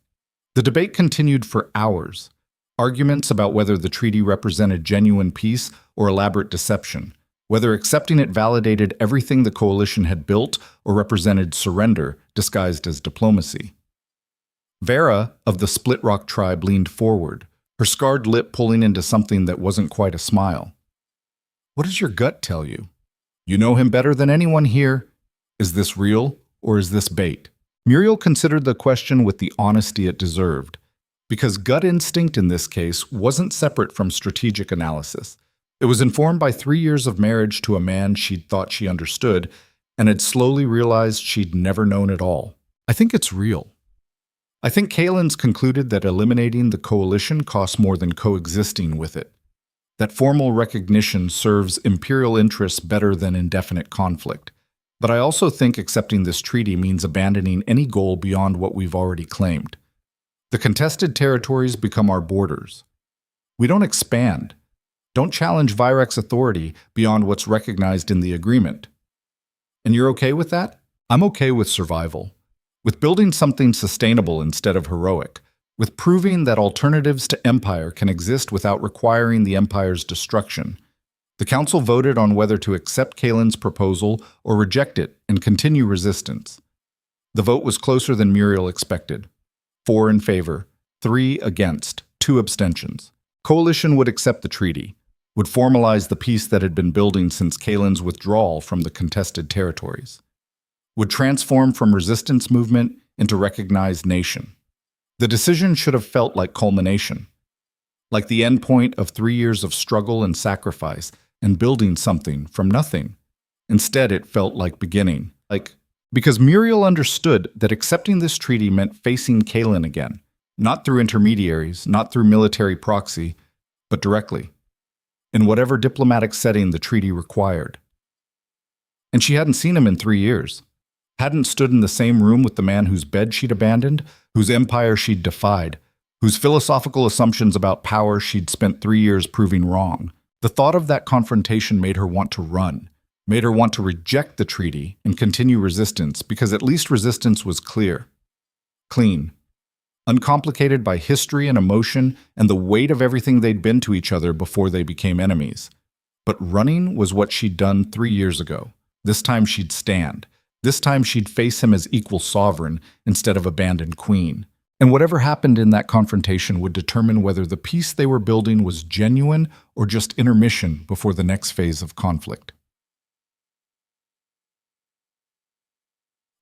The debate continued for hours. Arguments about whether the treaty represented genuine peace or elaborate deception, whether accepting it validated everything the coalition had built or represented surrender disguised as diplomacy. Vera, of the Split Rock tribe, leaned forward, her scarred lip pulling into something that wasn't quite a smile. What does your gut tell you? You know him better than anyone here. Is this real or is this bait? Muriel considered the question with the honesty it deserved, because gut instinct in this case wasn't separate from strategic analysis. It was informed by 3 years of marriage to a man she'd thought she understood and had slowly realized she'd never known at all. I think it's real. I think Kaelin's concluded that eliminating the coalition costs more than coexisting with it. That formal recognition serves imperial interests better than indefinite conflict. But I also think accepting this treaty means abandoning any goal beyond what we've already claimed. The contested territories become our borders. We don't expand. Don't challenge Virec's authority beyond what's recognized in the agreement. And you're okay with that? I'm okay with survival. With building something sustainable instead of heroic. With proving that alternatives to empire can exist without requiring the empire's destruction. The council voted on whether to accept Kaelin's proposal or reject it and continue resistance. The vote was closer than Muriel expected. 4 in favor, 3 against, 2 abstentions. Coalition would accept the treaty, would formalize the peace that had been building since Kaelin's withdrawal from the contested territories, would transform from resistance movement into recognized nation. The decision should have felt like culmination, like the end point of 3 years of struggle and sacrifice and building something from nothing. Instead, it felt like beginning, because Muriel understood that accepting this treaty meant facing Kaelin again, not through intermediaries, not through military proxy, but directly, in whatever diplomatic setting the treaty required. And she hadn't seen him in 3 years, hadn't stood in the same room with the man whose bed she'd abandoned, whose empire she'd defied, whose philosophical assumptions about power she'd spent 3 years proving wrong. The thought of that confrontation made her want to run, made her want to reject the treaty and continue resistance, because at least resistance was clear, clean, uncomplicated by history and emotion and the weight of everything they'd been to each other before they became enemies. But running was what she'd done 3 years ago. This time she'd stand. This time she'd face him as equal sovereign instead of abandoned queen. And whatever happened in that confrontation would determine whether the peace they were building was genuine or just intermission before the next phase of conflict.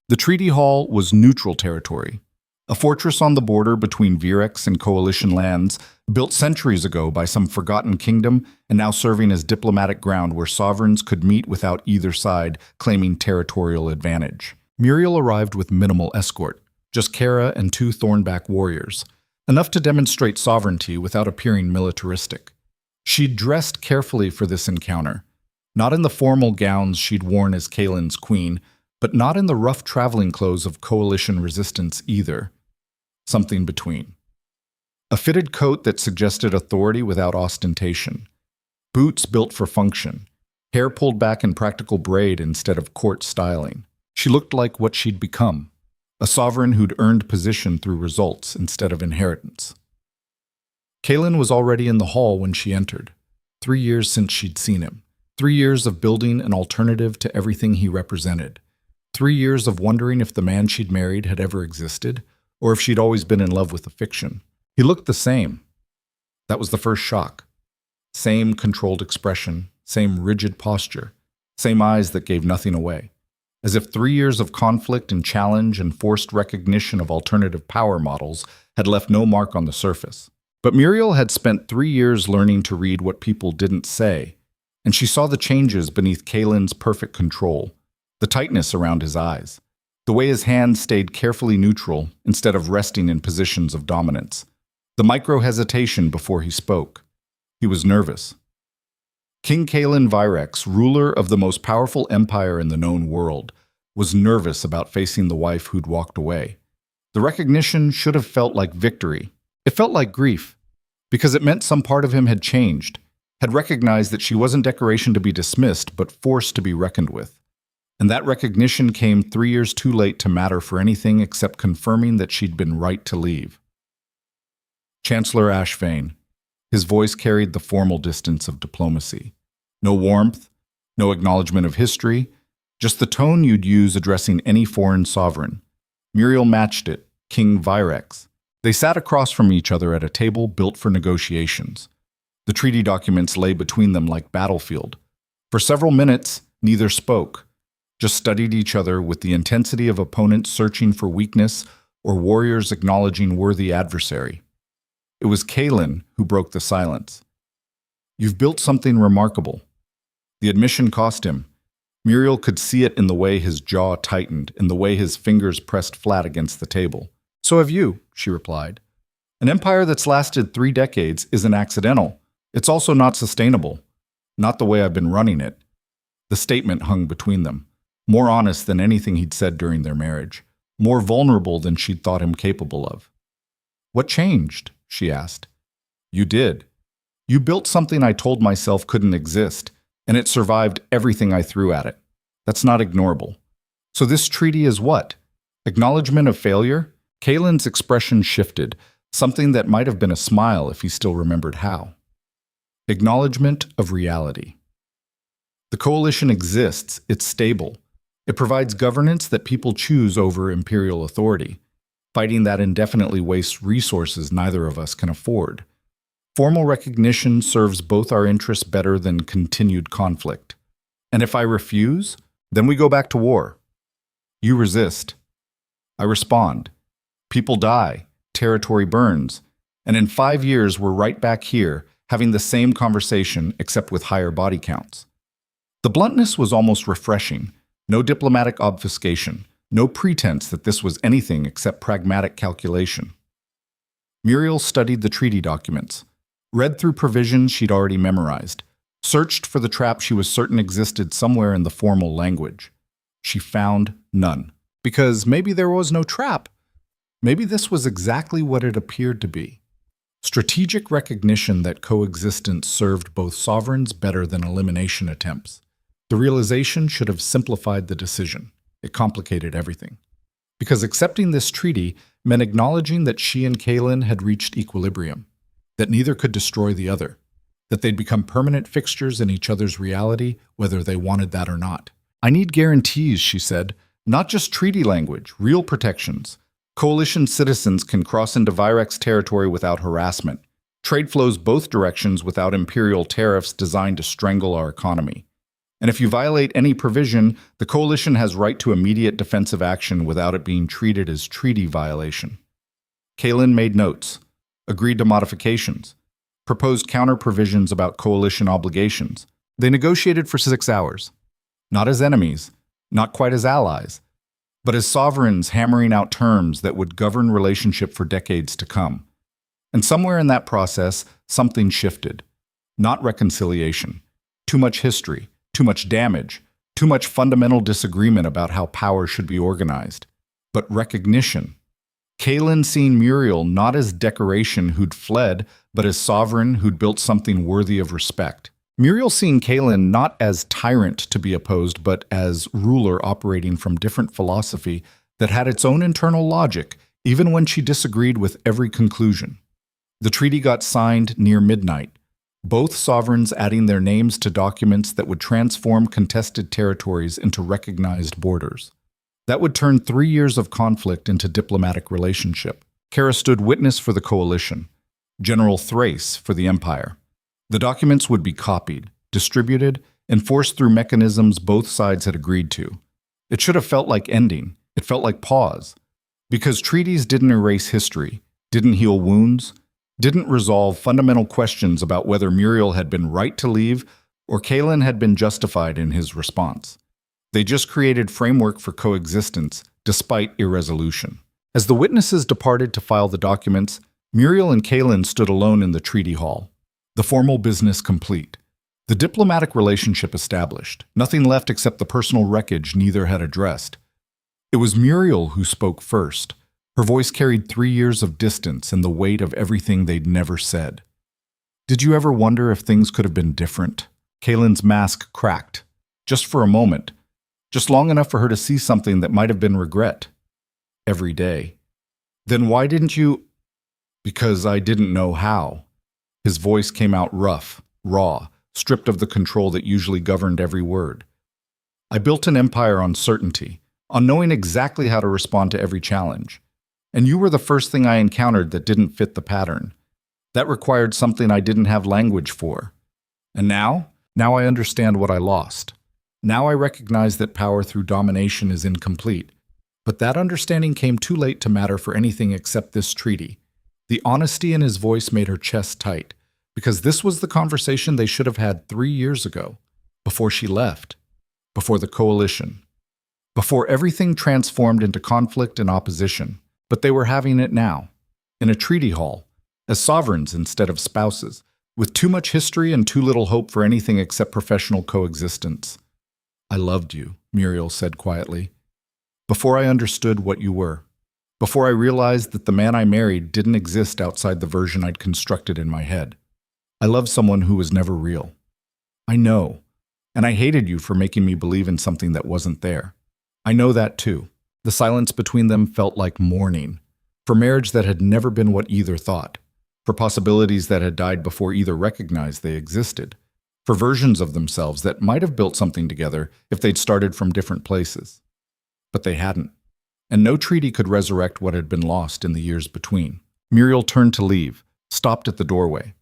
The treaty hall was neutral territory, a fortress on the border between Virex and coalition lands, built centuries ago by some forgotten kingdom and now serving as diplomatic ground where sovereigns could meet without either side claiming territorial advantage. Muriel arrived with minimal escort, just Kara and 2 Thornback warriors, enough to demonstrate sovereignty without appearing militaristic. She'd dressed carefully for this encounter, not in the formal gowns she'd worn as Kaelin's queen, but not in the rough traveling clothes of coalition resistance either. Something between. A fitted coat that suggested authority without ostentation. Boots built for function. Hair pulled back in practical braid instead of court styling. She looked like what she'd become. A sovereign who'd earned position through results instead of inheritance. Kaelin was already in the hall when she entered. 3 years since she'd seen him. 3 years of building an alternative to everything he represented. 3 years of wondering if the man she'd married had ever existed, or if she'd always been in love with the fiction. He looked the same. That was the first shock. Same controlled expression, same rigid posture, same eyes that gave nothing away. As if 3 years of conflict and challenge and forced recognition of alternative power models had left no mark on the surface. But Muriel had spent 3 years learning to read what people didn't say, and she saw the changes beneath Kalen's perfect control, the tightness around his eyes, the way his hands stayed carefully neutral instead of resting in positions of dominance, the micro-hesitation before he spoke. He was nervous. King Kalen Virex, ruler of the most powerful empire in the known world, was nervous about facing the wife who'd walked away. The recognition should have felt like victory. It felt like grief, because it meant some part of him had changed, had recognized that she wasn't decoration to be dismissed, but force to be reckoned with. And that recognition came 3 years too late to matter for anything except confirming that she'd been right to leave. Chancellor Ashvane. His voice carried the formal distance of diplomacy. No warmth, no acknowledgement of history, just the tone you'd use addressing any foreign sovereign. Muriel matched it, King Virex. They sat across from each other at a table built for negotiations. The treaty documents lay between them like battlefield. For several minutes, neither spoke, just studied each other with the intensity of opponents searching for weakness or warriors acknowledging worthy adversary. It was Kalen who broke the silence. "You've built something remarkable." The admission cost him. Muriel could see it in the way his jaw tightened, in the way his fingers pressed flat against the table. "So have you," she replied. "An empire that's lasted 3 decades isn't accidental. It's also not sustainable. Not the way I've been running it." The statement hung between them, more honest than anything he'd said during their marriage, more vulnerable than she'd thought him capable of. "What changed?" she asked. "You did. You built something I told myself couldn't exist, and it survived everything I threw at it. That's not ignorable. So this treaty is what? Acknowledgement of failure?" Kalen's expression shifted, something that might have been a smile if he still remembered how. Acknowledgement of reality. The coalition exists, it's stable. It provides governance that people choose over imperial authority. Fighting that indefinitely wastes resources neither of us can afford. Formal recognition serves both our interests better than continued conflict. And if I refuse, then we go back to war. You resist. I respond. People die, territory burns, and in 5 years we're right back here, having the same conversation except with higher body counts. The bluntness was almost refreshing. No diplomatic obfuscation, no pretense that this was anything except pragmatic calculation. Muriel studied the treaty documents, read through provisions she'd already memorized, searched for the trap she was certain existed somewhere in the formal language. She found none. Because maybe there was no trap. Maybe this was exactly what it appeared to be. Strategic recognition that coexistence served both sovereigns better than elimination attempts. The realization should have simplified the decision. It complicated everything. Because accepting this treaty meant acknowledging that she and Kalen had reached equilibrium, that neither could destroy the other, that they'd become permanent fixtures in each other's reality, whether they wanted that or not. "I need guarantees," she said, "not just treaty language, real protections. Coalition citizens can cross into Virex territory without harassment. Trade flows both directions without imperial tariffs designed to strangle our economy. And if you violate any provision, the coalition has right to immediate defensive action without it being treated as treaty violation." Kalen made notes, agreed to modifications, proposed counter provisions about coalition obligations. They negotiated for 6 hours. Not as enemies, not quite as allies, but as sovereigns hammering out terms that would govern relationship for decades to come. And somewhere in that process, something shifted. Not reconciliation. Too much history, too much damage, too much fundamental disagreement about how power should be organized. But recognition. Kalen seeing Muriel not as decoration who'd fled, but as sovereign who'd built something worthy of respect. Muriel seeing Kalen not as tyrant to be opposed, but as ruler operating from different philosophy that had its own internal logic, even when she disagreed with every conclusion. The treaty got signed near midnight, both sovereigns adding their names to documents that would transform contested territories into recognized borders. That would turn 3 years of conflict into diplomatic relationship. Kara stood witness for the coalition, General Thrace for the Empire. The documents would be copied, distributed, enforced through mechanisms both sides had agreed to. It should have felt like ending. It felt like pause. Because treaties didn't erase history, didn't heal wounds, didn't resolve fundamental questions about whether Muriel had been right to leave or Kalen had been justified in his response. They just created framework for coexistence, despite irresolution. As the witnesses departed to file the documents, Muriel and Kalen stood alone in the treaty hall. The formal business complete. The diplomatic relationship established. Nothing left except the personal wreckage neither had addressed. It was Muriel who spoke first. Her voice carried 3 years of distance and the weight of everything they'd never said. Did you ever wonder if things could have been different? Kalen's mask cracked. Just for a moment. Just long enough for her to see something that might have been regret. Every day. Then why didn't you? Because I didn't know how. His voice came out rough, raw, stripped of the control that usually governed every word. I built an empire on certainty, on knowing exactly how to respond to every challenge. And you were the first thing I encountered that didn't fit the pattern. That required something I didn't have language for. And now I understand what I lost. Now I recognize that power through domination is incomplete. But that understanding came too late to matter for anything except this treaty. The honesty in his voice made her chest tight, because this was the conversation they should have had 3 years ago, before she left, before the coalition, before everything transformed into conflict and opposition. But they were having it now, in a treaty hall, as sovereigns instead of spouses, with too much history and too little hope for anything except professional coexistence. I loved you, Muriel said quietly, before I understood what you were, before I realized that the man I married didn't exist outside the version I'd constructed in my head. I loved someone who was never real. I know, and I hated you for making me believe in something that wasn't there. I know that too. The silence between them felt like mourning, for marriage that had never been what either thought, for possibilities that had died before either recognized they existed, for versions of themselves that might have built something together if they'd started from different places. But they hadn't, and no treaty could resurrect what had been lost in the years between. Muriel turned to leave, stopped at the doorway,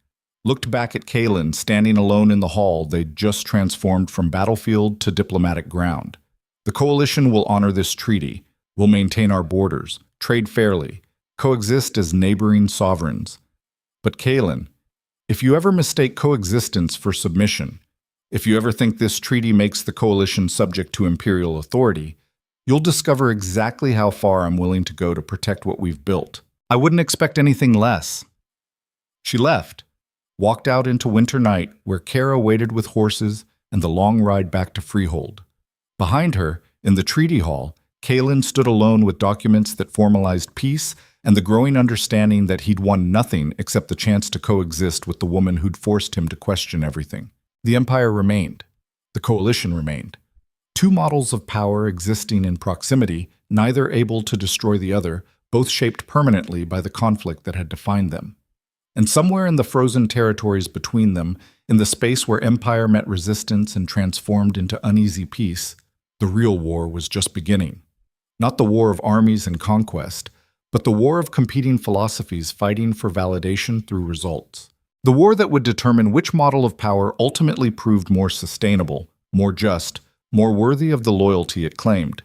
looked back at Kalen standing alone in the hall they'd just transformed from battlefield to diplomatic ground. The coalition will honor this treaty, will maintain our borders, trade fairly, coexist as neighboring sovereigns. But Kalen, if you ever mistake coexistence for submission, if you ever think this treaty makes the coalition subject to imperial authority, you'll discover exactly how far I'm willing to go to protect what we've built. I wouldn't expect anything less. She left, walked out into winter night where Kara waited with horses and the long ride back to Freehold. Behind her, in the treaty hall, Kalen stood alone with documents that formalized peace and the growing understanding that he'd won nothing except the chance to coexist with the woman who'd forced him to question everything. The empire remained. The coalition remained. Two models of power existing in proximity, neither able to destroy the other, both shaped permanently by the conflict that had defined them. And somewhere in the frozen territories between them, in the space where empire met resistance and transformed into uneasy peace, the real war was just beginning. Not the war of armies and conquest, but the war of competing philosophies fighting for validation through results. The war that would determine which model of power ultimately proved more sustainable, more just, more worthy of the loyalty it claimed.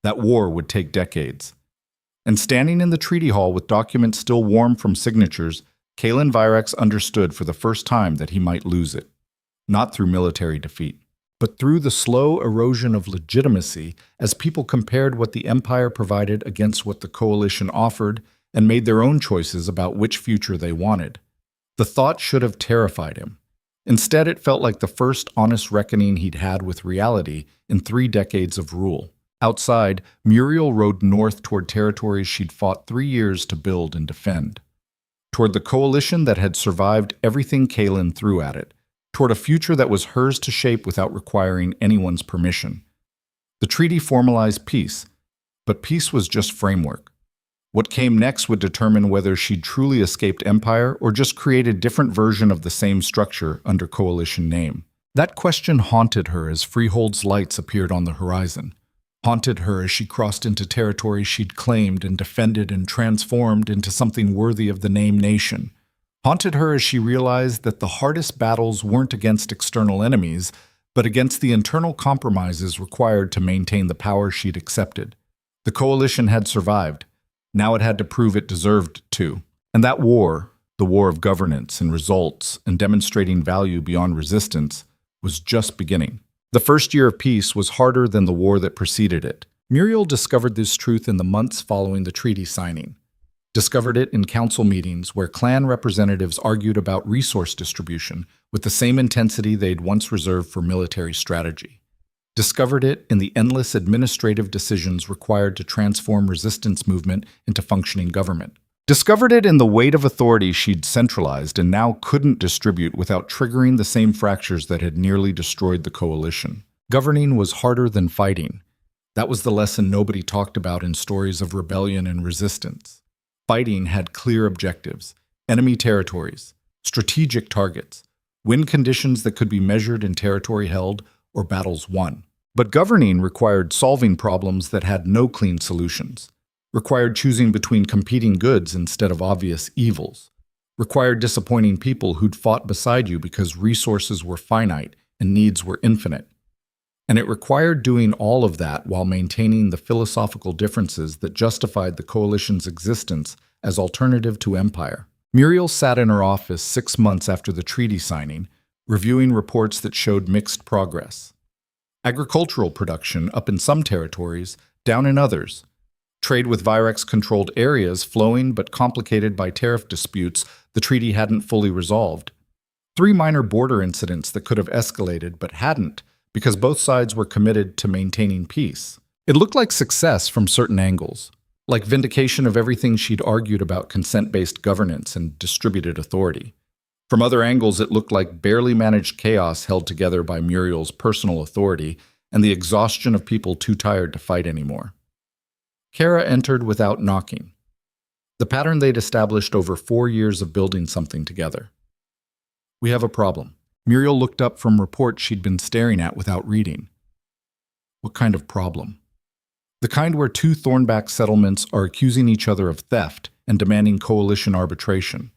That war would take decades. And standing in the treaty hall with documents still warm from signatures, Kalen Virex understood for the first time that he might lose it. Not through military defeat, but through the slow erosion of legitimacy as people compared what the empire provided against what the coalition offered and made their own choices about which future they wanted. The thought should have terrified him. Instead, it felt like the first honest reckoning he'd had with reality in 3 decades of rule. Outside, Muriel rode north toward territories she'd fought 3 years to build and defend. Toward the coalition that had survived everything Kalen threw at it. Toward a future that was hers to shape without requiring anyone's permission. The treaty formalized peace, but peace was just framework. What came next would determine whether she'd truly escaped empire or just created a different version of the same structure under coalition name. That question haunted her as Freehold's lights appeared on the horizon. haunted her as she crossed into territory she'd claimed and defended and transformed into something worthy of the name nation. Haunted her as she realized that the hardest battles weren't against external enemies, but against the internal compromises required to maintain the power she'd accepted. The coalition had survived. Now it had to prove it deserved to. And that war, the war of governance and results and demonstrating value beyond resistance, was just beginning. The first year of peace was harder than the war that preceded it. Muriel discovered this truth in the months following the treaty signing. Discovered it in council meetings where clan representatives argued about resource distribution with the same intensity they'd once reserved for military strategy. Discovered it in the endless administrative decisions required to transform resistance movement into functioning government. Discovered it in the weight of authority she'd centralized and now couldn't distribute without triggering the same fractures that had nearly destroyed the coalition. Governing was harder than fighting. That was the lesson nobody talked about in stories of rebellion and resistance. Fighting had clear objectives, enemy territories, strategic targets, win conditions that could be measured in territory held or battles won. But governing required solving problems that had no clean solutions. Required choosing between competing goods instead of obvious evils. Required disappointing people who'd fought beside you because resources were finite and needs were infinite. And it required doing all of that while maintaining the philosophical differences that justified the coalition's existence as alternative to empire. Muriel sat in her office 6 months after the treaty signing, reviewing reports that showed mixed progress. Agricultural production up in some territories, down in others. Trade with Virex-controlled areas flowing but complicated by tariff disputes the treaty hadn't fully resolved. 3 minor border incidents that could have escalated but hadn't because both sides were committed to maintaining peace. It looked like success from certain angles, like vindication of everything she'd argued about consent-based governance and distributed authority. From other angles, it looked like barely managed chaos held together by Muriel's personal authority and the exhaustion of people too tired to fight anymore. Kara entered without knocking. The pattern they'd established over 4 years of building something together. "We have a problem." Muriel looked up from reports she'd been staring at without reading. "What kind of problem?" "The kind where 2 Thornback settlements are accusing each other of theft and demanding coalition arbitration.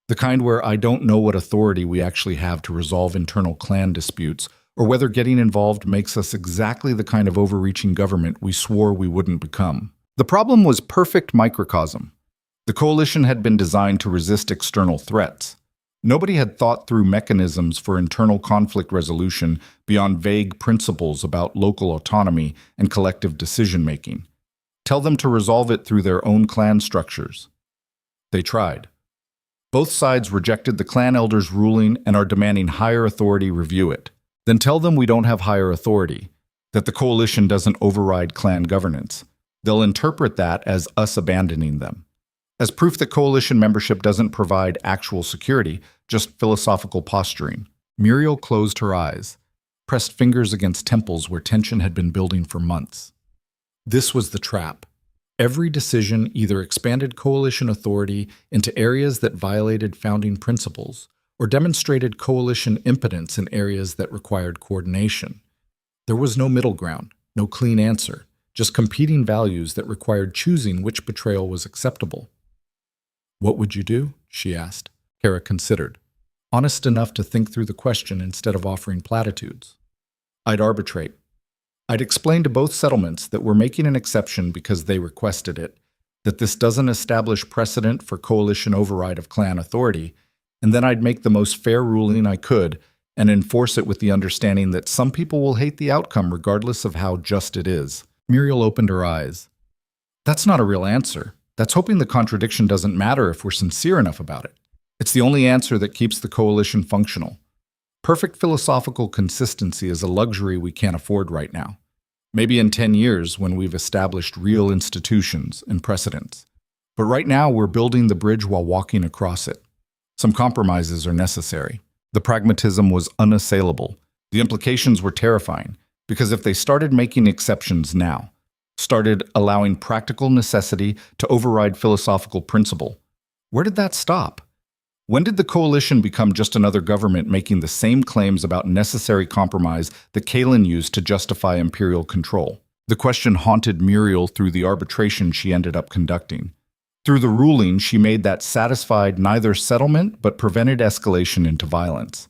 The kind where I don't know what authority we actually have to resolve internal clan disputes, or whether getting involved makes us exactly the kind of overreaching government we swore we wouldn't become." The problem was perfect microcosm. The coalition had been designed to resist external threats. Nobody had thought through mechanisms for internal conflict resolution beyond vague principles about local autonomy and collective decision-making. Tell them to resolve it through their own clan structures. They tried. Both sides rejected the clan elders' ruling and are demanding higher authority review it. Then tell them we don't have higher authority, that the coalition doesn't override clan governance. They'll interpret that as us abandoning them, as proof that coalition membership doesn't provide actual security, just philosophical posturing. Muriel closed her eyes, pressed fingers against temples where tension had been building for months. This was the trap. Every decision either expanded coalition authority into areas that violated founding principles or demonstrated coalition impotence in areas that required coordination. There was no middle ground, no clean answer, just competing values that required choosing which betrayal was acceptable. "What would you do?" she asked. Kara considered, honest enough to think through the question instead of offering platitudes. "I'd arbitrate. I'd explain to both settlements that we're making an exception because they requested it, that this doesn't establish precedent for coalition override of clan authority, and then I'd make the most fair ruling I could and enforce it with the understanding that some people will hate the outcome regardless of how just it is." Muriel opened her eyes. "That's not a real answer. That's hoping the contradiction doesn't matter if we're sincere enough about it. It's the only answer that keeps the coalition functional. Perfect philosophical consistency is a luxury we can't afford right now. Maybe in 10 years when we've established real institutions and precedents. But right now we're building the bridge while walking across it. Some compromises are necessary." The pragmatism was unassailable. The implications were terrifying, because if they started making exceptions now, started allowing practical necessity to override philosophical principle, where did that stop? When did the coalition become just another government making the same claims about necessary compromise that Kalen used to justify imperial control? The question haunted Muriel through the arbitration she ended up conducting. Through the ruling she made that satisfied neither settlement but prevented escalation into violence.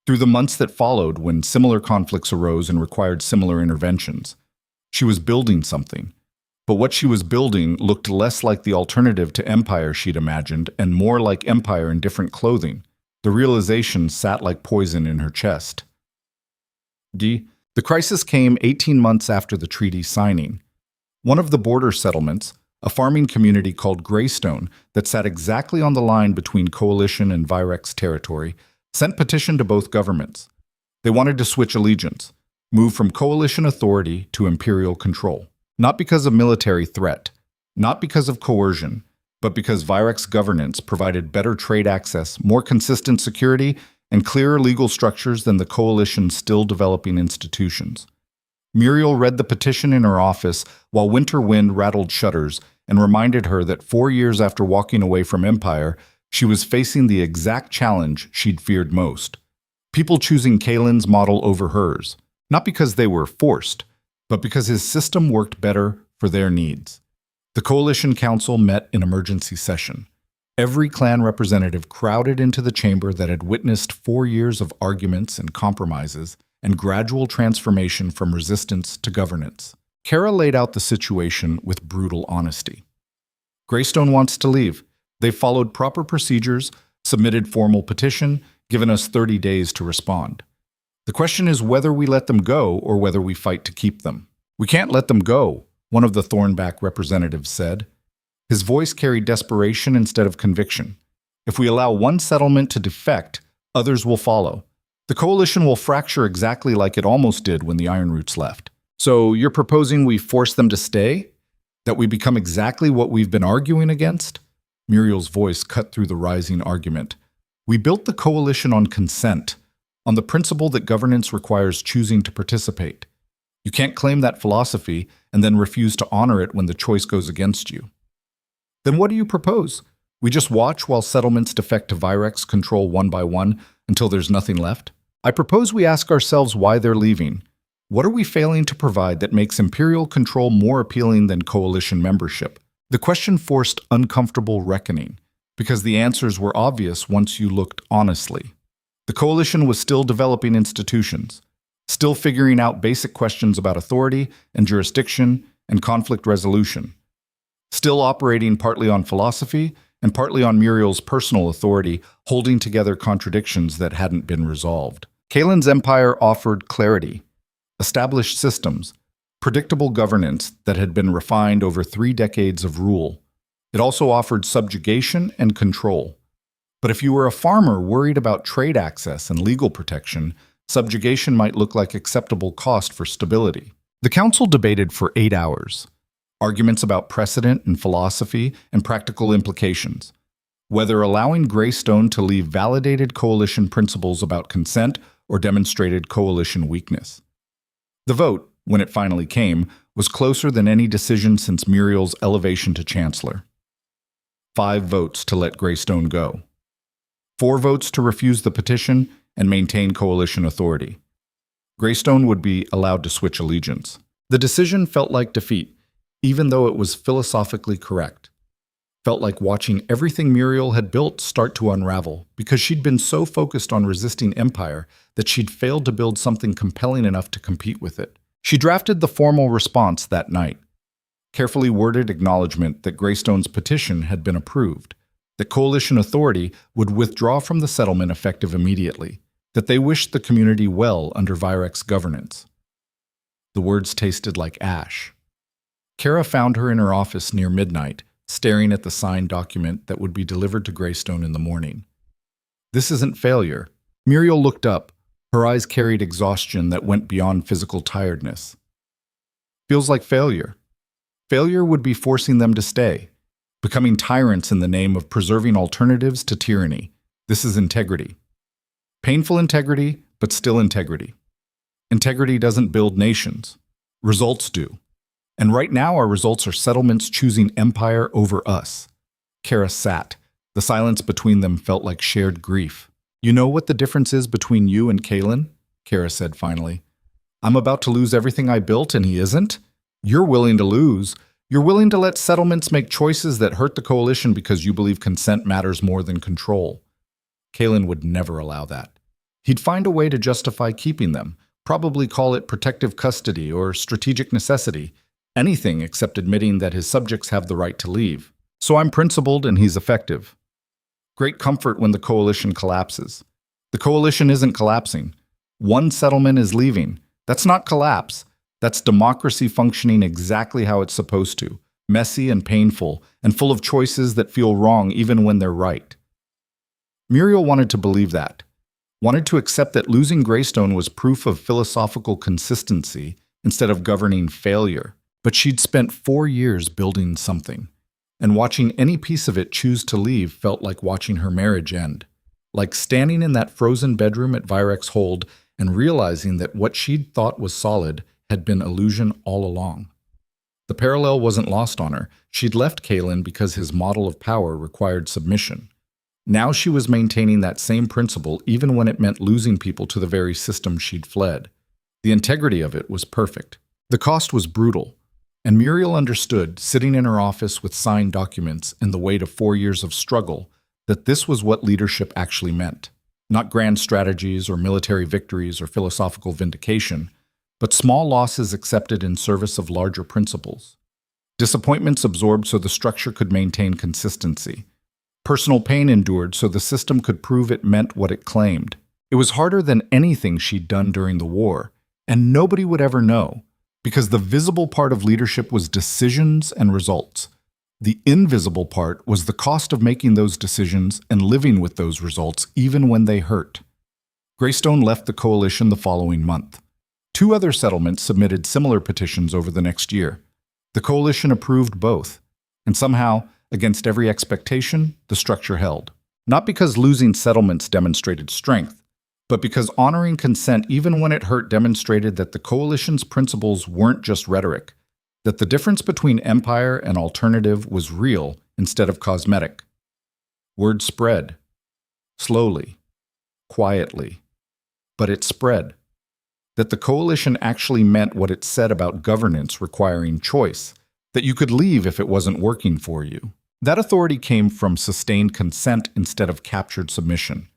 Through the months that followed, when similar conflicts arose and required similar interventions. She was building something. But what she was building looked less like the alternative to empire she'd imagined and more like empire in different clothing. The realization sat like poison in her chest. The crisis came 18 months after the treaty signing. One of the border settlements, a farming community called Greystone that sat exactly on the line between Coalition and Virex territory, sent petition to both governments. They wanted to switch allegiance, move from Coalition authority to imperial control. Not because of military threat, not because of coercion, but because Virex governance provided better trade access, more consistent security, and clearer legal structures than the Coalition's still developing institutions. Muriel read the petition in her office while winter wind rattled shutters and reminded her that 4 years after walking away from empire, she was facing the exact challenge she'd feared most. People choosing Kalen's model over hers, not because they were forced, but because his system worked better for their needs. The Coalition Council met in emergency session. Every clan representative crowded into the chamber that had witnessed 4 years of arguments and compromises and gradual transformation from resistance to governance. Kara laid out the situation with brutal honesty. Greystone wants to leave. They've followed proper procedures, submitted formal petition, given us 30 days to respond. The question is whether we let them go or whether we fight to keep them. We can't let them go, one of the Thornback representatives said. His voice carried desperation instead of conviction. If we allow one settlement to defect, others will follow. The Coalition will fracture exactly like it almost did when the Iron Roots left. So you're proposing we force them to stay? That we become exactly what we've been arguing against? Muriel's voice cut through the rising argument. We built the Coalition on consent, on the principle that governance requires choosing to participate. You can't claim that philosophy and then refuse to honor it when the choice goes against you. Then what do you propose? We just watch while settlements defect to Virex control one by one until there's nothing left? I propose we ask ourselves why they're leaving. What are we failing to provide that makes imperial control more appealing than coalition membership? The question forced uncomfortable reckoning, because the answers were obvious once you looked honestly. The coalition was still developing institutions, still figuring out basic questions about authority and jurisdiction and conflict resolution. Still operating partly on philosophy and partly on Muriel's personal authority, holding together contradictions that hadn't been resolved. Kalen's empire offered clarity, established systems, predictable governance that had been refined over 3 decades of rule. It also offered subjugation and control. But if you were a farmer worried about trade access and legal protection, subjugation might look like acceptable cost for stability. The council debated for 8 hours. Arguments about precedent and philosophy and practical implications. Whether allowing Greystone to leave validated coalition principles about consent or demonstrated coalition weakness. The vote, when it finally came, was closer than any decision since Muriel's elevation to chancellor. 5 votes to let Greystone go. 4 votes to refuse the petition and maintain coalition authority. Greystone would be allowed to switch allegiance. The decision felt like defeat, even though it was philosophically correct. Felt like watching everything Muriel had built start to unravel because she'd been so focused on resisting empire that she'd failed to build something compelling enough to compete with it. She drafted the formal response that night, carefully worded acknowledgement that Greystone's petition had been approved, that coalition authority would withdraw from the settlement effective immediately, that they wished the community well under Virex governance. The words tasted like ash. Kara found her in her office near midnight, staring at the signed document that would be delivered to Greystone in the morning. This isn't failure. Muriel looked up. Her eyes carried exhaustion that went beyond physical tiredness. Feels like failure. Failure would be forcing them to stay, becoming tyrants in the name of preserving alternatives to tyranny. This is integrity. Painful integrity, but still integrity. Integrity doesn't build nations. Results do. And right now our results are settlements choosing empire over us. Kara sat. The silence between them felt like shared grief. You know what the difference is between you and Kalen? Kara said finally. I'm about to lose everything I built and he isn't? You're willing to lose. You're willing to let settlements make choices that hurt the coalition because you believe consent matters more than control. Kalen would never allow that. He'd find a way to justify keeping them, probably call it protective custody or strategic necessity, anything except admitting that his subjects have the right to leave. So I'm principled and he's effective. Great comfort when the coalition collapses. The coalition isn't collapsing. One settlement is leaving. That's not collapse. That's democracy functioning exactly how it's supposed to, messy and painful, and full of choices that feel wrong even when they're right. Muriel wanted to believe that, wanted to accept that losing Greystone was proof of philosophical consistency instead of governing failure. But she'd spent 4 years building something, and watching any piece of it choose to leave felt like watching her marriage end, like standing in that frozen bedroom at Virex Hold and realizing that what she'd thought was solid had been illusion all along. The parallel wasn't lost on her. She'd left Kalen because his model of power required submission. Now she was maintaining that same principle even when it meant losing people to the very system she'd fled. The integrity of it was perfect. The cost was brutal, and Muriel understood, sitting in her office with signed documents and the weight of 4 years of struggle, that this was what leadership actually meant. Not grand strategies or military victories or philosophical vindication, but small losses accepted in service of larger principles. Disappointments absorbed so the structure could maintain consistency. Personal pain endured so the system could prove it meant what it claimed. It was harder than anything she'd done during the war, and nobody would ever know, because the visible part of leadership was decisions and results. The invisible part was the cost of making those decisions and living with those results even when they hurt. Greystone left the coalition the following month. 2 other settlements submitted similar petitions over the next year. The coalition approved both, and somehow, against every expectation, the structure held. Not because losing settlements demonstrated strength, but because honoring consent even when it hurt demonstrated that the coalition's principles weren't just rhetoric, that the difference between empire and alternative was real instead of cosmetic. Word spread. Slowly. Quietly. But it spread. That the coalition actually meant what it said about governance requiring choice, that you could leave if it wasn't working for you. That authority came from sustained consent instead of captured submission.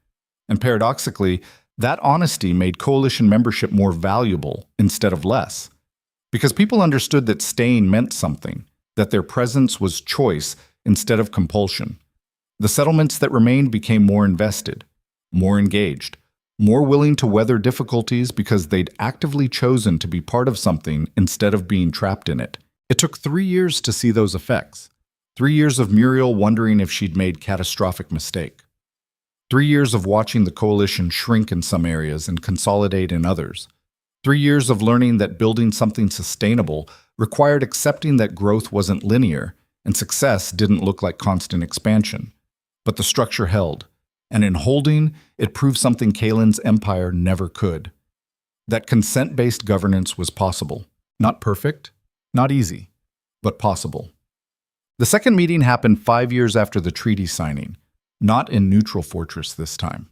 And paradoxically, that honesty made coalition membership more valuable instead of less. Because people understood that staying meant something, that their presence was choice instead of compulsion. The settlements that remained became more invested, more engaged, more willing to weather difficulties because they'd actively chosen to be part of something instead of being trapped in it. It took 3 years to see those effects. 3 years of Muriel wondering if she'd made catastrophic mistake. 3 years of watching the coalition shrink in some areas and consolidate in others. 3 years of learning that building something sustainable required accepting that growth wasn't linear and success didn't look like constant expansion. But the structure held, and in holding, it proved something Kalen's empire never could. That consent-based governance was possible. Not perfect, not easy, but possible. The second meeting happened 5 years after the treaty signing, not in Neutral Fortress this time,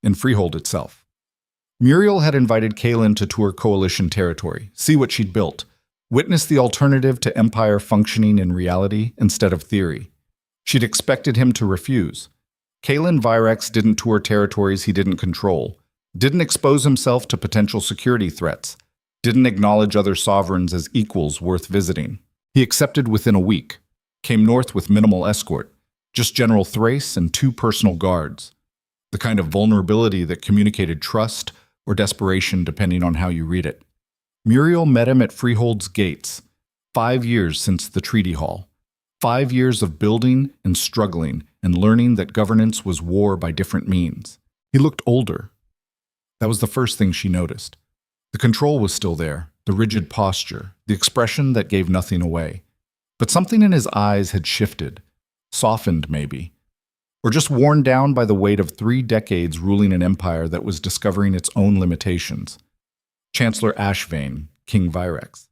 in Freehold itself. Muriel had invited Kalen to tour coalition territory, see what she'd built, witness the alternative to empire functioning in reality instead of theory. She'd expected him to refuse. Kalen Virex didn't tour territories he didn't control, didn't expose himself to potential security threats, didn't acknowledge other sovereigns as equals worth visiting. He accepted within a week, came north with minimal escort, just General Thrace and 2 personal guards, the kind of vulnerability that communicated trust or desperation depending on how you read it. Muriel met him at Freehold's gates, 5 years since the treaty hall. 5 years of building and struggling and learning that governance was war by different means. He looked older. That was the first thing she noticed. The control was still there, the rigid posture, the expression that gave nothing away. But something in his eyes had shifted, softened maybe, or just worn down by the weight of 3 decades ruling an empire that was discovering its own limitations. Chancellor Ashvane, King Virex.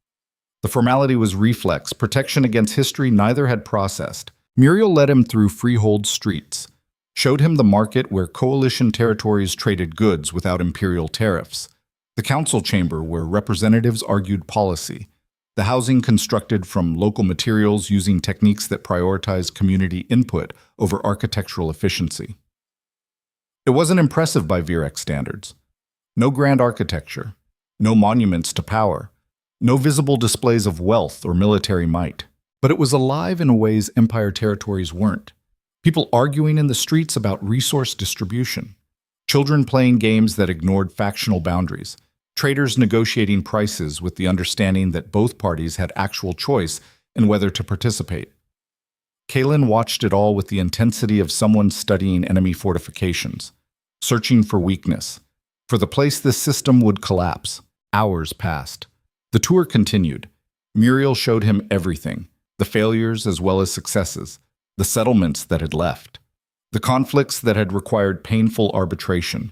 The formality was reflex, protection against history neither had processed. Muriel led him through Freehold streets, showed him the market where coalition territories traded goods without imperial tariffs, the council chamber where representatives argued policy, The housing constructed from local materials using techniques that prioritize community input over architectural efficiency. It wasn't impressive by Virex standards. No grand architecture, no monuments to power, no visible displays of wealth or military might. But it was alive in ways empire territories weren't. People arguing in the streets about resource distribution, children playing games that ignored factional boundaries, traders negotiating prices with the understanding that both parties had actual choice in whether to participate. Kalen watched it all with the intensity of someone studying enemy fortifications, searching for weakness, for the place this system would collapse. Hours passed. The tour continued. Muriel showed him everything, the failures as well as successes, the settlements that had left, the conflicts that had required painful arbitration,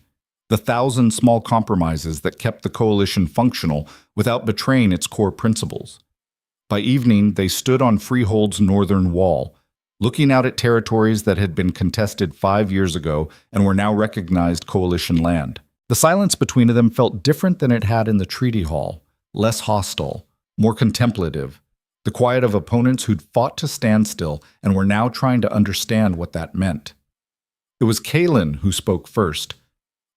the 1,000 small compromises that kept the coalition functional without betraying its core principles. By evening, they stood on Freehold's northern wall, looking out at territories that had been contested 5 years ago and were now recognized coalition land. The silence between them felt different than it had in the treaty hall, less hostile, more contemplative, the quiet of opponents who'd fought to stand still and were now trying to understand what that meant. It was Kalen who spoke first.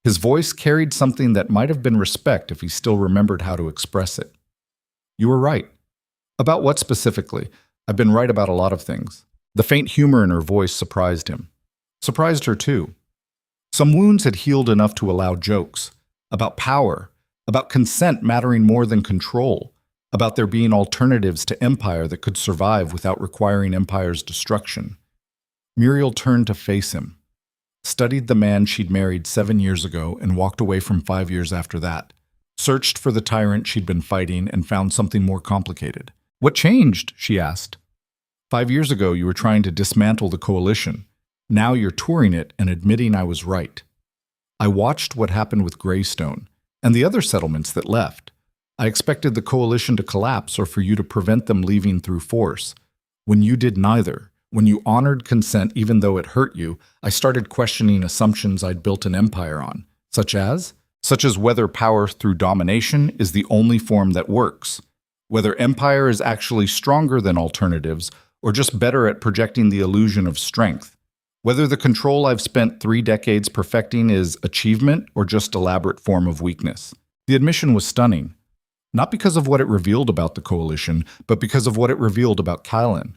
His voice carried something that might have been respect if he still remembered how to express it. You were right. About what specifically? I've been right about a lot of things. The faint humor in her voice surprised him. Surprised her too. Some wounds had healed enough to allow jokes. About power. About consent mattering more than control. About there being alternatives to empire that could survive without requiring empire's destruction. Muriel turned to face him. Studied the man she'd married 7 years ago and walked away from 5 years after that. Searched for the tyrant she'd been fighting and found something more complicated. What changed? She asked. 5 years ago, you were trying to dismantle the coalition. Now you're touring it and admitting I was right. I watched what happened with Greystone and the other settlements that left. I expected the coalition to collapse or for you to prevent them leaving through force. When you did neither, when you honored consent even though it hurt you, I started questioning assumptions I'd built an empire on, such as whether power through domination is the only form that works, whether empire is actually stronger than alternatives or just better at projecting the illusion of strength, whether the control I've spent 3 decades perfecting is achievement or just elaborate form of weakness. The admission was stunning, not because of what it revealed about the coalition, but because of what it revealed about Kylan,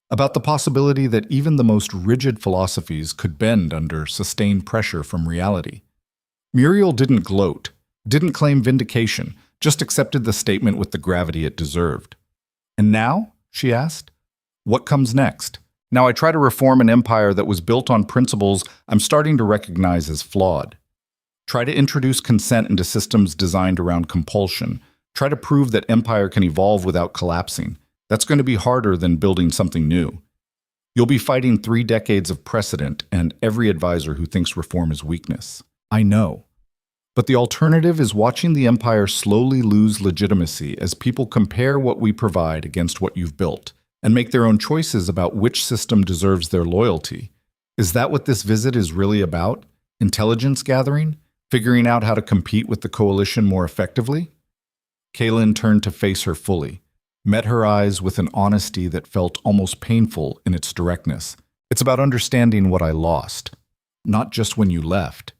about the possibility that even the most rigid philosophies could bend under sustained pressure from reality. Muriel didn't gloat, didn't claim vindication, just accepted the statement with the gravity it deserved. And now, she asked, what comes next? Now I try to reform an empire that was built on principles I'm starting to recognize as flawed. Try to introduce consent into systems designed around compulsion. Try to prove that empire can evolve without collapsing. That's going to be harder than building something new. You'll be fighting 3 decades of precedent and every advisor who thinks reform is weakness. I know. But the alternative is watching the empire slowly lose legitimacy as people compare what we provide against what you've built and make their own choices about which system deserves their loyalty. Is that what this visit is really about? Intelligence gathering? Figuring out how to compete with the coalition more effectively? Kalen turned to face her fully, met her eyes with an honesty that felt almost painful in its directness. It's about understanding what I lost, not just when you left,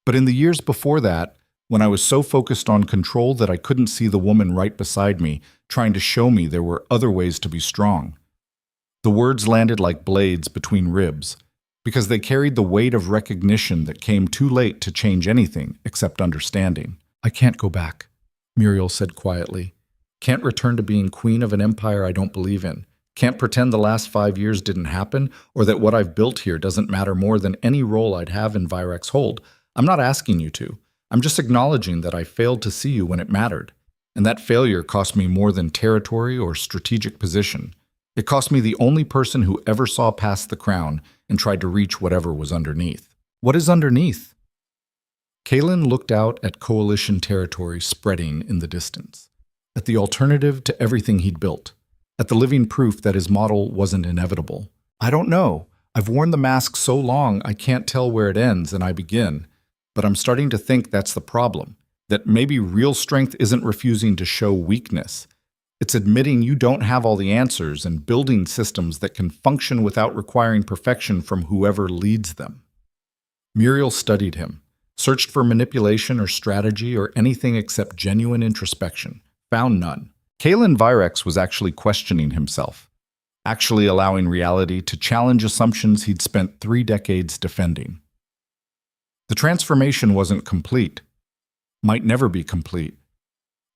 but in the years before that, when I was so focused on control that I couldn't see the woman right beside me, trying to show me there were other ways to be strong. The words landed like blades between ribs, because they carried the weight of recognition that came too late to change anything except understanding. I can't go back, Muriel said quietly. Can't return to being queen of an empire I don't believe in. Can't pretend the last 5 years didn't happen or that what I've built here doesn't matter more than any role I'd have in Virex Hold. I'm not asking you to. I'm just acknowledging that I failed to see you when it mattered. And that failure cost me more than territory or strategic position. It cost me the only person who ever saw past the crown and tried to reach whatever was underneath. What is underneath? Kalen looked out at coalition territory spreading in the distance, at the alternative to everything he'd built, at the living proof that his model wasn't inevitable. I don't know. I've worn the mask so long I can't tell where it ends and I begin. But I'm starting to think that's the problem, that maybe real strength isn't refusing to show weakness. It's admitting you don't have all the answers and building systems that can function without requiring perfection from whoever leads them. Muriel studied him, searched for manipulation or strategy or anything except genuine introspection, found none. Kalen Virex was actually questioning himself, actually allowing reality to challenge assumptions he'd spent 3 decades defending. The transformation wasn't complete, might never be complete,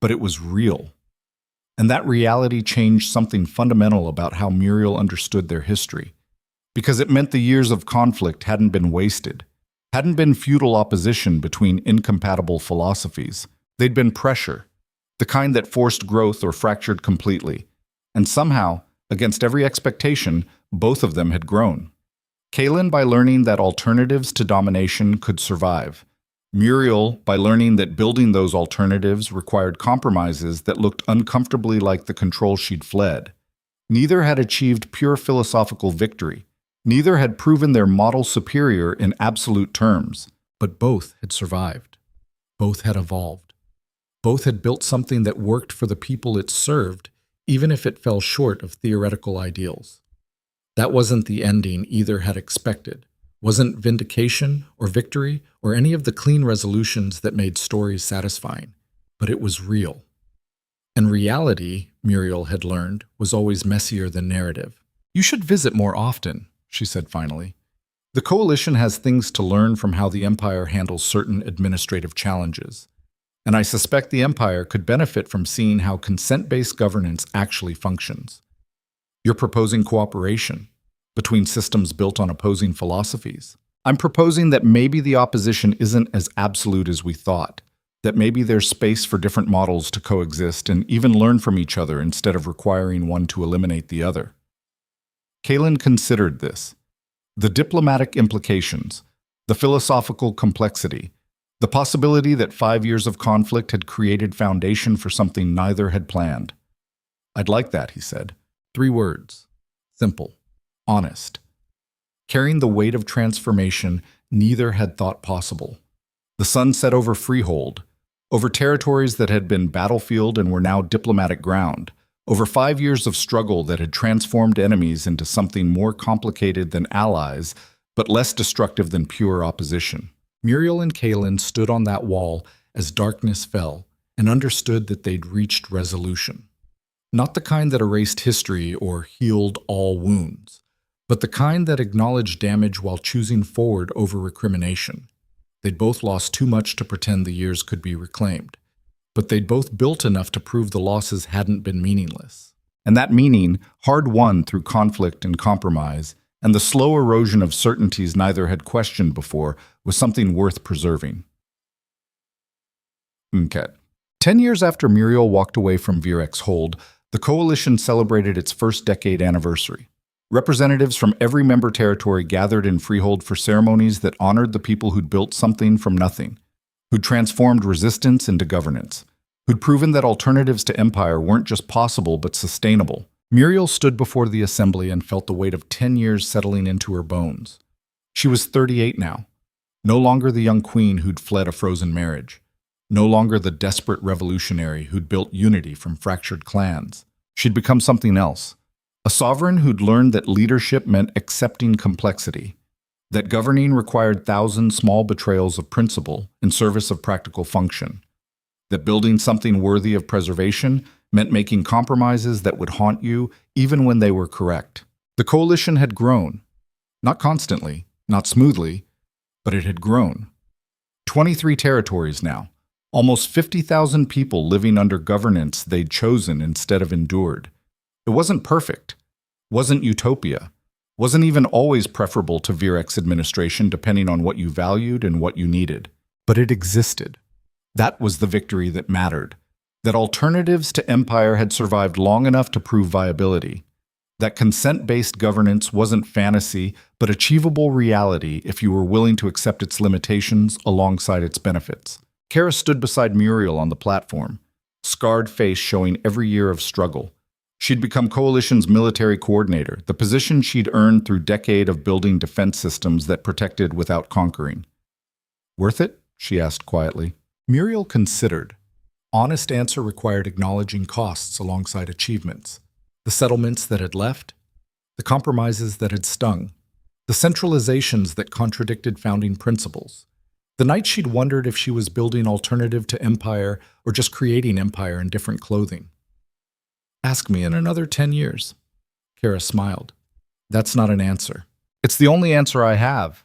but it was real. And that reality changed something fundamental about how Muriel understood their history, because it meant the years of conflict hadn't been wasted, hadn't been futile opposition between incompatible philosophies. They'd been pressure, the kind that forced growth or fractured completely. And somehow, against every expectation, both of them had grown. Kalen by learning that alternatives to domination could survive. Muriel by learning that building those alternatives required compromises that looked uncomfortably like the control she'd fled. Neither had achieved pure philosophical victory. Neither had proven their model superior in absolute terms. But both had survived. Both had evolved. Both had built something that worked for the people it served, even if it fell short of theoretical ideals. That wasn't the ending either had expected. Wasn't vindication or victory or any of the clean resolutions that made stories satisfying, but it was real. And reality, Muriel had learned, was always messier than narrative. "You should visit more often," she said finally. "The Coalition has things to learn from how the Empire handles certain administrative challenges. And I suspect the Empire could benefit from seeing how consent-based governance actually functions. You're proposing cooperation between systems built on opposing philosophies. I'm proposing that maybe the opposition isn't as absolute as we thought, that maybe there's space for different models to coexist and even learn from each other instead of requiring one to eliminate the other." Kalen considered this. The diplomatic implications, the philosophical complexity, the possibility that 5 years of conflict had created foundation for something neither had planned. "I'd like that," he said. 3 words. Simple. Honest. Carrying the weight of transformation neither had thought possible. The sun set over Freehold, over territories that had been battlefield and were now diplomatic ground, over 5 years of struggle that had transformed enemies into something more complicated than allies, but less destructive than pure opposition. Muriel and Kalen stood on that wall as darkness fell and understood that they'd reached resolution. Not the kind that erased history or healed all wounds, but the kind that acknowledged damage while choosing forward over recrimination. They'd both lost too much to pretend the years could be reclaimed, but they'd both built enough to prove the losses hadn't been meaningless. And that meaning, hard-won through conflict and compromise, and the slow erosion of certainties neither had questioned before, was something worth preserving. Okay. 10 years after Muriel walked away from Virex Hold, the Coalition celebrated its first decade anniversary. Representatives from every member territory gathered in Freehold for ceremonies that honored the people who'd built something from nothing, who'd transformed resistance into governance, who'd proven that alternatives to empire weren't just possible but sustainable. Muriel stood before the assembly and felt the weight of 10 years settling into her bones. She was 38 now, no longer the young queen who'd fled a frozen marriage, no longer the desperate revolutionary who'd built unity from fractured clans. She'd become something else. A sovereign who'd learned that leadership meant accepting complexity, that governing required 1,000 small betrayals of principle in service of practical function, that building something worthy of preservation meant making compromises that would haunt you even when they were correct. The Coalition had grown, not constantly, not smoothly, but it had grown. 23 territories now, almost 50,000 people living under governance they'd chosen instead of endured. It wasn't perfect, wasn't utopia, wasn't even always preferable to Virex administration depending on what you valued and what you needed. But it existed. That was the victory that mattered. That alternatives to empire had survived long enough to prove viability. That consent-based governance wasn't fantasy, but achievable reality if you were willing to accept its limitations alongside its benefits. Kara stood beside Muriel on the platform, scarred face showing every year of struggle. She'd become Coalition's military coordinator, the position she'd earned through a decade of building defense systems that protected without conquering. "Worth it?" she asked quietly. Muriel considered. honest answer required acknowledging costs alongside achievements. The settlements that had left, the compromises that had stung, the centralizations that contradicted founding principles. The night she'd wondered if she was building alternative to empire or just creating empire in different clothing. Ask me in another 10 years. Kara smiled. That's not an answer. It's the only answer I have.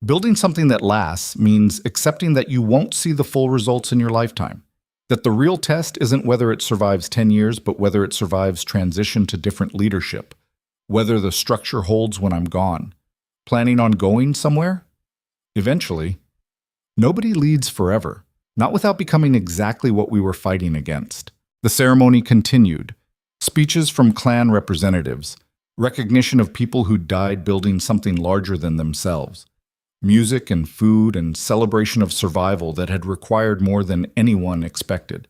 Building something that lasts means accepting that you won't see the full results in your lifetime. That the real test isn't whether it survives 10 years, but whether it survives transition to different leadership. Whether the structure holds when I'm gone. Planning on going somewhere? Eventually. Nobody leads forever, not without becoming exactly what we were fighting against. The ceremony continued. Speeches from clan representatives, recognition of people who died building something larger than themselves, music and food and celebration of survival that had required more than anyone expected.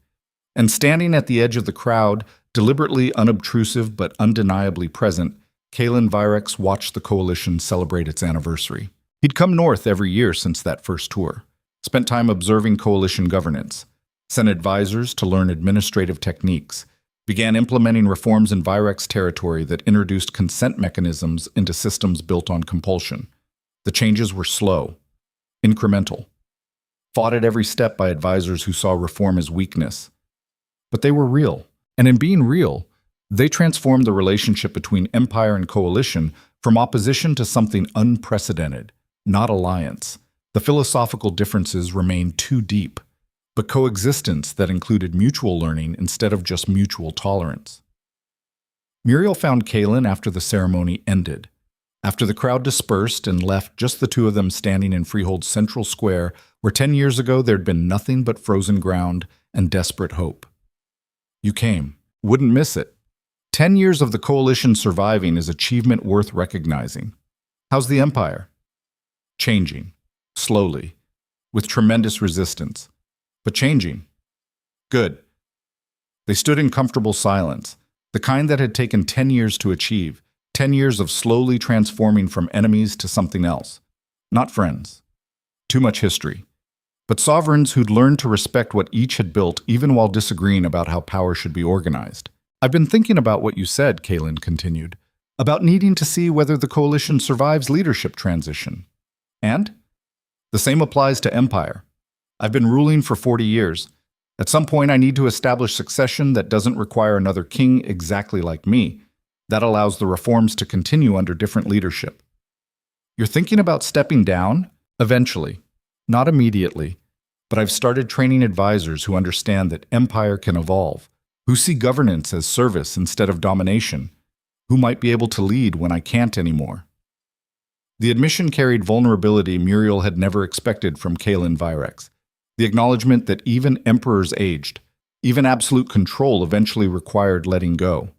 And standing at the edge of the crowd, deliberately unobtrusive but undeniably present, Kalen Virex watched the coalition celebrate its anniversary. He'd come north every year since that first tour, spent time observing coalition governance, sent advisors to learn administrative techniques, began implementing reforms in Virex territory that introduced consent mechanisms into systems built on compulsion. The changes were slow, incremental, fought at every step by advisors who saw reform as weakness. But they were real, and in being real, they transformed the relationship between empire and coalition from opposition to something unprecedented, not alliance. The philosophical differences remained too deep, but coexistence that included mutual learning instead of just mutual tolerance. Muriel found Kalen after the ceremony ended. After the crowd dispersed and left just the two of them standing in Freehold's central square, where 10 years ago there'd been nothing but frozen ground and desperate hope. You came. Wouldn't miss it. 10 years of the coalition surviving is achievement worth recognizing. How's the empire? Changing. Slowly. With tremendous resistance. But changing. Good. They stood in comfortable silence, the kind that had taken 10 years to achieve, 10 years of slowly transforming from enemies to something else. Not friends. Too much history. But sovereigns who'd learned to respect what each had built even while disagreeing about how power should be organized. I've been thinking about what you said, Kalen continued, about needing to see whether the coalition survives leadership transition. And? The same applies to empire. I've been ruling for 40 years. At some point, I need to establish succession that doesn't require another king exactly like me. That allows the reforms to continue under different leadership. You're thinking about stepping down? Eventually. Not immediately. But I've started training advisors who understand that empire can evolve, who see governance as service instead of domination, who might be able to lead when I can't anymore. The admission carried vulnerability Muriel had never expected from Kalen Virex. The acknowledgement that even emperors aged, even absolute control eventually required letting go.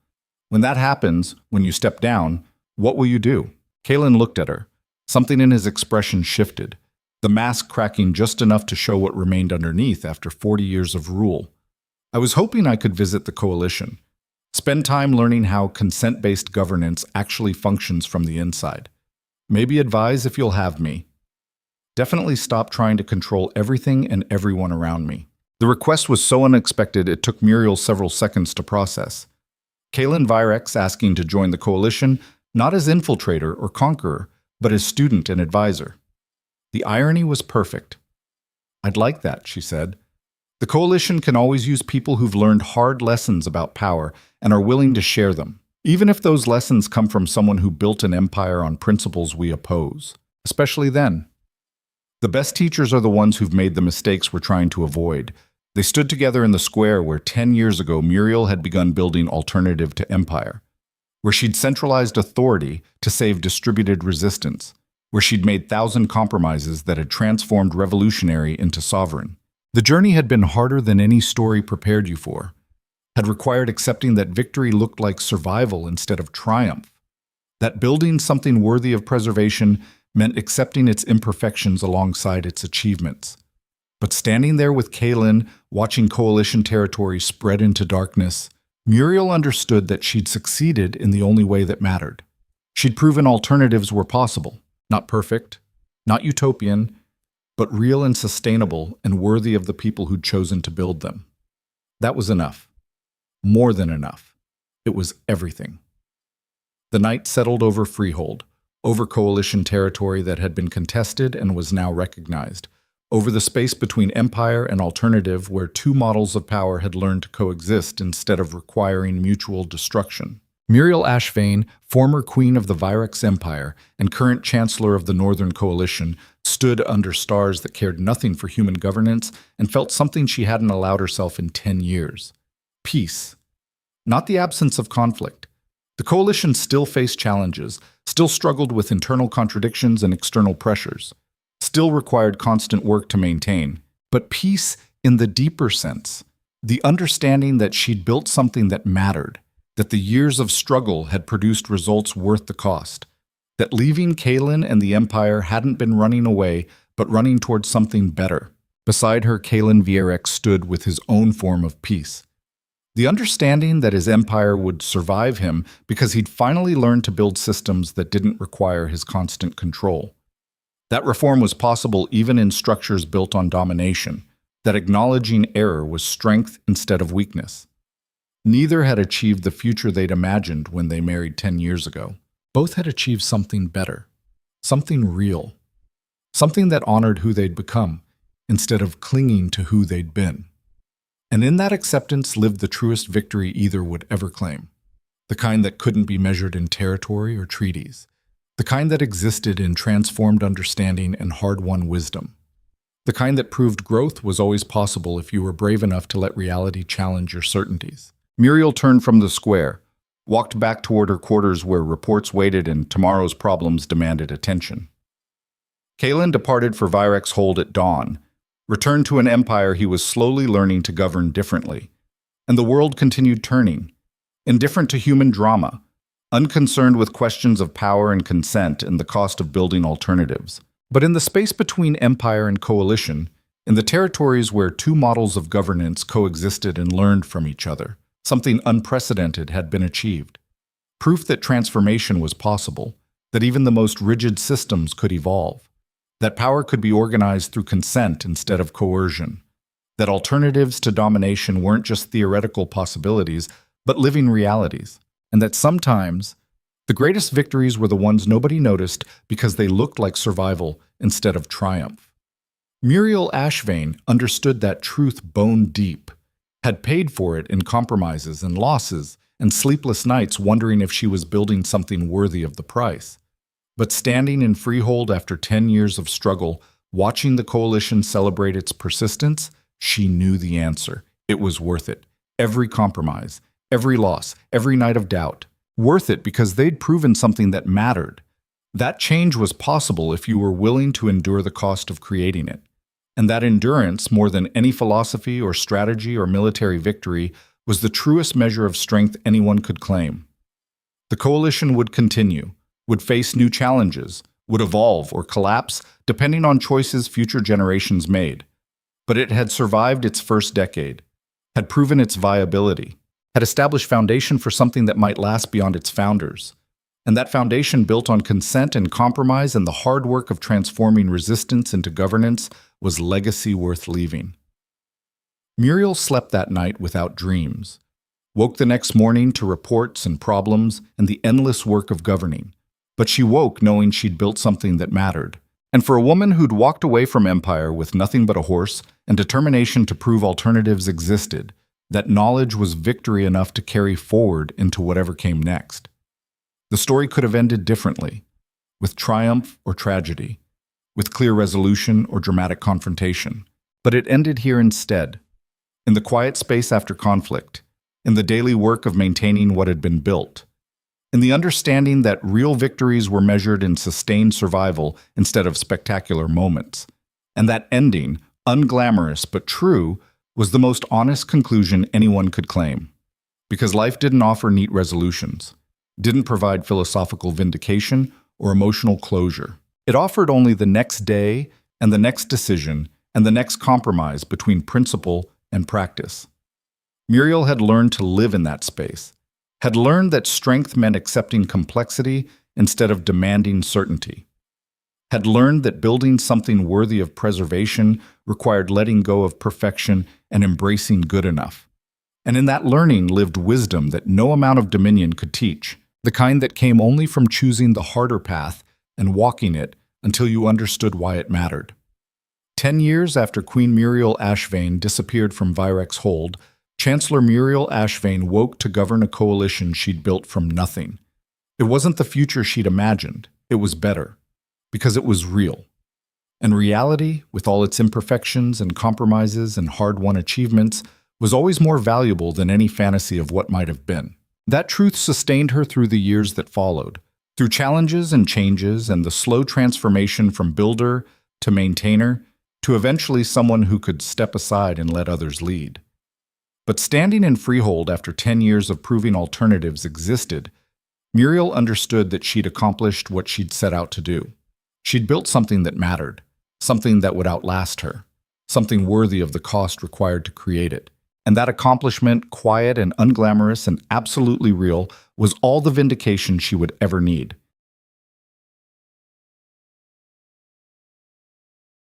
When that happens, when you step down, what will you do? Kalen looked at her. Something in his expression shifted, the mask cracking just enough to show what remained underneath after 40 years of rule. I was hoping I could visit the coalition, spend time learning how consent-based governance actually functions from the inside. Maybe advise if you'll have me. Definitely stop trying to control everything and everyone around me. The request was so unexpected it took Muriel several seconds to process. Kalen Virex asking to join the coalition, not as infiltrator or conqueror, but as student and advisor. The irony was perfect. I'd like that, she said. The coalition can always use people who've learned hard lessons about power and are willing to share them, even if those lessons come from someone who built an empire on principles we oppose, especially then. The best teachers are the ones who've made the mistakes we're trying to avoid. They stood together in the square where 10 years ago Muriel had begun building alternative to empire, where she'd centralized authority to save distributed resistance, where she'd made 1,000 compromises that had transformed revolutionary into sovereign. The journey had been harder than any story prepared you for, had required accepting that victory looked like survival instead of triumph, that building something worthy of preservation meant accepting its imperfections alongside its achievements. But standing there with Kalen, watching coalition territory spread into darkness, Muriel understood that she'd succeeded in the only way that mattered. She'd proven alternatives were possible, not perfect, not utopian, but real and sustainable and worthy of the people who'd chosen to build them. That was enough. More than enough. It was everything. The night settled over Freehold, over coalition territory that had been contested and was now recognized, over the space between Empire and Alternative where two models of power had learned to coexist instead of requiring mutual destruction. Muriel Ashvane, former Queen of the Virex Empire and current Chancellor of the Northern Coalition, stood under stars that cared nothing for human governance and felt something she hadn't allowed herself in 10 years. Peace. Not the absence of conflict. The coalition still faced challenges, still struggled with internal contradictions and external pressures, still required constant work to maintain. But peace in the deeper sense, the understanding that she'd built something that mattered, that the years of struggle had produced results worth the cost, that leaving Kaelin and the Empire hadn't been running away, but running towards something better. Beside her, Kaelin Vierex stood with his own form of peace. The understanding that his empire would survive him because he'd finally learned to build systems that didn't require his constant control. That reform was possible even in structures built on domination, that acknowledging error was strength instead of weakness. Neither had achieved the future they'd imagined when they married 10 years ago. Both had achieved something better, something real, something that honored who they'd become instead of clinging to who they'd been. And in that acceptance lived the truest victory either would ever claim, the kind that couldn't be measured in territory or treaties, the kind that existed in transformed understanding and hard-won wisdom, the kind that proved growth was always possible if you were brave enough to let reality challenge your certainties. Muriel turned from the square, walked back toward her quarters where reports waited and tomorrow's problems demanded attention. Kaelin departed for Virex Hold at dawn, returned to an empire he was slowly learning to govern differently. And the world continued turning, indifferent to human drama, unconcerned with questions of power and consent and the cost of building alternatives. But in the space between empire and coalition, in the territories where two models of governance coexisted and learned from each other, something unprecedented had been achieved. Proof that transformation was possible, that even the most rigid systems could evolve, that power could be organized through consent instead of coercion, that alternatives to domination weren't just theoretical possibilities, but living realities, and that sometimes the greatest victories were the ones nobody noticed because they looked like survival instead of triumph. Muriel Ashvane understood that truth bone deep, had paid for it in compromises and losses and sleepless nights wondering if she was building something worthy of the price. But standing in Freehold after 10 years of struggle, watching the coalition celebrate its persistence, she knew the answer. It was worth it. Every compromise, every loss, every night of doubt. Worth it because they'd proven something that mattered. That change was possible if you were willing to endure the cost of creating it. And that endurance, more than any philosophy or strategy or military victory, was the truest measure of strength anyone could claim. The coalition would continue, would face new challenges, would evolve or collapse depending on choices future generations made. But it had survived its first decade, had proven its viability, had established foundation for something that might last beyond its founders. And that foundation built on consent and compromise and the hard work of transforming resistance into governance was legacy worth leaving. Muriel slept that night without dreams, woke the next morning to reports and problems and the endless work of governing. But she woke knowing she'd built something that mattered. And for a woman who'd walked away from empire with nothing but a horse and determination to prove alternatives existed, that knowledge was victory enough to carry forward into whatever came next. The story could have ended differently, with triumph or tragedy, with clear resolution or dramatic confrontation. But it ended here instead, in the quiet space after conflict, in the daily work of maintaining what had been built, in the understanding that real victories were measured in sustained survival instead of spectacular moments. And that ending, unglamorous but true, was the most honest conclusion anyone could claim. Because life didn't offer neat resolutions, didn't provide philosophical vindication or emotional closure. It offered only the next day and the next decision and the next compromise between principle and practice. Muriel had learned to live in that space, had learned that strength meant accepting complexity instead of demanding certainty, had learned that building something worthy of preservation required letting go of perfection and embracing good enough. And in that learning lived wisdom that no amount of dominion could teach, the kind that came only from choosing the harder path and walking it until you understood why it mattered. 10 years after Queen Muriel Ashvane disappeared from Virex Hold, Chancellor Muriel Ashvane woke to govern a coalition she'd built from nothing. It wasn't the future she'd imagined, it was better, because it was real. And reality, with all its imperfections and compromises and hard-won achievements, was always more valuable than any fantasy of what might have been. That truth sustained her through the years that followed, through challenges and changes and the slow transformation from builder to maintainer to eventually someone who could step aside and let others lead. But standing in Freehold after 10 years of proving alternatives existed, Muriel understood that she'd accomplished what she'd set out to do. She'd built something that mattered, something that would outlast her, something worthy of the cost required to create it. And that accomplishment, quiet and unglamorous and absolutely real, was all the vindication she would ever need.